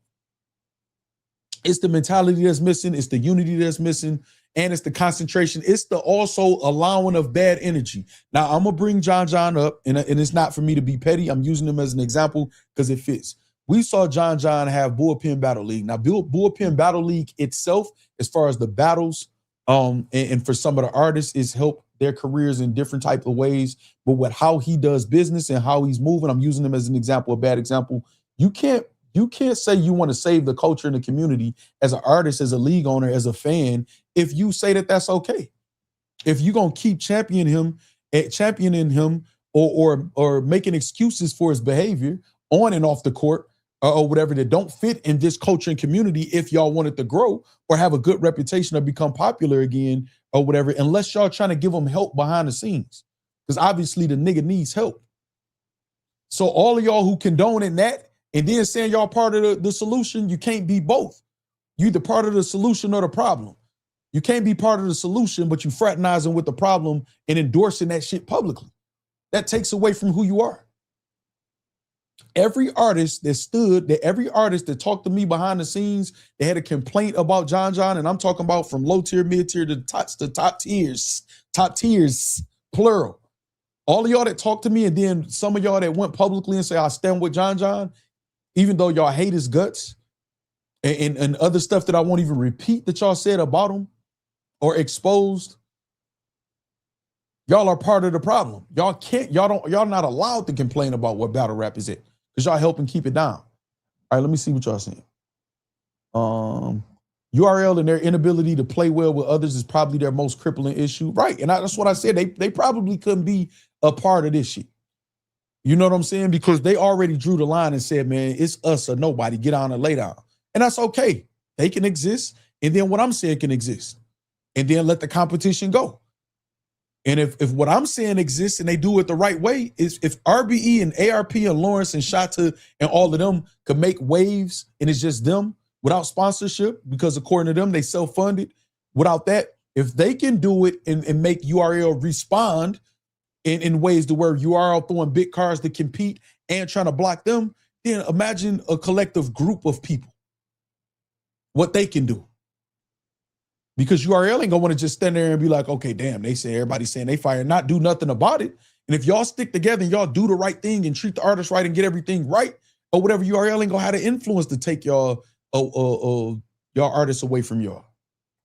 It's the mentality that's missing. It's the unity that's missing. And it's the concentration. It's the also allowing of bad energy. Now, I'm going to bring John up, and it's not for me to be petty. I'm using him as an example because it fits. We saw John have Bullpen Battle League. Now, Bullpen Battle League itself, as far as the battles, and for some of the artists, is help their careers in different type of ways. But with how he does business and how he's moving, I'm using him as an example, a bad example. You can't say you want to save the culture and the community as an artist, as a league owner, as a fan, if you say that that's okay. If you're going to keep championing him or making excuses for his behavior on and off the court or whatever that don't fit in this culture and community, if y'all want it to grow or have a good reputation or become popular again or whatever, unless y'all trying to give him help behind the scenes. Because obviously the nigga needs help. So all of y'all who condoning that and then saying y'all part of the solution, you can't be both. You either part of the solution or the problem. You can't be part of the solution, but you fraternizing with the problem and endorsing that shit publicly. That takes away from who you are. Every artist that talked to me behind the scenes, they had a complaint about John, and I'm talking about from low tier, mid tier to top tiers, plural. All of y'all that talked to me, and then some of y'all that went publicly and say, I stand with John, even though y'all hate his guts and other stuff that I won't even repeat that y'all said about him or exposed, y'all are part of the problem. Y'all not allowed to complain about what battle rap is at because y'all helping keep it down. All right, let me see what y'all saying. URL and their inability to play well with others is probably their most crippling issue. Right, and that's what I said. They probably couldn't be a part of this shit. You know what I'm saying? Because they already drew the line and said, man, it's us or nobody. Get on and lay down. And that's okay. They can exist. And then what I'm saying can exist. And then let the competition go. And if what I'm saying exists and they do it the right way, is if RBE and ARP and Lawrence and Shata and all of them could make waves and it's just them without sponsorship, because according to them, they self-funded. Without that, if they can do it and make URL respond in ways to where URL throwing big cards to compete and trying to block them, then imagine a collective group of people, what they can do. Because URL ain't gonna want to just stand there and be like, okay, damn, they say everybody's saying they fire, not do nothing about it. And if y'all stick together and y'all do the right thing and treat the artist right and get everything right, or whatever, URL ain't gonna have the influence to take y'all artists away from y'all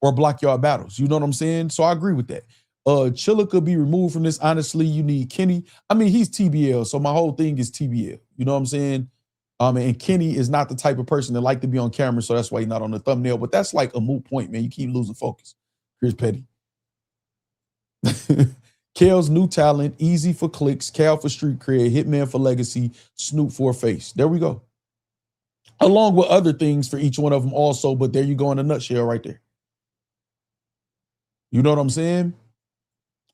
or block y'all battles. You know what I'm saying? So I agree with that. Chilla could be removed from this. Honestly, you need Kenny. I mean, he's TBL, so my whole thing is TBL. You know what I'm saying? And Kenny is not the type of person that like to be on camera, so that's why he's not on the thumbnail. But that's like a moot point, man. You keep losing focus. Here's Petty. KELZ new talent, Eazy for clicks, Cal for street cred, Hitman for legacy, Snoop for a face. There we go. Along with other things for each one of them also, but there you go in a nutshell right there. You know what I'm saying?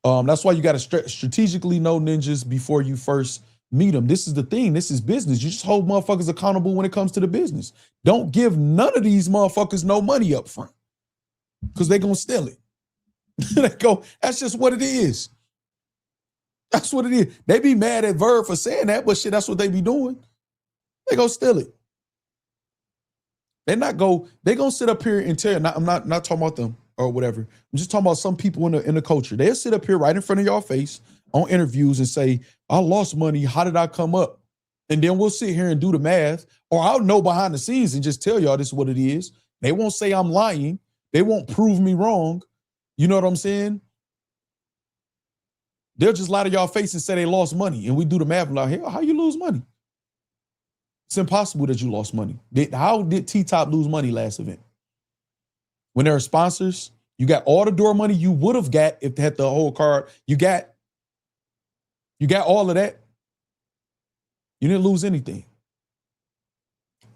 That's why you got to strategically know ninjas before you first meet them. This is the thing. This is business. You just hold motherfuckers accountable when it comes to the business. Don't give none of these motherfuckers no money up front because they're going to steal it. They go, that's just what it is. That's what it is. They be mad at Verb for saying that, but shit, that's what they be doing. They go steal it. They going to sit up here and tell, I'm not talking about them or whatever. I'm just talking about some people in the culture. They'll sit up here right in front of your face on interviews and say, I lost money. How did I come up? And then we'll sit here and do the math, or I'll know behind the scenes and just tell y'all this is what it is. They won't say I'm lying. They won't prove me wrong. You know what I'm saying? They'll just lie to y'all face and say they lost money. And we do the math and like, hell, how you lose money? It's impossible that you lost money. How did T-Top lose money last event? When there are sponsors, you got all the door money you would have got if they had the whole card. You got all of that. You didn't lose anything.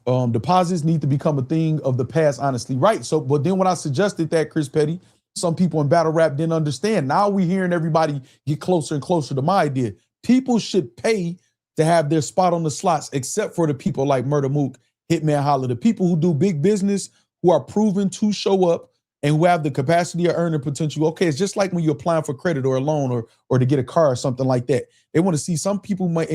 Deposits need to become a thing of the past, honestly. Right. So, but then when I suggested that, Chris Petty, some people in battle rap didn't understand. Now we're hearing everybody get closer and closer to my idea. People should pay to have their spot on the slots, except for the people like Murder Mook, Hitman Holla, the people who do big business, who are proven to show up and who have the capacity of earning potential. Okay, it's just like when you're applying for credit or a loan or to get a car or something like that. They want to see, some people might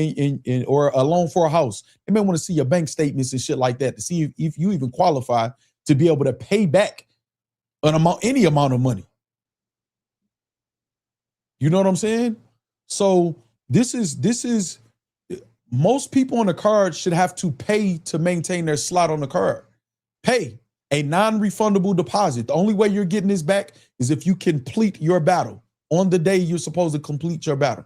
or a loan for a house. They may want to see your bank statements and shit like that to see if you even qualify to be able to pay back any amount of money. You know what I'm saying? So this is most people on the card should have to pay to maintain their slot on the card. Pay a non-refundable deposit. The only way you're getting this back is if you complete your battle on the day you're supposed to complete your battle.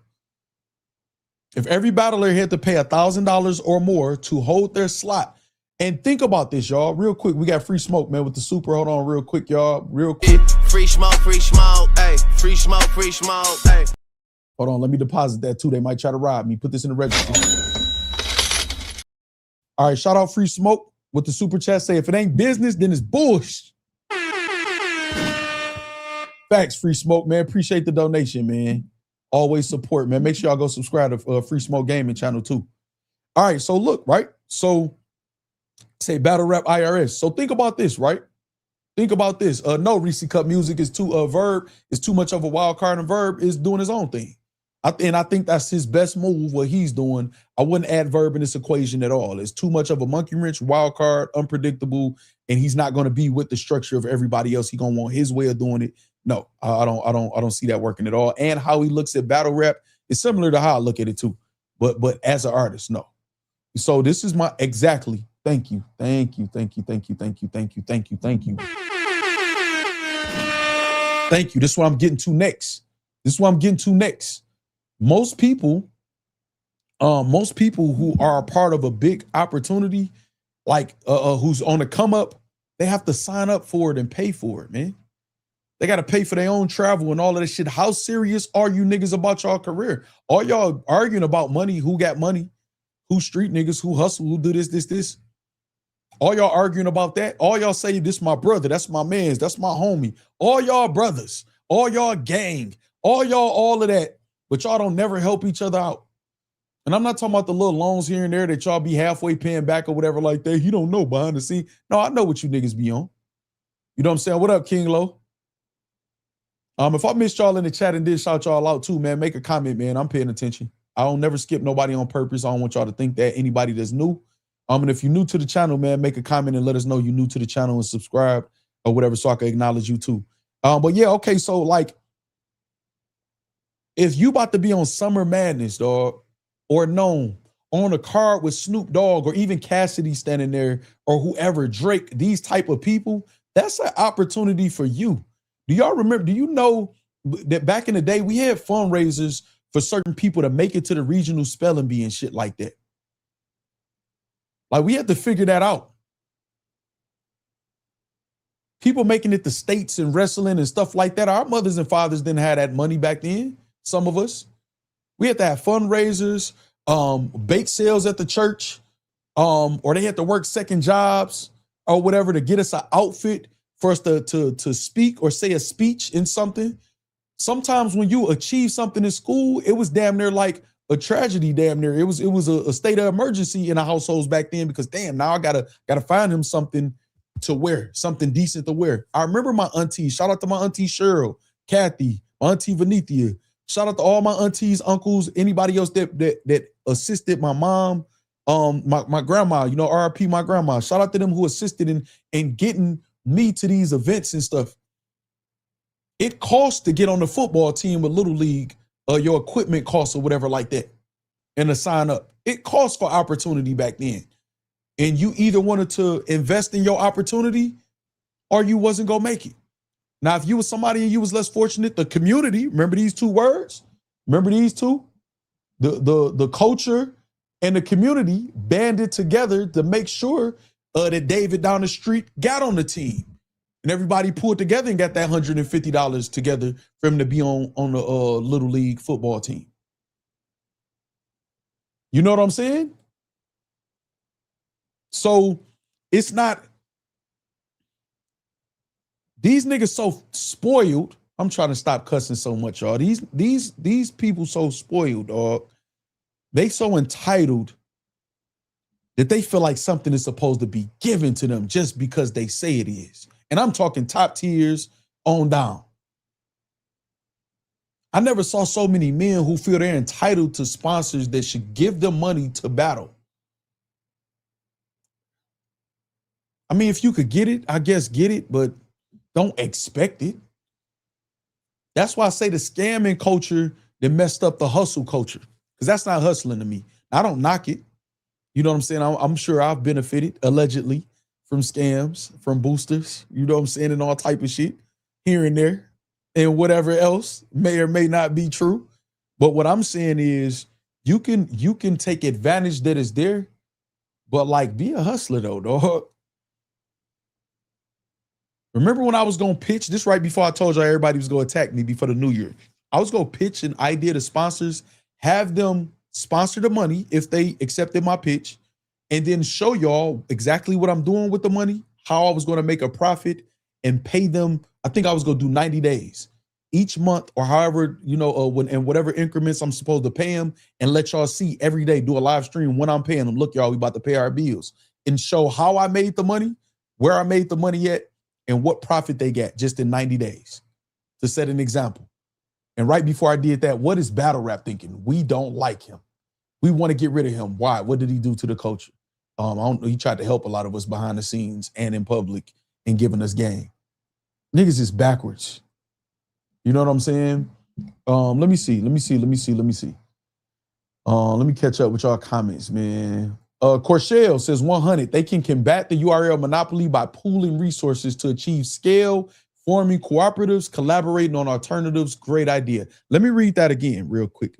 If every battler had to pay $1,000 or more to hold their slot, and think about this, y'all, real quick. We got Free Smoke, man, with the super. Hold on real quick, y'all, real quick. Free smoke, hey. Free smoke, hey. Hold on, let me deposit that too. They might try to rob me. Put this in the register. All right, shout out Free Smoke with the super chat. Say, if it ain't business, then it's bullshit. Facts, Free Smoke, man. Appreciate the donation, man. Always support, man. Make sure y'all go subscribe to Free Smoke Gaming channel too. All right, so look, right? So say battle rap IRS. So think about this, right? Think about this. No, Reese Cup Music is too Verb is too much of a wild card, and Verb is doing his own thing. And I think that's his best move, what he's doing. I wouldn't add Verb in this equation at all. It's too much of a monkey wrench, wild card, unpredictable, and he's not going to be with the structure of everybody else. He's going to want his way of doing it. No, I don't see that working at all. And how he looks at battle rap is similar to how I look at it too. But as an artist, no. So this is my exactly. Thank you. Thank you. This is what I'm getting to next. Most people who are a part of a big opportunity, like who's on the come up, they have to sign up for it and pay for it, man. They got to pay for their own travel and all of that shit. How serious are you niggas about y'all career? Are y'all arguing about money? Who got money? Who street niggas? Who hustle? Who do this? All y'all arguing about that? All y'all say, this my brother, that's my mans, that's my homie. All y'all brothers, all y'all gang, all of that, but y'all don't never help each other out. And I'm not talking about the little loans here and there that y'all be halfway paying back or whatever like that. You don't know behind the scene. No, I know what you niggas be on. You know what I'm saying? What up, King Low? If I missed y'all in the chat and did shout y'all out too, man, make a comment, man. I'm paying attention. I don't never skip nobody on purpose. I don't want y'all to think that. Anybody that's new. And if you're new to the channel, man, make a comment and let us know you're new to the channel and subscribe or whatever so I can acknowledge you too. But yeah, okay, so like, if you about to be on Summer Madness, dog, or known on a card with Snoop Dogg or even Cassidy standing there or whoever, Drake, these type of people, that's an opportunity for you. Do y'all remember, do you know that back in the day, we had fundraisers for certain people to make it to the regional spelling bee and shit like that? Like, we had to figure that out. People making it to states and wrestling and stuff like that. Our mothers and fathers didn't have that money back then. Some of us. We had to have fundraisers, bake sales at the church, or they had to work second jobs or whatever to get us an outfit for us to speak or say a speech in something. Sometimes when you achieve something in school, it was damn near like a tragedy, damn near. It was a state of emergency in the households back then because damn, now I gotta find him something to wear, something decent to wear. I remember my auntie, shout out to my auntie Cheryl, Kathy, my auntie Venethia, shout out to all my aunties, uncles, anybody else that assisted my mom, my grandma, you know, RIP my grandma. Shout out to them who assisted in getting me to these events and stuff. It costs to get on the football team with Little League, your equipment costs or whatever like that. and to sign up. It cost for opportunity back then. And you either wanted to invest in your opportunity or you wasn't gonna make it. Now, if you was somebody and you was less fortunate, the community, remember these two words? Remember these two? The culture and the community banded together to make sure that David down the street got on the team. And everybody pulled together and got that $150 together for him to be on the Little League football team. You know what I'm saying? So it's not, these niggas so spoiled. I'm trying to stop cussing so much, y'all. These people so spoiled, dog. They so entitled that they feel like something is supposed to be given to them just because they say it is. And I'm talking top tiers on down. I never saw so many men who feel they're entitled to sponsors that should give them money to battle. I mean, if you could get it, I guess get it, but don't expect it. That's why I say the scamming culture that messed up the hustle culture, because that's not hustling to me. I don't knock it. You know what I'm saying? I'm sure I've benefited, allegedly, from scams, from boosters, you know what I'm saying, and all type of shit here and there, and whatever else may or may not be true. But what I'm saying is you can take advantage that is there, but like be a hustler though, dog. Remember when I was going to pitch this right before I told y'all everybody was going to attack me before the new year? I was going to pitch an idea to sponsors, have them sponsor the money if they accepted my pitch, and then show y'all exactly what I'm doing with the money, how I was going to make a profit and pay them. I think I was going to do 90 days each month or however, you know, when and whatever increments I'm supposed to pay them, and let y'all see every day, do a live stream when I'm paying them. Look, y'all, we about to pay our bills, and show how I made the money, where I made the money at, and what profit they got just in 90 days to set an example. And right before I did that, what is battle rap thinking? We don't like him. We want to get rid of him. Why? What did he do to the culture? I don't know. He tried to help a lot of us behind the scenes and in public and giving us game. Niggas is backwards. You know what I'm saying? Let me see. Let me catch up with y'all comments, man. Corshell says 100. They can combat the URL monopoly by pooling resources to achieve scale, forming cooperatives, collaborating on alternatives. Great idea. Let me read that again real quick.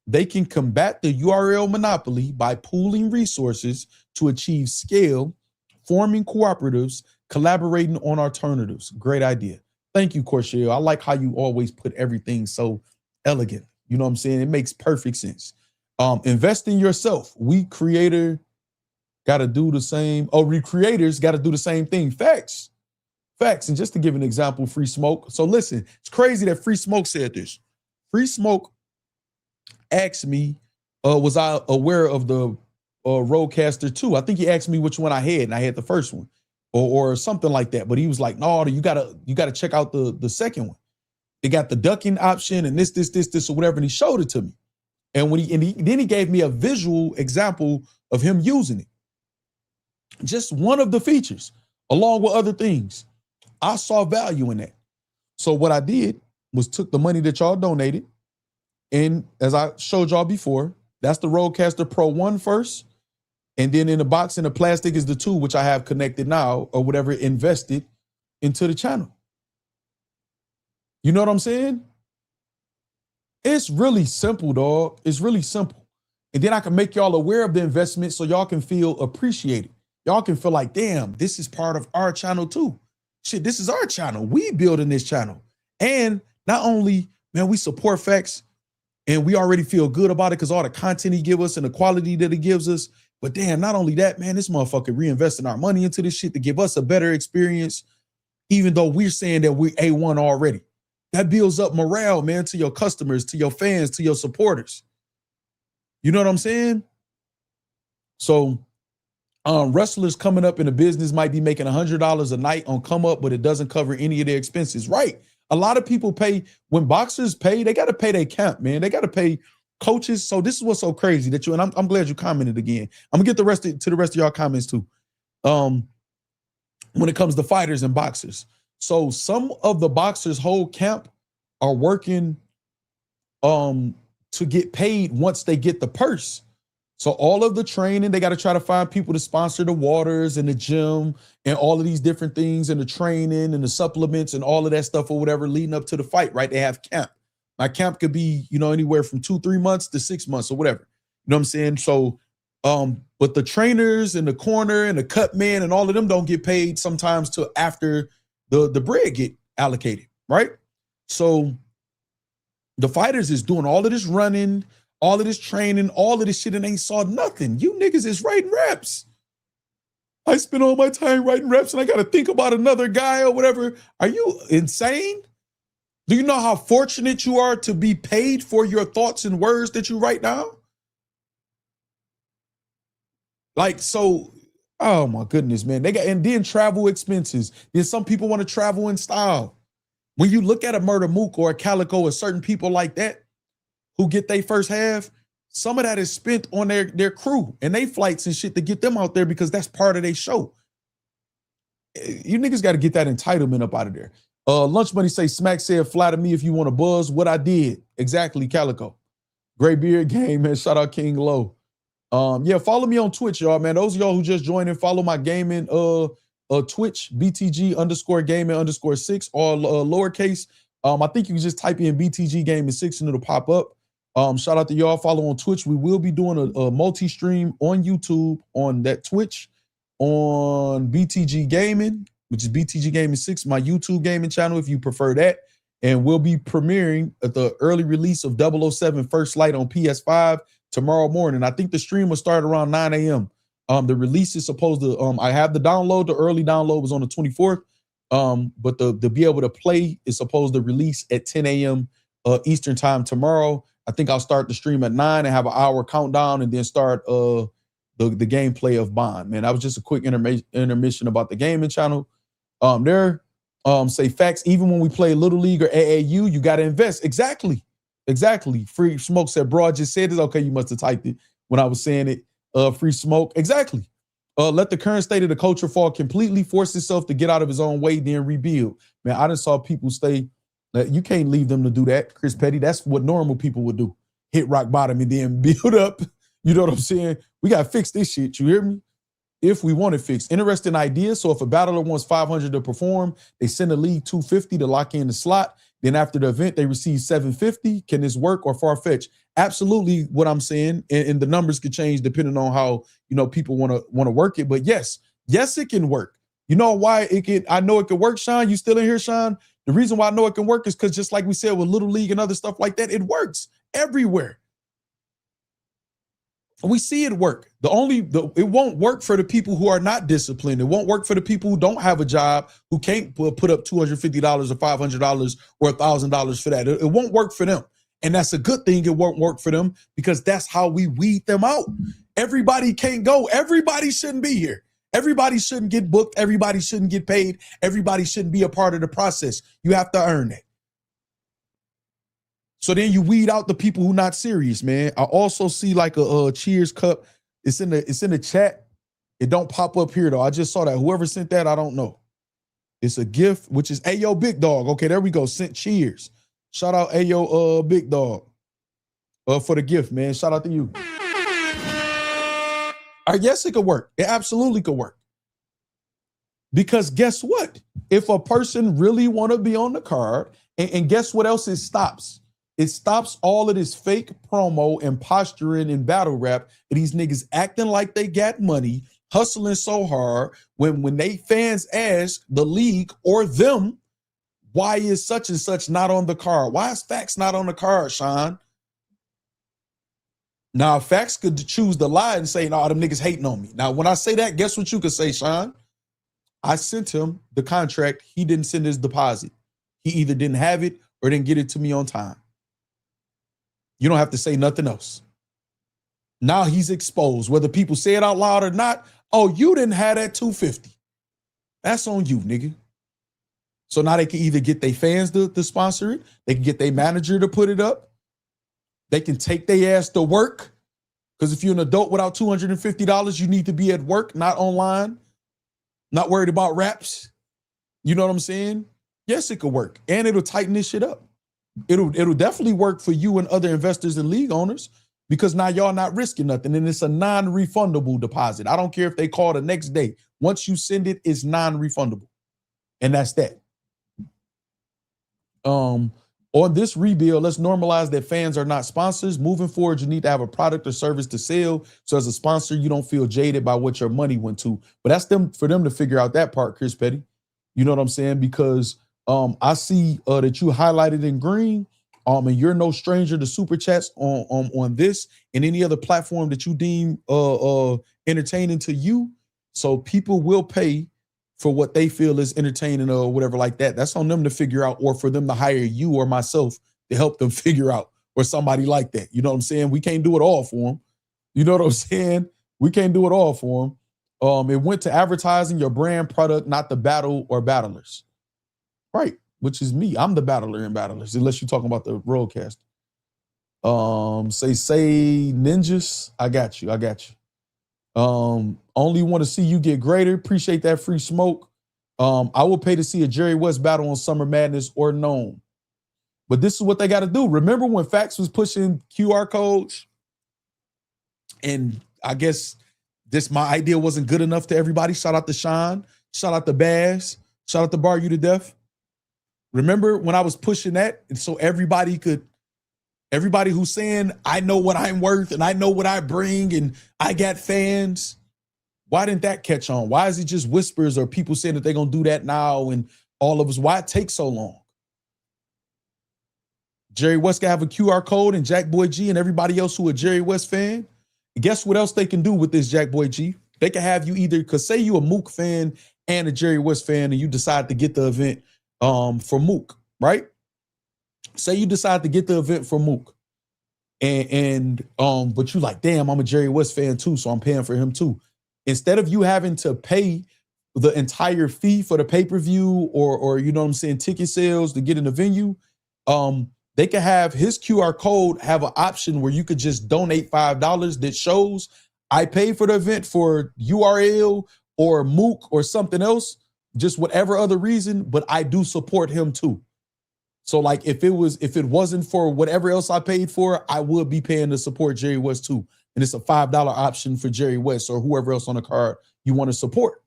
They can combat the URL monopoly by pooling resources to achieve scale, forming cooperatives, collaborating on alternatives. Great idea. Thank you, Corshell. I like how you always put everything so elegant. You know what I'm saying? It makes perfect sense. Invest in yourself. We creator got to do the same. We creators got to do the same thing. Facts. And just to give an example, Free Smoke. So listen, it's crazy that Free Smoke said this. Free Smoke asked me, was I aware of the Rodecaster 2? I think he asked me which one I had, and I had the first one, or something like that. But he was like, no, you gotta check out the second one. They got the ducking option and this, or whatever, and he showed it to me. And then he gave me a visual example of him using it. Just one of the features, along with other things. I saw value in that. So what I did was took the money that y'all donated, and as I showed y'all before, that's the Rodecaster Pro 1 first, and then in the box in the plastic is the 2, which I have connected now, or whatever, invested into the channel. You know what I'm saying? It's really simple, dog. It's really simple. And then I can make y'all aware of the investment so y'all can feel appreciated. Y'all can feel like, damn, this is part of our channel too. Shit, this is our channel. We building this channel. And not only, man, we support Facts and we already feel good about it because all the content he give us and the quality that he gives us. But damn, not only that, man, this motherfucker reinvesting our money into this shit to give us a better experience, even though we're saying that we're A1 already. That builds up morale, man, to your customers, to your fans, to your supporters. You know what I'm saying? So wrestlers coming up in the business might be making $100 a night on come up, but it doesn't cover any of their expenses. Right. A lot of people pay, when boxers pay, they got to pay their camp, man. They got to pay coaches. So this is what's so crazy that and I'm glad you commented again. I'm gonna get the rest of y'all comments too. When it comes to fighters and boxers. So some of the boxers' whole camp are working to get paid once they get the purse. So all of the training, they got to try to find people to sponsor the waters and the gym and all of these different things and the training and the supplements and all of that stuff or whatever leading up to the fight, right? They have camp. My camp could be, anywhere from 2-3 months to 6 months or whatever. You know what I'm saying? So, but the trainers and the corner and the cut man and all of them don't get paid sometimes till after the bread get allocated, right? So the fighters is doing all of this running, all of this training, all of this shit, and ain't saw nothing. You niggas is writing reps. I spend all my time writing reps and I got to think about another guy or whatever. Are you insane? Do you know how fortunate you are to be paid for your thoughts and words that you write down? Like, so, oh my goodness, man. And then travel expenses. Then some people want to travel in style. When you look at a Murder Mook or a Calicoe or certain people like that who get their first half, some of that is spent on their crew and they flights and shit to get them out there because that's part of their show. You niggas got to get that entitlement up out of there. Lunch Money say, Smack said, flatter me if you want to buzz. What I did. Exactly, Calicoe. Gray Beard Game, man. Shout out King Low. Yeah, follow me on Twitch, y'all, man. Those of y'all who just joined in, follow my gaming Twitch, BTG_gaming_6, all lowercase. I think you can just type in BTG Gaming 6 and it'll pop up. Shout out to y'all. Follow on Twitch. We will be doing a multi-stream on YouTube, on that Twitch, on BTG Gaming, which is BTG Gaming 6, my YouTube gaming channel, if you prefer that. And we'll be premiering at the early release of 007 First Light on PS5 tomorrow morning. I think the stream will start around 9 a.m. The release is supposed to, I have the download. The early download was on the 24th. But to be able to play is supposed to release at 10 a.m. Eastern time tomorrow. I think I'll start the stream at 9 and have an hour countdown and then start the gameplay of Bond. Man, that was just a quick intermission about the gaming channel. Say facts, even when we play Little League or AAU, you got to invest. Exactly. Free Smoke said, bro, I just said it. Okay, you must have typed it when I was saying it. Free Smoke. Exactly. Let the current state of the culture fall completely, force itself to get out of his own way, then rebuild. Man, I just saw people stay. You can't leave them to do that, Chris Petty. That's what normal people would do. Hit rock bottom and then build up. You know what I'm saying? We got to fix this shit. You hear me? If we want it fixed. Interesting idea. So if a battler wants 500 to perform, they send a league 250 to lock in the slot. Then after the event, they receive 750. Can this work or far-fetched? Absolutely what I'm saying. And the numbers could change depending on how, people want to work it. But yes, it can work. You know why it can? I know it can work, Sean. You still in here, Sean? The reason why I know it can work is because just like we said with Little League and other stuff like that, it works everywhere. We see it work. It won't work for the people who are not disciplined. It won't work for the people who don't have a job, who can't put up $250 or $500 or $1,000 for that. It won't work for them. And that's a good thing. It won't work for them because that's how we weed them out. Everybody can't go. Everybody shouldn't be here. Everybody shouldn't get booked. Everybody shouldn't get paid. Everybody shouldn't be a part of the process. You have to earn it. So then you weed out the people who not serious, man. I also see like a Cheers cup. It's in the chat. It don't pop up here though. I just saw that. Whoever sent that, I don't know. It's a gift, which is Ayo Big Dog. Okay, there we go. Sent Cheers. Shout out Ayo Big Dog for the gift, man. Shout out to you. Yes, it could work. It absolutely could work. Because guess what? If a person really want to be on the card, and guess what else it stops? It stops all of this fake promo and posturing and battle rap. And these niggas acting like they got money, hustling so hard. When they fans ask the league or them, why is such and such not on the card? Why is Facts not on the card, Sean? Now, Facts could choose to lie and say, no, them niggas hating on me. Now, when I say that, guess what you could say, Sean? I sent him the contract. He didn't send his deposit. He either didn't have it or didn't get it to me on time. You don't have to say nothing else. Now he's exposed, whether people say it out loud or not. Oh, you didn't have that 250. That's on you, nigga. So now they can either get their fans to sponsor it. They can get their manager to put it up. They can take their ass to work. Because if you're an adult without $250, you need to be at work, not online, not worried about raps. You know what I'm saying? Yes, it could work. And it'll tighten this shit up. It'll definitely work for you and other investors and league owners because now y'all not risking nothing and it's a non-refundable deposit. I don't care if they call the next day. Once you send it, it's non-refundable. And that's that. On this rebuild, let's normalize that fans are not sponsors. Moving forward, you need to have a product or service to sell. So as a sponsor, you don't feel jaded by what your money went to. But that's for them to figure out that part, Chris Petty. You know what I'm saying? Because I see that you highlighted in green, and you're no stranger to super chats on this and any other platform that you deem entertaining to you. So people will pay for what they feel is entertaining or whatever like that. That's on them to figure out, or for them to hire you or myself to help them figure out, or somebody like that. You know what I'm saying? We can't do it all for them. You know what I'm saying? We can't do it all for them. It went to advertising your brand product, not the battle or battlers. Right, which is me. I'm the battler in battlers, unless you're talking about the roadcaster. Say ninjas. I got you. Only want to see you get greater. Appreciate that free smoke. I will pay to see a Jerry West battle on Summer Madness or Gnome. But this is what they got to do. Remember when Facts was pushing QR codes? And I guess my idea wasn't good enough to everybody. Shout out to Sean. Shout out to Baz. Shout out to Bar You to Death. Remember when I was pushing that? And so everybody who's saying, I know what I'm worth and I know what I bring and I got fans. Why didn't that catch on? Why is it just whispers or people saying that they're going to do that now and all of us? Why it take so long? Jerry West can have a QR code and Jack Boy G and everybody else who a Jerry West fan. And guess what else they can do with this Jack Boy G? They can have you either, because say you a Mook fan and a Jerry West fan and you decide to get the event for Mook, right? Say you decide to get the event for Mook. But you like, damn, I'm a Jerry West fan too, so I'm paying for him too. Instead of you having to pay the entire fee for the pay-per-view or you know what I'm saying, ticket sales to get in the venue, they can have his QR code have an option where you could just donate $5 that shows I paid for the event for URL or Mook or something else, just whatever other reason, but I do support him too. So like if it wasn't for whatever else I paid for, I would be paying to support Jerry West too. And it's a $5 option for Jerry West or whoever else on the card you want to support.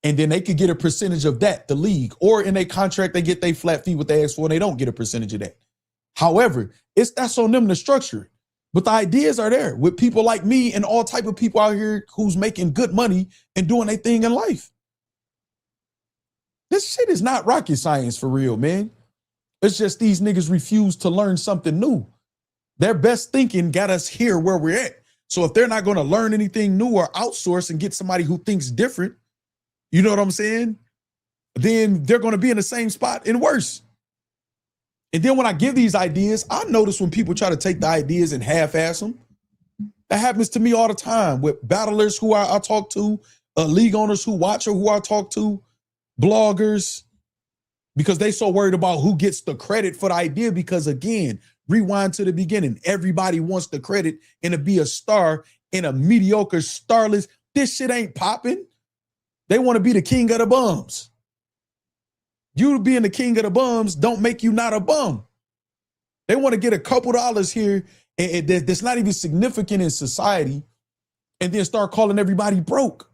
And then they could get a percentage of that, the league, or in a contract, they get their flat fee what they ask for and they don't get a percentage of that. However, that's on them to structure it. But the ideas are there with people like me and all type of people out here who's making good money and doing their thing in life. This shit is not rocket science for real, man. It's just these niggas refuse to learn something new. Their best thinking got us here where we're at. So if they're not going to learn anything new or outsource and get somebody who thinks different, you know what I'm saying? Then they're going to be in the same spot and worse. And then when I give these ideas, I notice when people try to take the ideas and half-ass them. That happens to me all the time with battlers who I talk to, league owners who watch or who I talk to, bloggers, because they so worried about who gets the credit for the idea. Because again, rewind to the beginning. Everybody wants the credit and to be a star in a mediocre, starless. This shit ain't popping. They want to be the king of the bums. You being the king of the bums don't make you not a bum. They want to get a couple dollars here and that's not even significant in society and then start calling everybody broke.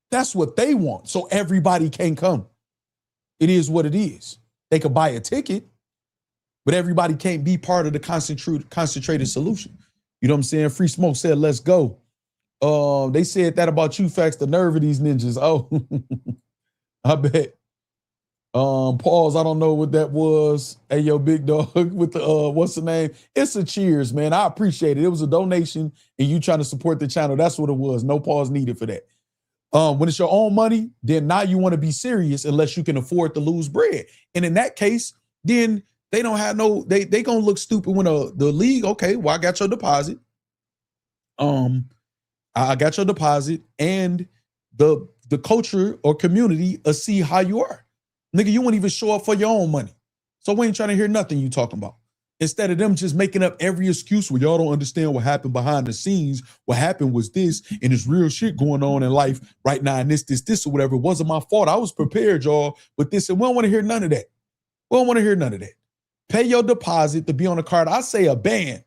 That's what they want. So everybody can come. It is what it is. They could buy a ticket, but everybody can't be part of the concentrated solution. You know what I'm saying? Free Smoke said, let's go. They said that about you, Facts, the nerve of these ninjas. Oh, I bet. Pause, I don't know what that was. Hey, yo, big dog, with the, what's the name? It's a cheers, man. I appreciate it. It was a donation and you trying to support the channel. That's what it was. No pause needed for that. When it's your own money, then now you want to be serious unless you can afford to lose bread. And in that case, then they don't have no, they gonna look stupid when the league, okay, well, I got your deposit. I got your deposit and the culture or community see how you are. Nigga, you won't even show up for your own money. So we ain't trying to hear nothing you talking about. Instead of them just making up every excuse where y'all don't understand what happened behind the scenes. What happened was this, and there's real shit going on in life right now, and this, or whatever. It wasn't my fault. I was prepared, y'all, with this, and we don't want to hear none of that. We don't want to hear none of that. Pay your deposit to be on the card. I say a ban.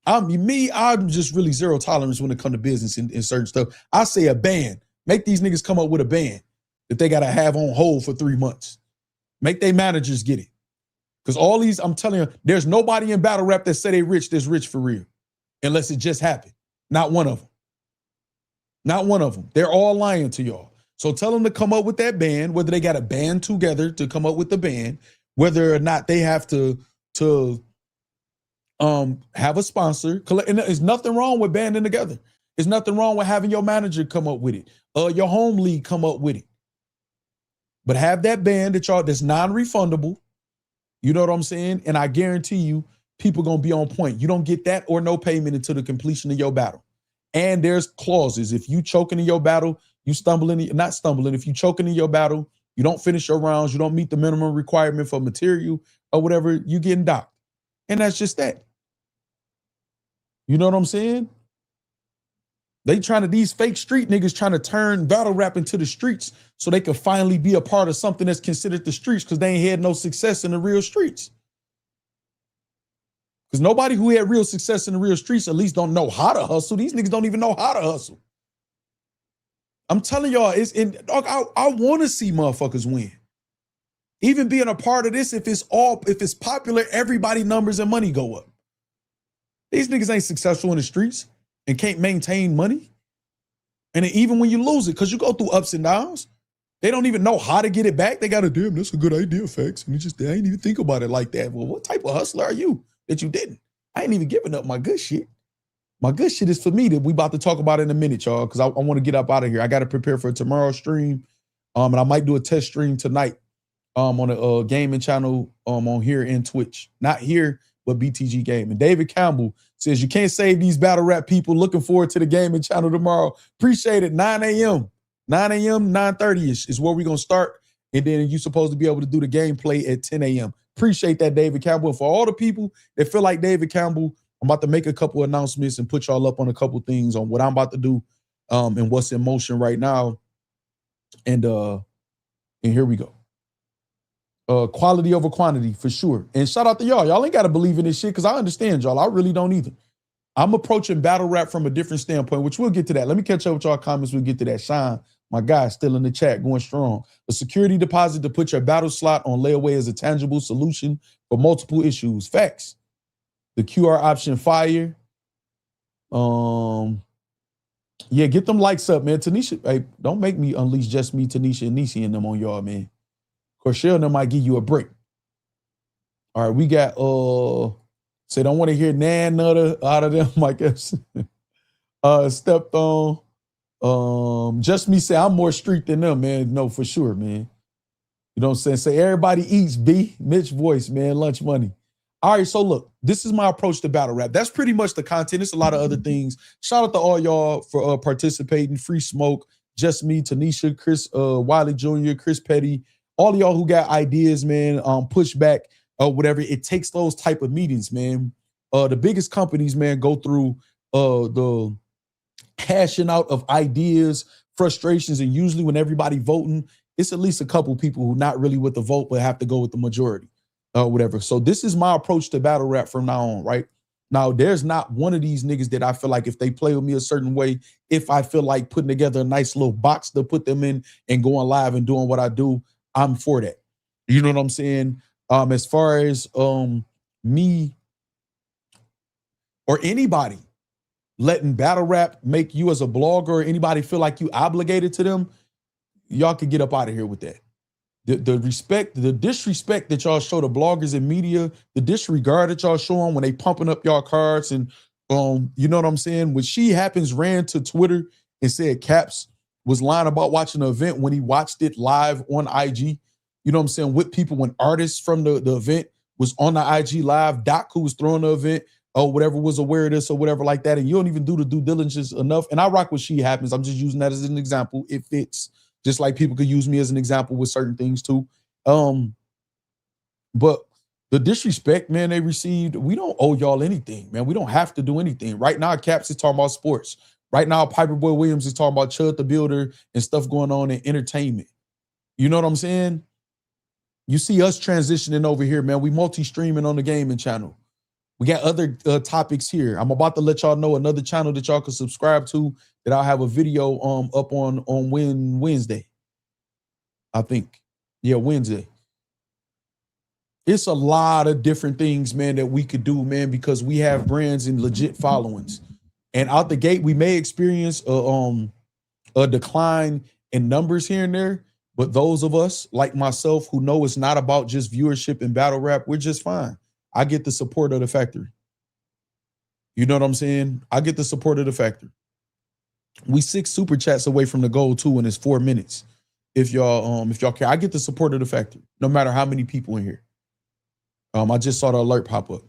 I'm just really zero tolerance when it comes to business and certain stuff. I say a ban. Make these niggas come up with a ban that they got to have on hold for 3 months. Make their managers get it. Because all these, I'm telling you, there's nobody in battle rap that say they rich that's rich for real. Unless it just happened. Not one of them. Not one of them. They're all lying to y'all. So tell them to come up with that band, whether they got a band together to come up with the band, whether or not they have to have a sponsor. And there's nothing wrong with banding together. There's nothing wrong with having your manager come up with it. Your home league come up with it. But have that band that y'all that's non-refundable. You know what I'm saying? And I guarantee you, people gonna be on point. You don't get that or no payment until the completion of your battle. And there's clauses. If you choking in your battle, you not stumbling. If you choking in your battle, you don't finish your rounds, you don't meet the minimum requirement for material or whatever, you getting docked. And that's just that. You know what I'm saying? These fake street niggas trying to turn battle rap into the streets so they can finally be a part of something that's considered the streets because they ain't had no success in the real streets. Because nobody who had real success in the real streets at least don't know how to hustle. These niggas don't even know how to hustle. I'm telling y'all, I want to see motherfuckers win. Even being a part of this, if it's popular, everybody numbers and money go up. These niggas ain't successful in the streets and can't maintain money. And then even when you lose it, because you go through ups and downs, they don't even know how to get it back. They got damn, that's a good idea, facts. And they ain't even think about it like that. Well, what type of hustler are you that you didn't? I ain't even giving up my good shit. My good shit is for me that we about to talk about in a minute, y'all, because I want to get up out of here. I got to prepare for tomorrow's stream. And I might do a test stream tonight on a gaming channel on here in Twitch. Not here, but BTG Gaming. David Campbell says, you can't save these battle rap people. Looking forward to the gaming channel tomorrow. Appreciate it. 9 a.m., 9:30ish is where we're going to start. And then you're supposed to be able to do the gameplay at 10 a.m. Appreciate that, David Campbell. And for all the people that feel like David Campbell, I'm about to make a couple announcements and put y'all up on a couple things on what I'm about to do and what's in motion right now. And here we go. Quality over quantity for sure. And shout out to y'all. Y'all ain't got to believe in this shit because I understand y'all. I really don't either. I'm approaching battle rap from a different standpoint, which we'll get to that. Let me catch up with y'all comments. We'll get to that. Shine, my guy, still in the chat, going strong. A security deposit to put your battle slot on layaway is a tangible solution for multiple issues. Facts. The QR option fire. Yeah, get them likes up, man. Tanisha, hey, don't make me unleash just me, Tanisha, and Nisi and them on y'all, man. Corshell and them might give you a break. All right, we got say don't want to hear nan nutter out of them, I guess. Stepped on. Just me say I'm more street than them, man. No, for sure, man. You know what I'm saying? Say everybody eats, B. Mitch voice, man. Lunch money. All right, so look, this is my approach to battle rap. That's pretty much the content. It's a lot of other things. Shout out to all y'all for participating. Free Smoke, Just Me, Tanisha, Chris Wiley Jr., Chris Petty, all of y'all who got ideas, man, pushback or whatever. It takes those type of meetings, man. The biggest companies, man, go through the hashing out of ideas, frustrations, and usually when everybody voting, it's at least a couple people who not really with the vote but have to go with the majority. Whatever. So this is my approach to battle rap from now on, right? Now, there's not one of these niggas that I feel like if they play with me a certain way, if I feel like putting together a nice little box to put them in and going live and doing what I do, I'm for that. You know what I'm saying? As far as me or anybody letting battle rap make you as a blogger or anybody feel like you obligated to them, y'all could get up out of here with that. The respect, the disrespect that y'all show to bloggers and media, the disregard that y'all show them when they pumping up y'all cards and you know what I'm saying? When She Happens ran to Twitter and said Caps was lying about watching the event when he watched it live on IG. You know what I'm saying? With people when artists from the event was on the IG live, Doc who was throwing the event or whatever was aware of this or whatever like that. And you don't even do the due diligence enough. And I rock with She Happens. I'm just using that as an example. It fits. Just like people could use me as an example with certain things too. But the disrespect, man, they received, we don't owe y'all anything, man. We don't have to do anything. Right now, Caps is talking about sports. Right now, Piper Boy Williams is talking about Chud the Builder and stuff going on in entertainment. You know what I'm saying? You see us transitioning over here, man. We multi-streaming on the gaming channel. We got other topics here. I'm about to let y'all know another channel that y'all can subscribe to that I'll have a video up on Wednesday. I think. Yeah, Wednesday. It's a lot of different things, man, that we could do, man, because we have brands and legit followings. And out the gate, we may experience a decline in numbers here and there, but those of us like myself who know it's not about just viewership and battle rap, we're just fine. I get the support of the factory. You know what I'm saying? I get the support of the factory. We 6 super chats away from the goal too, and it's 4 minutes. If y'all care, I get the support of the factory, no matter how many people in here. I just saw the alert pop up.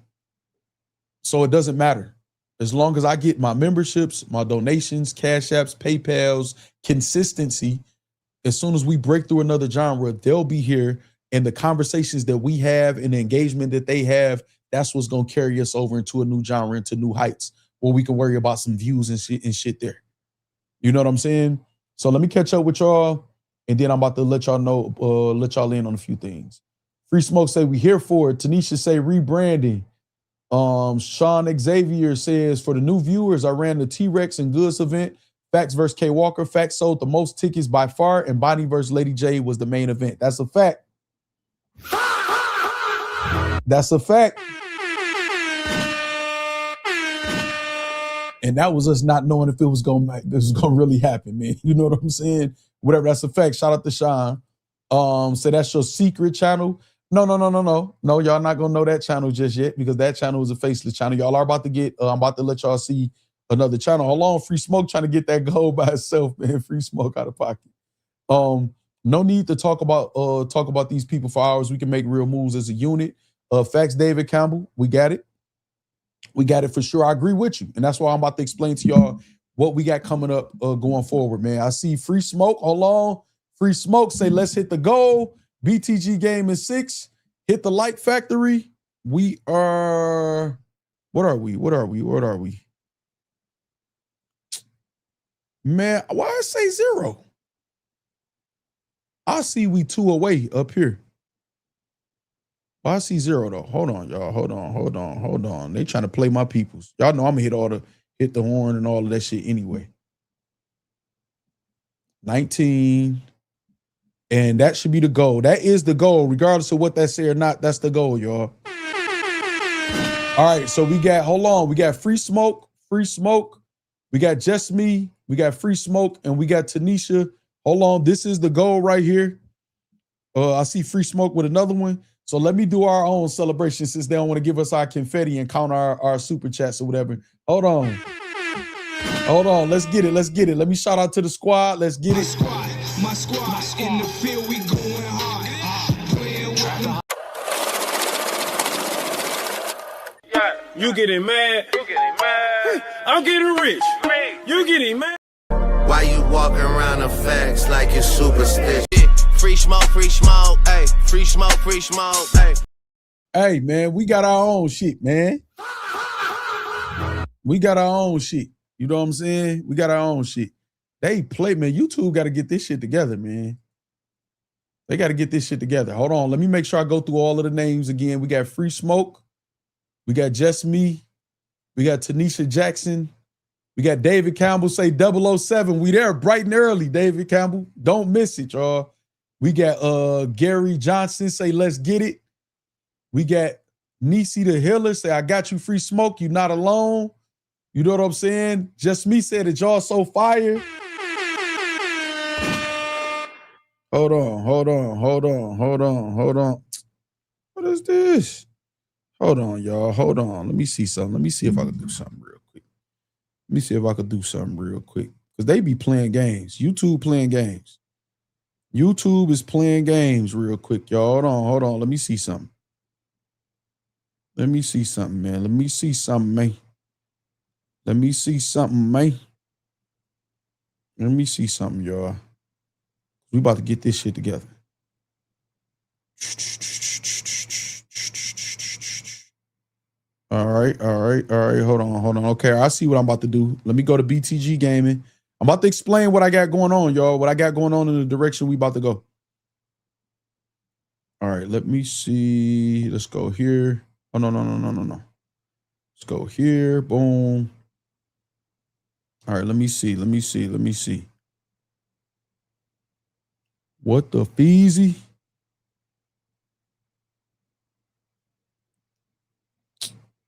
So it doesn't matter. As long as I get my memberships, my donations, cash apps, PayPals, consistency, as soon as we break through another genre, they'll be here. And the conversations that we have and the engagement that they have, that's what's going to carry us over into a new genre, into new heights, where we can worry about some views and shit there. You know what I'm saying? So let me catch up with y'all, and then I'm about to let y'all know, let y'all in on a few things. Free Smoke say we here for it. Tanisha say rebranding. Sean Xavier says for the new viewers, I ran the T-Rex and Goods event. Facts versus K Walker. Facts sold the most tickets by far, and Bonnie versus Lady J was the main event. That's a fact. That's a fact. And that was us not knowing if it was gonna really happen, man. You know what I'm saying? Whatever, that's a fact. Shout out to Sean. So that's your secret channel. No, y'all not gonna know that channel just yet, because that channel is a faceless channel. Y'all are about to get, I'm about to let y'all see another channel. Hold on, Free Smoke trying to get that goal by itself, man. Free Smoke out of pocket. No need to talk about these people for hours. We can make real moves as a unit. Facts, David Campbell, we got it. We got it for sure. I agree with you. And that's why I'm about to explain to y'all what we got coming up going forward, man. I see Free Smoke. Hold on. Free Smoke say, let's hit the goal. BTG game is 6. Hit the like factory. We are, what are we? Man, why I say 0? I see we 2 away up here. Well, I see 0 though. Hold on, y'all. Hold on. They trying to play my peoples. Y'all know I'm gonna hit the horn and all of that shit anyway. 19. And that should be the goal. That is the goal, regardless of what that say or not. That's the goal, y'all. All right, so we got, hold on. We got Free Smoke. We got Just Me. We got Free Smoke, and we got Tanisha. Hold on, this is the goal right here. I see Free Smoke with another one. So let me do our own celebration since they don't want to give us our confetti and count our super chats or whatever. Hold on. Let's get it. Let me shout out to the squad. Let's get it. My squad in the field, we going hard. Playing with You getting mad? I'm getting rich. You getting mad? Why you walking around the facts like you're superstitious? Free smoke, ayy. Free smoke, ayy. Hey, man, we got our own shit, man. We got our own shit. You know what I'm saying? We got our own shit. They play, man. YouTube got to get this shit together, man. They got to get this shit together. Hold on. Let me make sure I go through all of the names again. We got Free Smoke. We got Just Me. We got Tanisha Jackson. We got David Campbell say 007. We there bright and early, David Campbell. Don't miss it, y'all. We got Gary Johnson say, let's get it. We got Nisi the Healer say, I got you, Free Smoke. You not alone. You know what I'm saying? Just Me said that y'all so fire. Hold on. What is this? Hold on, y'all. Hold on. Let me see something. Let me see if I can do something real quick. Because they be playing games. YouTube playing games. YouTube is playing games real quick, y'all. Hold on. Let me see something. Man. Let me see something, y'all. We about to get this shit together. All right. Hold on. Okay, I see what I'm about to do. Let me go to BTG Gaming. I'm about to explain what I got going on, y'all. What I got going on in the direction we about to go. All right, let me see. Let's go here. Oh, no. Let's go here. Boom. All right, let me see. What the feezy?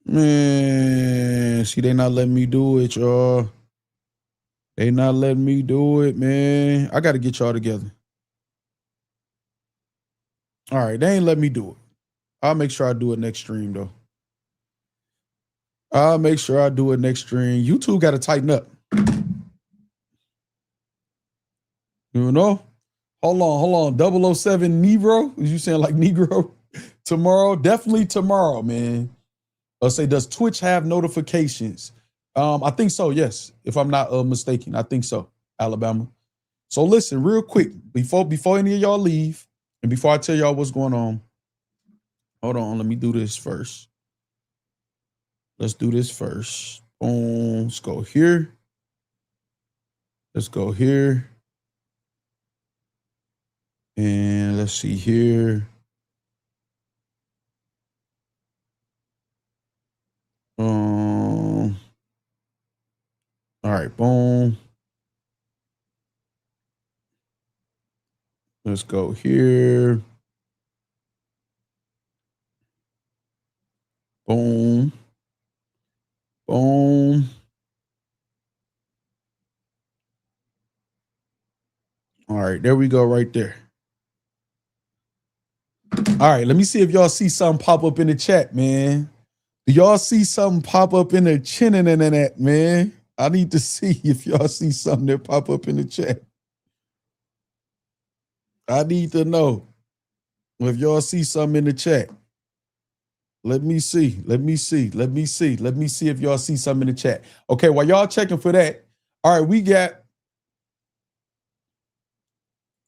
Man, see, they not letting me do it, y'all. They not letting me do it, man. I got to get y'all together. All right, they ain't let me do it. I'll make sure I do it next stream, though. I'll make sure I do it next stream. YouTube got to tighten up. You know? Hold on. 007 Negro? Is you saying like Negro? Tomorrow? Definitely tomorrow, man. Let's say, does Twitch have notifications? I think so, yes. If I'm not mistaken, I think so, Alabama. So listen, real quick, before any of y'all leave, and before I tell y'all what's going on, hold on, let me do this first. Let's do this first. Boom, let's go here. Let's go here. And let's see here. All right, boom. Let's go here. Boom. Boom. All right, there we go right there. All right, let me see if y'all see something pop up in the chat, man. Do y'all see something pop up in the chin and that, man? I need to see if y'all see something that pop up in the chat. I need to know if y'all see something in the chat. Let me see. Let me see if y'all see something in the chat. Okay, while y'all checking for that, all right, we got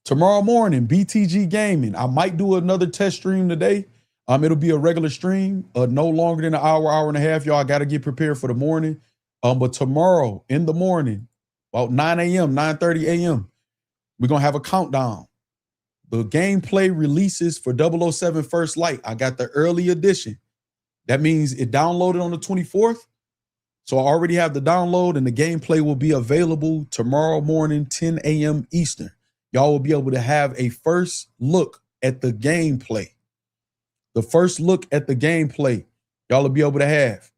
tomorrow morning, BTG Gaming. I might do another test stream today. It'll be a regular stream, no longer than an hour and a half. Y'all got to get prepared for the morning. But tomorrow in the morning, about 9 a.m., 9:30 a.m., we're going to have a countdown. The gameplay releases for 007 First Light. I got the early edition. That means it downloaded on the 24th. So I already have the download, and the gameplay will be available tomorrow morning, 10 a.m. Eastern. Y'all will be able to have a first look at the gameplay. The first look at the gameplay, y'all will be able to have.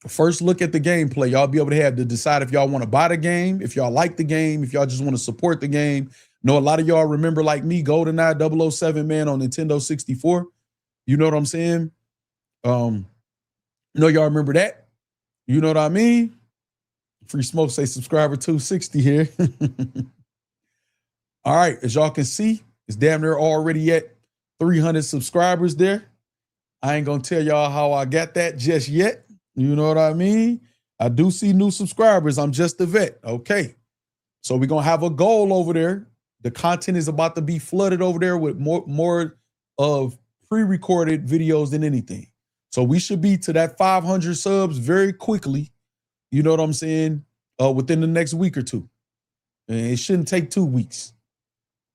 First look at the gameplay, y'all be able to have to decide if y'all want to buy the game, if y'all like the game, if y'all just want to support the game. Know a lot of y'all remember, like me, GoldenEye 007, man, on Nintendo 64. You know what I'm saying? Know y'all remember that? You know what I mean? Free Smoke say subscriber 260 here. All right, as y'all can see, it's damn near already at 300 subscribers there. I ain't gonna tell y'all how I got that just yet. You know what I mean? I do see new subscribers. I'm just a vet. Okay. So we're gonna have a goal over there. The content is about to be flooded over there with more of pre-recorded videos than anything. So we should be to that 500 subs very quickly. You know what I'm saying? Within the next week or two. And it shouldn't take 2 weeks.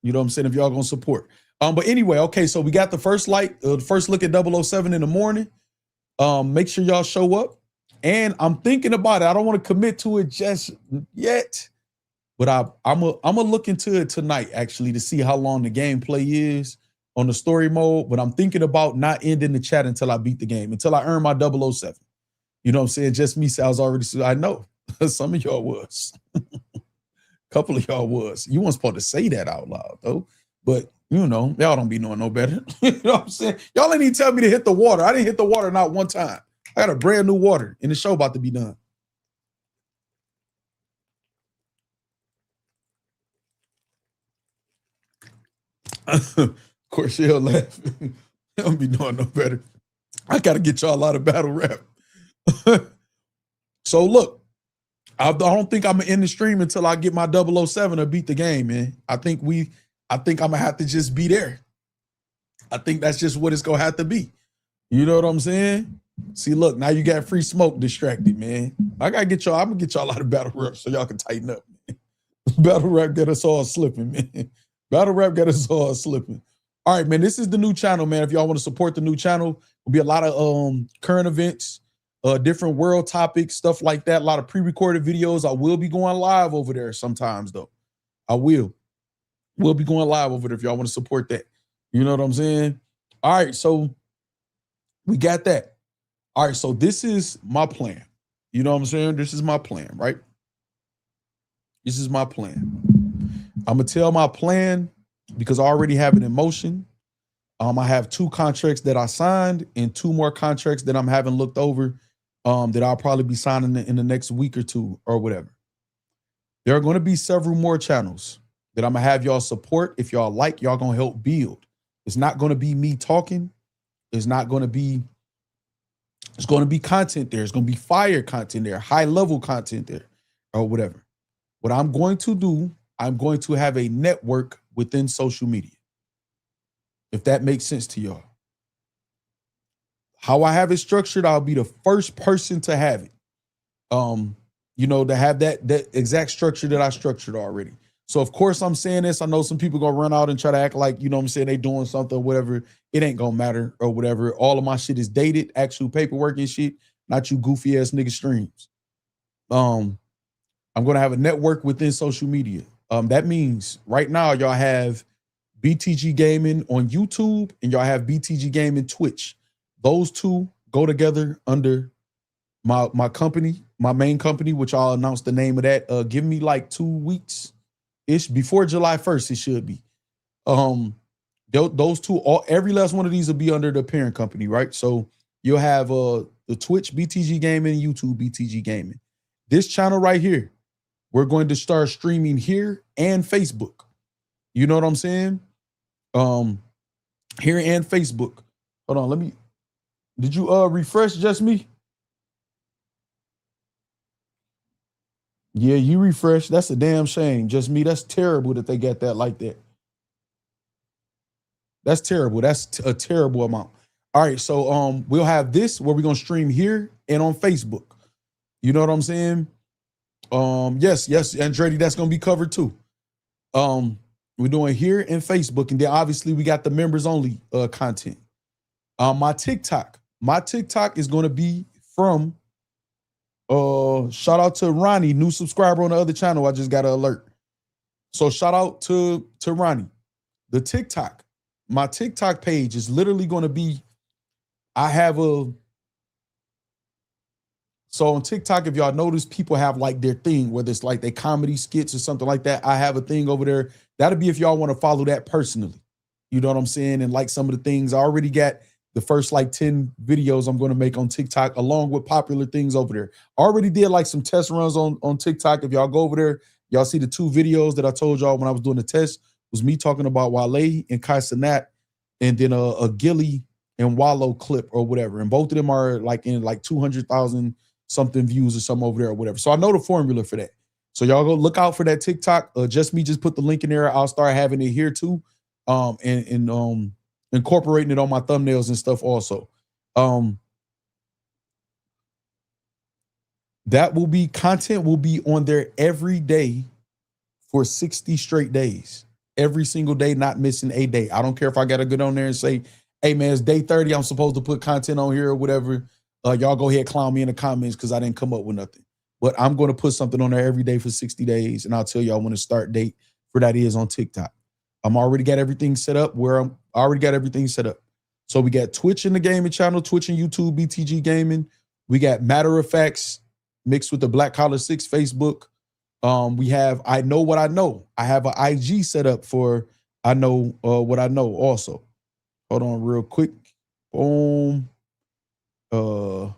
You know what I'm saying? If y'all gonna support. But anyway, okay, so we got the first first look at 007 in the morning. Make sure y'all show up. And I'm thinking about it. I don't want to commit to it just yet, but I'm gonna look into it tonight, actually, to see how long the gameplay is on the story mode. But I'm thinking about not ending the chat until I beat the game, until I earn my 007. You know what I'm saying? Just me, I was already, I know some of y'all was. A couple of y'all was. You weren't supposed to say that out loud, though. But you know, y'all don't be knowing no better. You know what I'm saying? Y'all ain't even tell me to hit the water. I didn't hit the water not one time. I got a brand new water, and the show about to be done. Of course, she'll laugh. Don't be knowing no better. I got to get y'all out of battle rap. So look, I don't think I'm gonna end the stream until I get my 007 or beat the game, man. I think I'm gonna have to just be there. I think that's just what it's gonna have to be. You know what I'm saying? See, look, now you got Free Smoke distracted, man. I'm gonna get y'all out of battle rap so y'all can tighten up, man. Battle rap got us all slipping, man. Battle rap got us all slipping. All right, man. This is the new channel, man. If y'all want to support the new channel, there'll be a lot of current events, different world topics, stuff like that. A lot of pre-recorded videos. I will be going live over there sometimes, though. I will. We'll be going live over there if y'all want to support that. You know what I'm saying? All right, so we got that. All right, so this is my plan. You know what I'm saying? This is my plan, right? This is my plan. I'm going to tell my plan because I already have it in motion. I have 2 contracts that I signed and 2 more contracts that I'm having looked over that I'll probably be signing in the next week or 2 or whatever. There are going to be several more channels that I'm going to have y'all support. If y'all like, y'all going to help build. It's not going to be me talking. It's going to be content there. It's going to be fire content there, high level content there or whatever. What I'm going to do, I'm going to have a network within social media. If that makes sense to y'all. How I have it structured, I'll be the first person to have it. You know, to have that exact structure that I structured already. So of course I'm saying this. I know some people gonna run out and try to act like, you know what I'm saying, they doing something or whatever. It ain't gonna matter or whatever. All of my shit is dated, actual paperwork and shit, not you goofy ass nigga streams. I'm gonna have a network within social media. That means right now y'all have BTG Gaming on YouTube and y'all have BTG Gaming Twitch. Those 2 go together under my company, my main company, which I'll announce the name of that. Give me like 2 weeks-ish before July 1st, it should be. Those 2, every last one of these will be under the parent company, right? So you'll have the Twitch BTG Gaming, YouTube BTG Gaming. This channel right here, we're going to start streaming here and Facebook. You know what I'm saying? Here and Facebook. Hold on, did you refresh just me? Yeah, you refresh. That's a damn shame. Just me. That's terrible that they get that like that. That's terrible. That's a terrible amount. All right, so we'll have this where we're gonna stream here and on Facebook. You know what I'm saying? Yes, Andretti, that's gonna be covered too. We're doing here and Facebook, and then obviously we got the members only content. My TikTok is gonna be from shout out to Ronnie, new subscriber on the other channel. I just got an alert. So shout out to Ronnie. The TikTok, my TikTok page is literally going to be, so on TikTok, if y'all notice, people have like their thing, whether it's like their comedy skits or something like that. I have a thing over there. That'll be if y'all want to follow that personally. You know what I'm saying? And like some of the things, I already got the first like 10 videos I'm going to make on TikTok along with popular things over there. I already did like some test runs on TikTok. If y'all go over there, y'all see the 2 videos that I told y'all when I was doing the test was me talking about Wale and Kai Cenat, and then a Gilly and Wallow clip or whatever. And both of them are like in like 200,000 something views or something over there or whatever. So I know the formula for that. So y'all go look out for that TikTok. Just put the link in there. I'll start having it here too. And incorporating it on my thumbnails and stuff also. That will be, content will be on there every day for 60 straight days. Every single day, not missing a day. I don't care if I got to get on there and say, hey man, it's day 30. I'm supposed to put content on here or whatever. Y'all go ahead, clown me in the comments because I didn't come up with nothing. But I'm going to put something on there every day for 60 days. And I'll tell y'all when the start date for that is on TikTok. I'm already got everything set up I already got everything set up. So we got Twitch in the gaming channel, Twitch and YouTube, BTG Gaming. We got Matter of Factz mixed with the Black Collar 6 Facebook. We have I Know What I Know. I have an IG set up for I Know What I Know also. Hold on real quick. Boom. The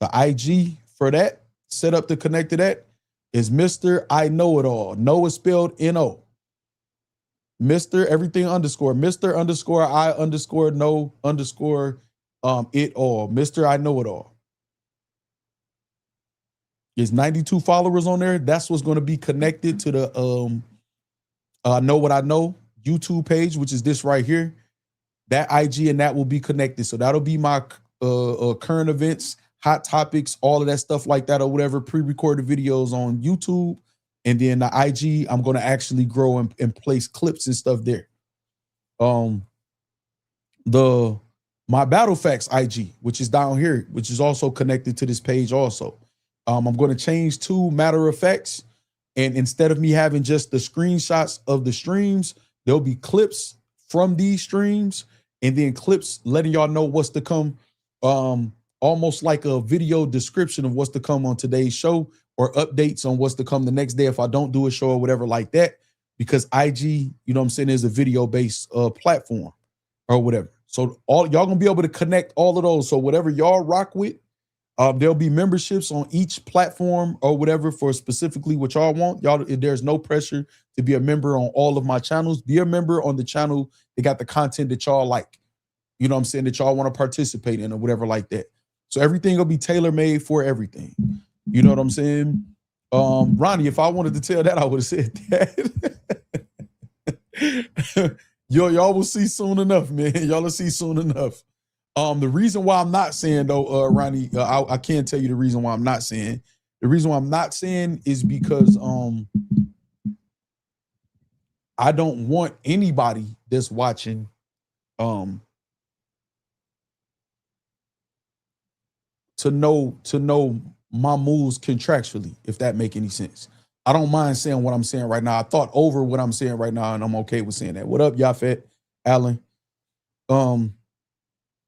IG for that, set up to connect to that, is Mr. I Know It All. No is spelled N-O. Mr. everything underscore. Mr. underscore I underscore know underscore it all. Mr. I Know It All. There's 92 followers on there. That's what's going to be connected to the Know What I Know YouTube page, which is this right here. That IG and that will be connected. So that'll be my current events, hot topics, all of that stuff like that or whatever, pre-recorded videos on YouTube. And then the IG, I'm going to actually grow and place clips and stuff there. my Battle Facts IG, which is down here, which is also connected to this page also. I'm going to change to Matter of Facts. And instead of me having just the screenshots of the streams, there'll be clips from these streams and then clips letting y'all know what's to come. Almost like a video description of what's to come on today's show or updates on what's to come the next day if I don't do a show or whatever like that. Because IG, you know what I'm saying, is a video-based platform or whatever. So all y'all gonna be able to connect all of those. So whatever y'all rock with, there'll be memberships on each platform or whatever for specifically what y'all want. Y'all, there's no pressure to be a member on all of my channels. Be a member on the channel that got the content that y'all like. You know what I'm saying, that y'all want to participate in or whatever like that. So everything will be tailor-made for everything. You know what I'm saying? Ronnie, if I wanted to tell that, I would have said that. Y'all will see soon enough, man. Y'all will see soon enough. The reason why I'm not saying though, Ronnie, I can't tell you the reason why I'm not saying. The reason why I'm not saying is because I don't want anybody that's watching to know my moves contractually, if that make any sense. I don't mind saying what I'm saying right now. I thought over what I'm saying right now, and I'm okay with saying that. What up, Yafet, Allen?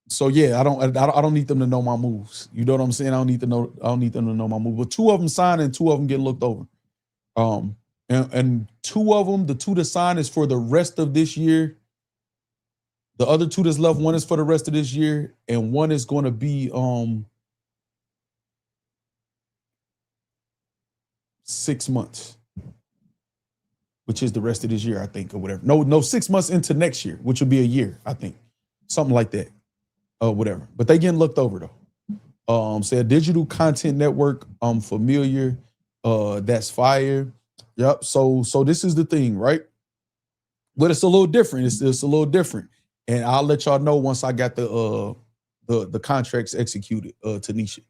So yeah, I don't need them to know my moves. You know what I'm saying? I don't need them to know my moves. But 2 of them sign and 2 of them get looked over. And 2 of them, the 2 to sign is for the rest of this year. The other 2 that's left, 1 is for the rest of this year, and 1 is going to be 6 months, which is the rest of this year, I think, or whatever. No, 6 months into next year, which will be a year, I think, something like that, whatever. But they getting looked over though. Say a digital content network, familiar, that's fire. Yep. So this is the thing, right? But it's a little different. It's a little different, and I'll let y'all know once I got the contracts executed, Tanisha.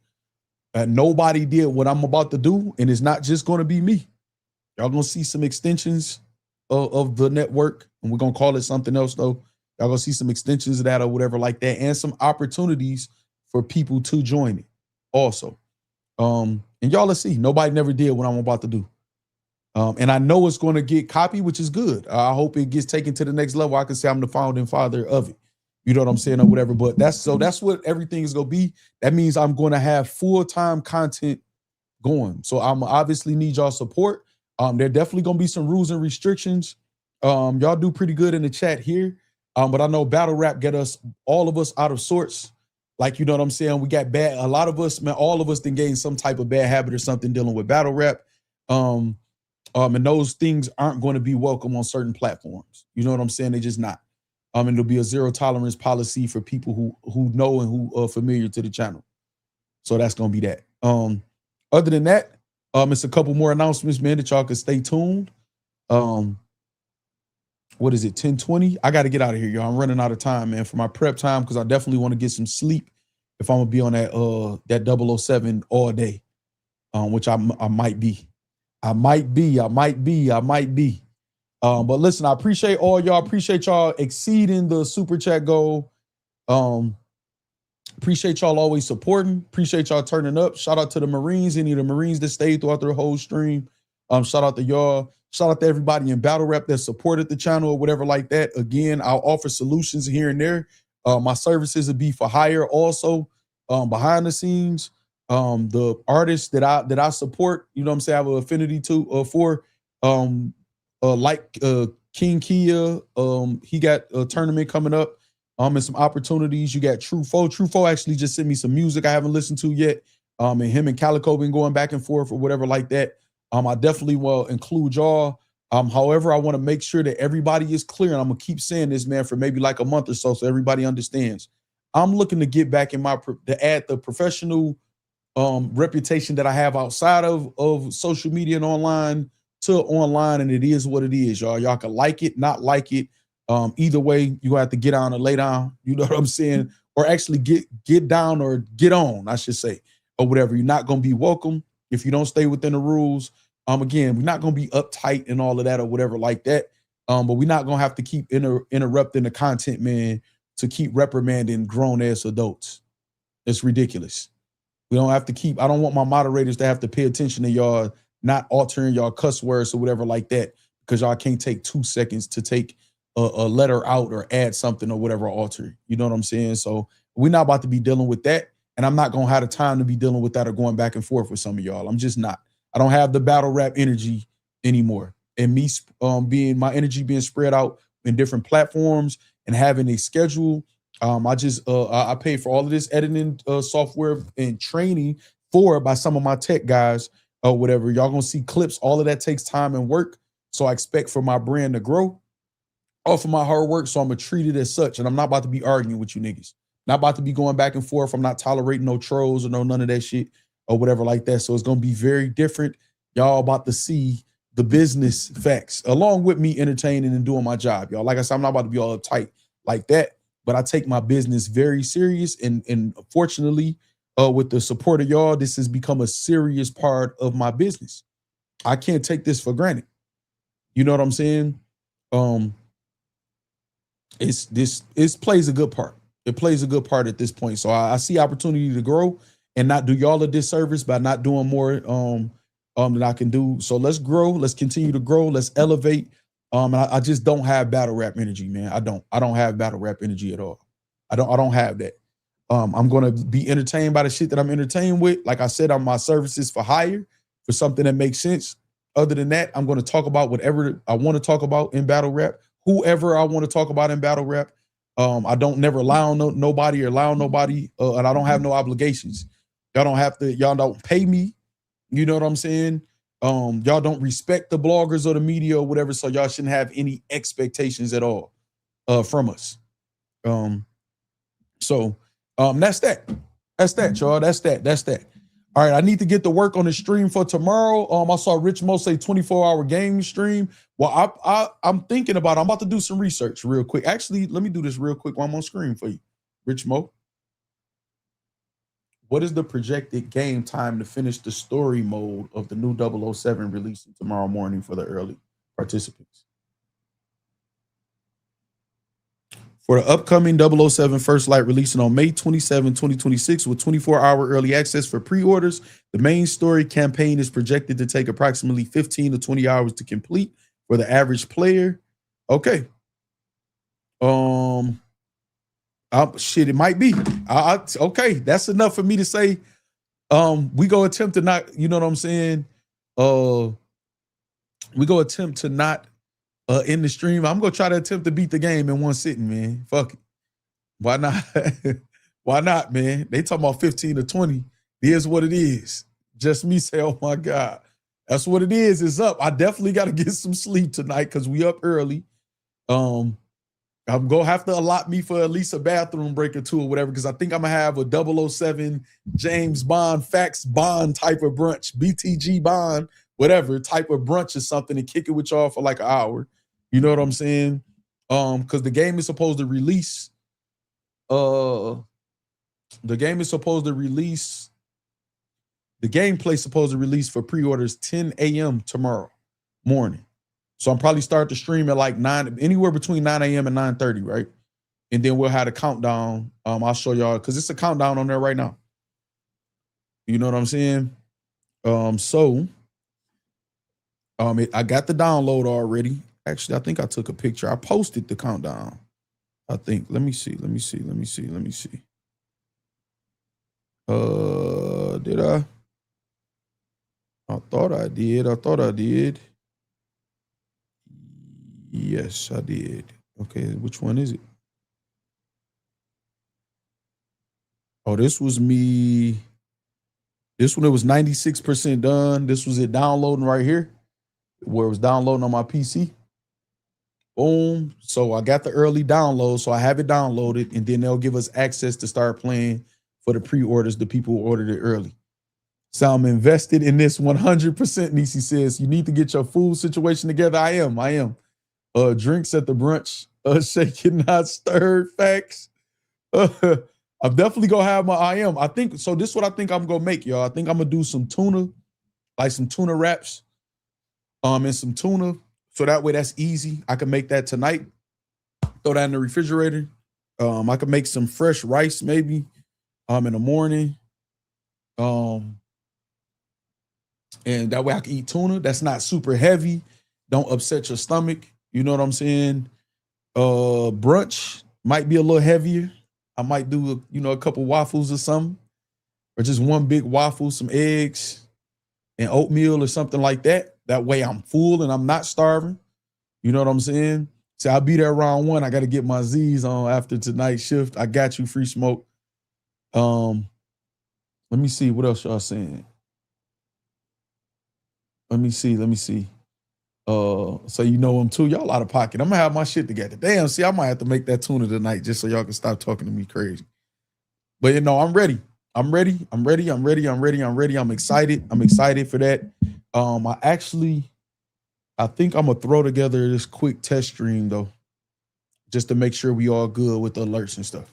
Nobody did what I'm about to do, and it's not just going to be me. Y'all gonna see some extensions of the network, and we're gonna call it something else though. Y'all gonna see some extensions of that or whatever like that, and some opportunities for people to join it also. And y'all, let's see. Nobody never did what I'm about to do. And I know it's going to get copied, which is good. I hope it gets taken to the next level. I can say I'm the founding father of it. You know what I'm saying, or whatever. But that's what everything is gonna be. That means I'm going to have full-time content going. So I'm obviously need y'all support. There definitely gonna be some rules and restrictions. Y'all do pretty good in the chat here. But I know battle rap get all of us out of sorts. Like, you know what I'm saying? We got bad, a lot of us, man, all of us then gain some type of bad habit or something dealing with battle rap. And those things aren't going to be welcome on certain platforms. You know what I'm saying? They're just not. And there'll be a zero tolerance policy for people who know and who are familiar to the channel. So that's gonna be that. Other than that, it's a couple more announcements, man, that y'all can stay tuned. What is it? 10:20. I got to get out of here, y'all. I'm running out of time, man, for my prep time, because I definitely want to get some sleep if I'm gonna be on that 007 all day, which I might be. I might be. But listen, I appreciate all y'all. Appreciate y'all exceeding the super chat goal. Appreciate y'all always supporting. Appreciate y'all turning up. Shout out to the Marines, any of the Marines that stayed throughout the whole stream. Shout out to y'all. Shout out to everybody in battle rap that supported the channel or whatever like that. Again, I'll offer solutions here and there. My services will be for hire also, behind the scenes. The artists that I support, you know what I'm saying, I have an affinity to for. Like King Kia, he got a tournament coming up, and some opportunities. You got Trufo. Trufo actually just sent me some music I haven't listened to yet. And him and Calicoe been going back and forth or whatever like that. I definitely will include y'all. However, I want to make sure that everybody is clear, and I'm gonna keep saying this, man, for maybe like a month or so everybody understands. I'm looking to get back in to add the professional reputation that I have outside of social media and online to online, and it is what it is, y'all. Y'all can like it, not like it. Either way, you have to get down or lay down. You know what I'm saying? Or actually get down or get on, I should say, or whatever. You're not gonna be welcome if you don't stay within the rules. Again, we're not gonna be uptight and all of that or whatever like that. But we're not gonna have to keep interrupting the content, man, to keep reprimanding grown-ass adults. It's ridiculous. We don't have to keep, I don't want my moderators to have to pay attention to y'all not altering y'all cuss words or whatever like that, because y'all can't take 2 seconds to take a letter out or add something or whatever alter. You know what I'm saying? So we're not about to be dealing with that. And I'm not going to have the time to be dealing with that or going back and forth with some of y'all. I'm just not. I don't have the battle rap energy anymore. And me my energy being spread out in different platforms and having a schedule. I pay for all of this editing software and training by some of my tech guys or whatever. Y'all gonna see clips. All of that takes time and work. So I expect for my brand to grow off of my hard work. So I'm gonna treat it as such. And I'm not about to be arguing with you niggas. Not about to be going back and forth. I'm not tolerating no trolls or none of that shit or whatever like that. So it's gonna be very different. Y'all about to see the business facts along with me entertaining and doing my job. Y'all, like I said, I'm not about to be all uptight like that. But I take my business very serious, and fortunately, with the support of y'all, this has become a serious part of my business. I can't take this for granted. You know what I'm saying? It plays a good part. It plays a good part at this point. So I see opportunity to grow and not do y'all a disservice by not doing more than I can do. So let's grow. Let's continue to grow. Let's elevate. I just don't have battle rap energy, man. I don't have battle rap energy at all. I don't have that. I'm gonna be entertained by the shit that I'm entertained with. Like I said, my services for hire for something that makes sense. Other than that, I'm gonna talk about whatever I want to talk about in battle rap, whoever I want to talk about in battle rap. I don't never lie on nobody or lie on nobody, and I don't have no obligations. Y'all don't pay me. You know what I'm saying? Y'all don't respect the bloggers or the media or whatever, so y'all shouldn't have any expectations at all from us. That's that. That's that, y'all. That's that. All right, I need to get to work on the stream for tomorrow. I saw Rich Mo say 24-hour game stream. Well, I'm thinking about it. I'm about to do some research real quick. Actually, let me do this real quick while I'm on screen for you. Rich Mo. What is the projected game time to finish the story mode of the new 007 releasing tomorrow morning for the early participants? For the upcoming 007 First Light releasing on May 27, 2026 with 24-hour early access for pre-orders, the main story campaign is projected to take approximately 15 to 20 hours to complete for the average player. Okay. Shit, it might be. Okay, that's enough for me to say. We go attempt to not, you know what I'm saying? We go attempt to not end the stream. I'm gonna try to attempt to beat the game in one sitting, man. Fuck it. Why not? Why not, man? They talking about 15 to 20. Here's what it is. Just me say, oh my God. That's what it is. It's up. I definitely got to get some sleep tonight because we up early. I'm going to have to allot me for at least a bathroom break or two or whatever, because I think I'm going to have a 007 James Bond, Fax Bond type of brunch, BTG Bond, whatever type of brunch or something, and kick it with y'all for like an hour. You know what I'm saying? Because the game is supposed to release. The gameplay is supposed to release for pre-orders 10 a.m. tomorrow morning. So I'm probably start the stream at like anywhere between 9 a.m. and 9:30, right? And then we'll have a countdown. I'll show y'all because it's a countdown on there right now. You know what I'm saying? I got the download already. Actually, I think I took a picture. I posted the countdown. I think. Let me see. Did I? I thought I did. Yes, I did. Okay, which one is it? Oh, this was me. This one, it was 96% done. This was it downloading right here, where it was downloading on my PC. Boom. So I got the early download, so I have it downloaded, and then they'll give us access to start playing for the pre-orders, the people who ordered it early. So I'm invested in this 100%. Nisi says, you need to get your food situation together. I am. Drinks at the brunch, shaken, not stirred, facts. I'm definitely gonna have my I think so. This is what I think I'm gonna make, y'all. I think I'm gonna do some tuna, like some tuna wraps, and some tuna. So that way that's easy. I can make that tonight. Throw that in the refrigerator. I could make some fresh rice maybe in the morning. And that way I can eat tuna. That's not super heavy. Don't upset your stomach. You know what I'm saying? Brunch might be a little heavier. I might do, a couple waffles or something, or just one big waffle, some eggs and oatmeal or something like that. That way I'm full and I'm not starving. You know what I'm saying? So I'll be there around 1. I got to get my Z's on after tonight's shift. I got you, Free Smoke. Let me see what else y'all saying. Let me see. So you know them too. Y'all out of pocket. I'm gonna have my shit together. Damn, see, I might have to make that tuna tonight just so y'all can stop talking to me crazy. But I'm ready. I'm excited. I'm excited for that. I think I'm gonna throw together this quick test stream though, just to make sure we all good with the alerts and stuff.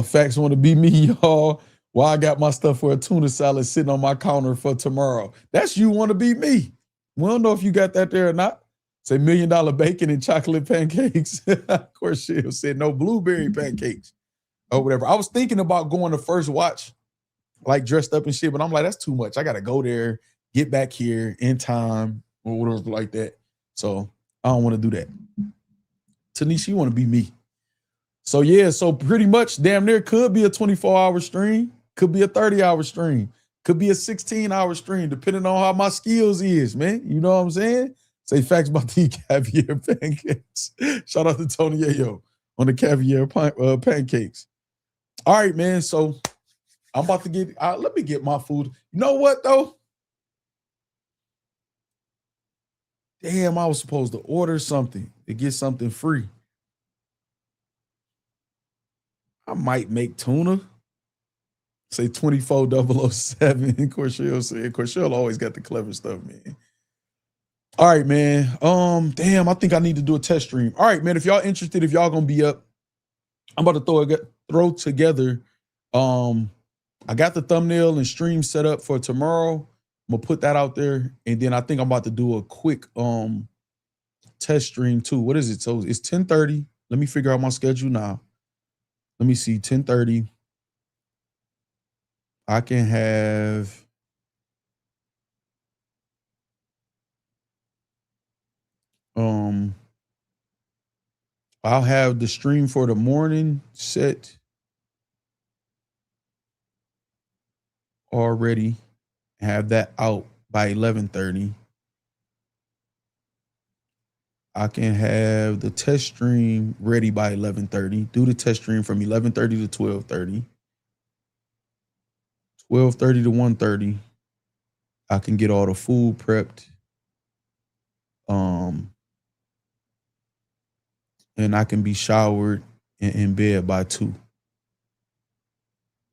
Facts want to be me, y'all. Well, I got my stuff for a tuna salad sitting on my counter for tomorrow. That's you want to be me. We don't know if you got that there or not. Say $1 million bacon and chocolate pancakes. Of course, she'll say no blueberry pancakes or whatever. I was thinking about going to First Watch, like dressed up and shit, but I'm like, that's too much. I got to go there, get back here in time or whatever like that. So I don't want to do that. Tanisha, you want to be me. So yeah, so pretty much damn near could be a 24-hour stream. Could be a 30-hour stream. Could be a 16-hour stream, depending on how my skills is, man. You know what I'm saying? Say facts about the caviar pancakes. Shout out to Tony Yayo on the caviar pancakes. All right, man. So I'm about to get, let me get my food. You know what, though? Damn, I was supposed to order something to get something free. I might make tuna. Say 24007. Corshell said. Corshell always got the clever stuff, man. All right, man. Damn, I think I need to do a test stream. All right, man. If y'all interested, if y'all gonna be up, I'm about to throw together. I got the thumbnail and stream set up for tomorrow. I'm gonna put that out there, and then I think I'm about to do a quick test stream too. What is it? So it's 10:30. Let me figure out my schedule now. Let me see. 10:30. I can have I'll have the stream for the morning set already. Have that out by 11:30. I can have the test stream ready by 11:30. Do the test stream from 11:30 to 12:30. 12:30 to 1:30. I can get all the food prepped. And I can be showered and in bed by 2.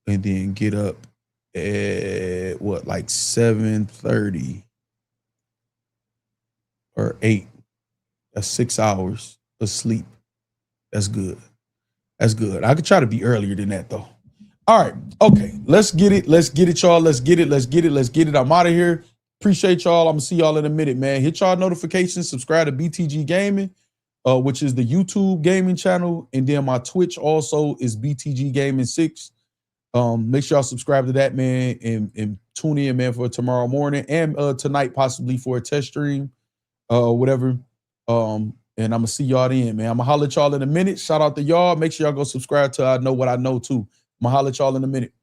And then get up at what, like 7:30 or 8. That's 6 hours of sleep. That's good. That's good. I could try to be earlier than that though. All right. Okay. Let's get it. Let's get it, y'all. Let's get it. Let's get it. Let's get it. I'm out of here. Appreciate y'all. I'm gonna see y'all in a minute, man. Hit y'all notifications. Subscribe to BTG Gaming, which is the YouTube gaming channel, and then my Twitch also is BTG Gaming 6. Make sure y'all subscribe to that, man, and tune in, man, for tomorrow morning and tonight possibly for a test stream, whatever. And I'm gonna see y'all then, man. I'm gonna holler at y'all in a minute. Shout out to y'all. Make sure y'all go subscribe to I Know What I Know too. I'm gonna holler at y'all in a minute.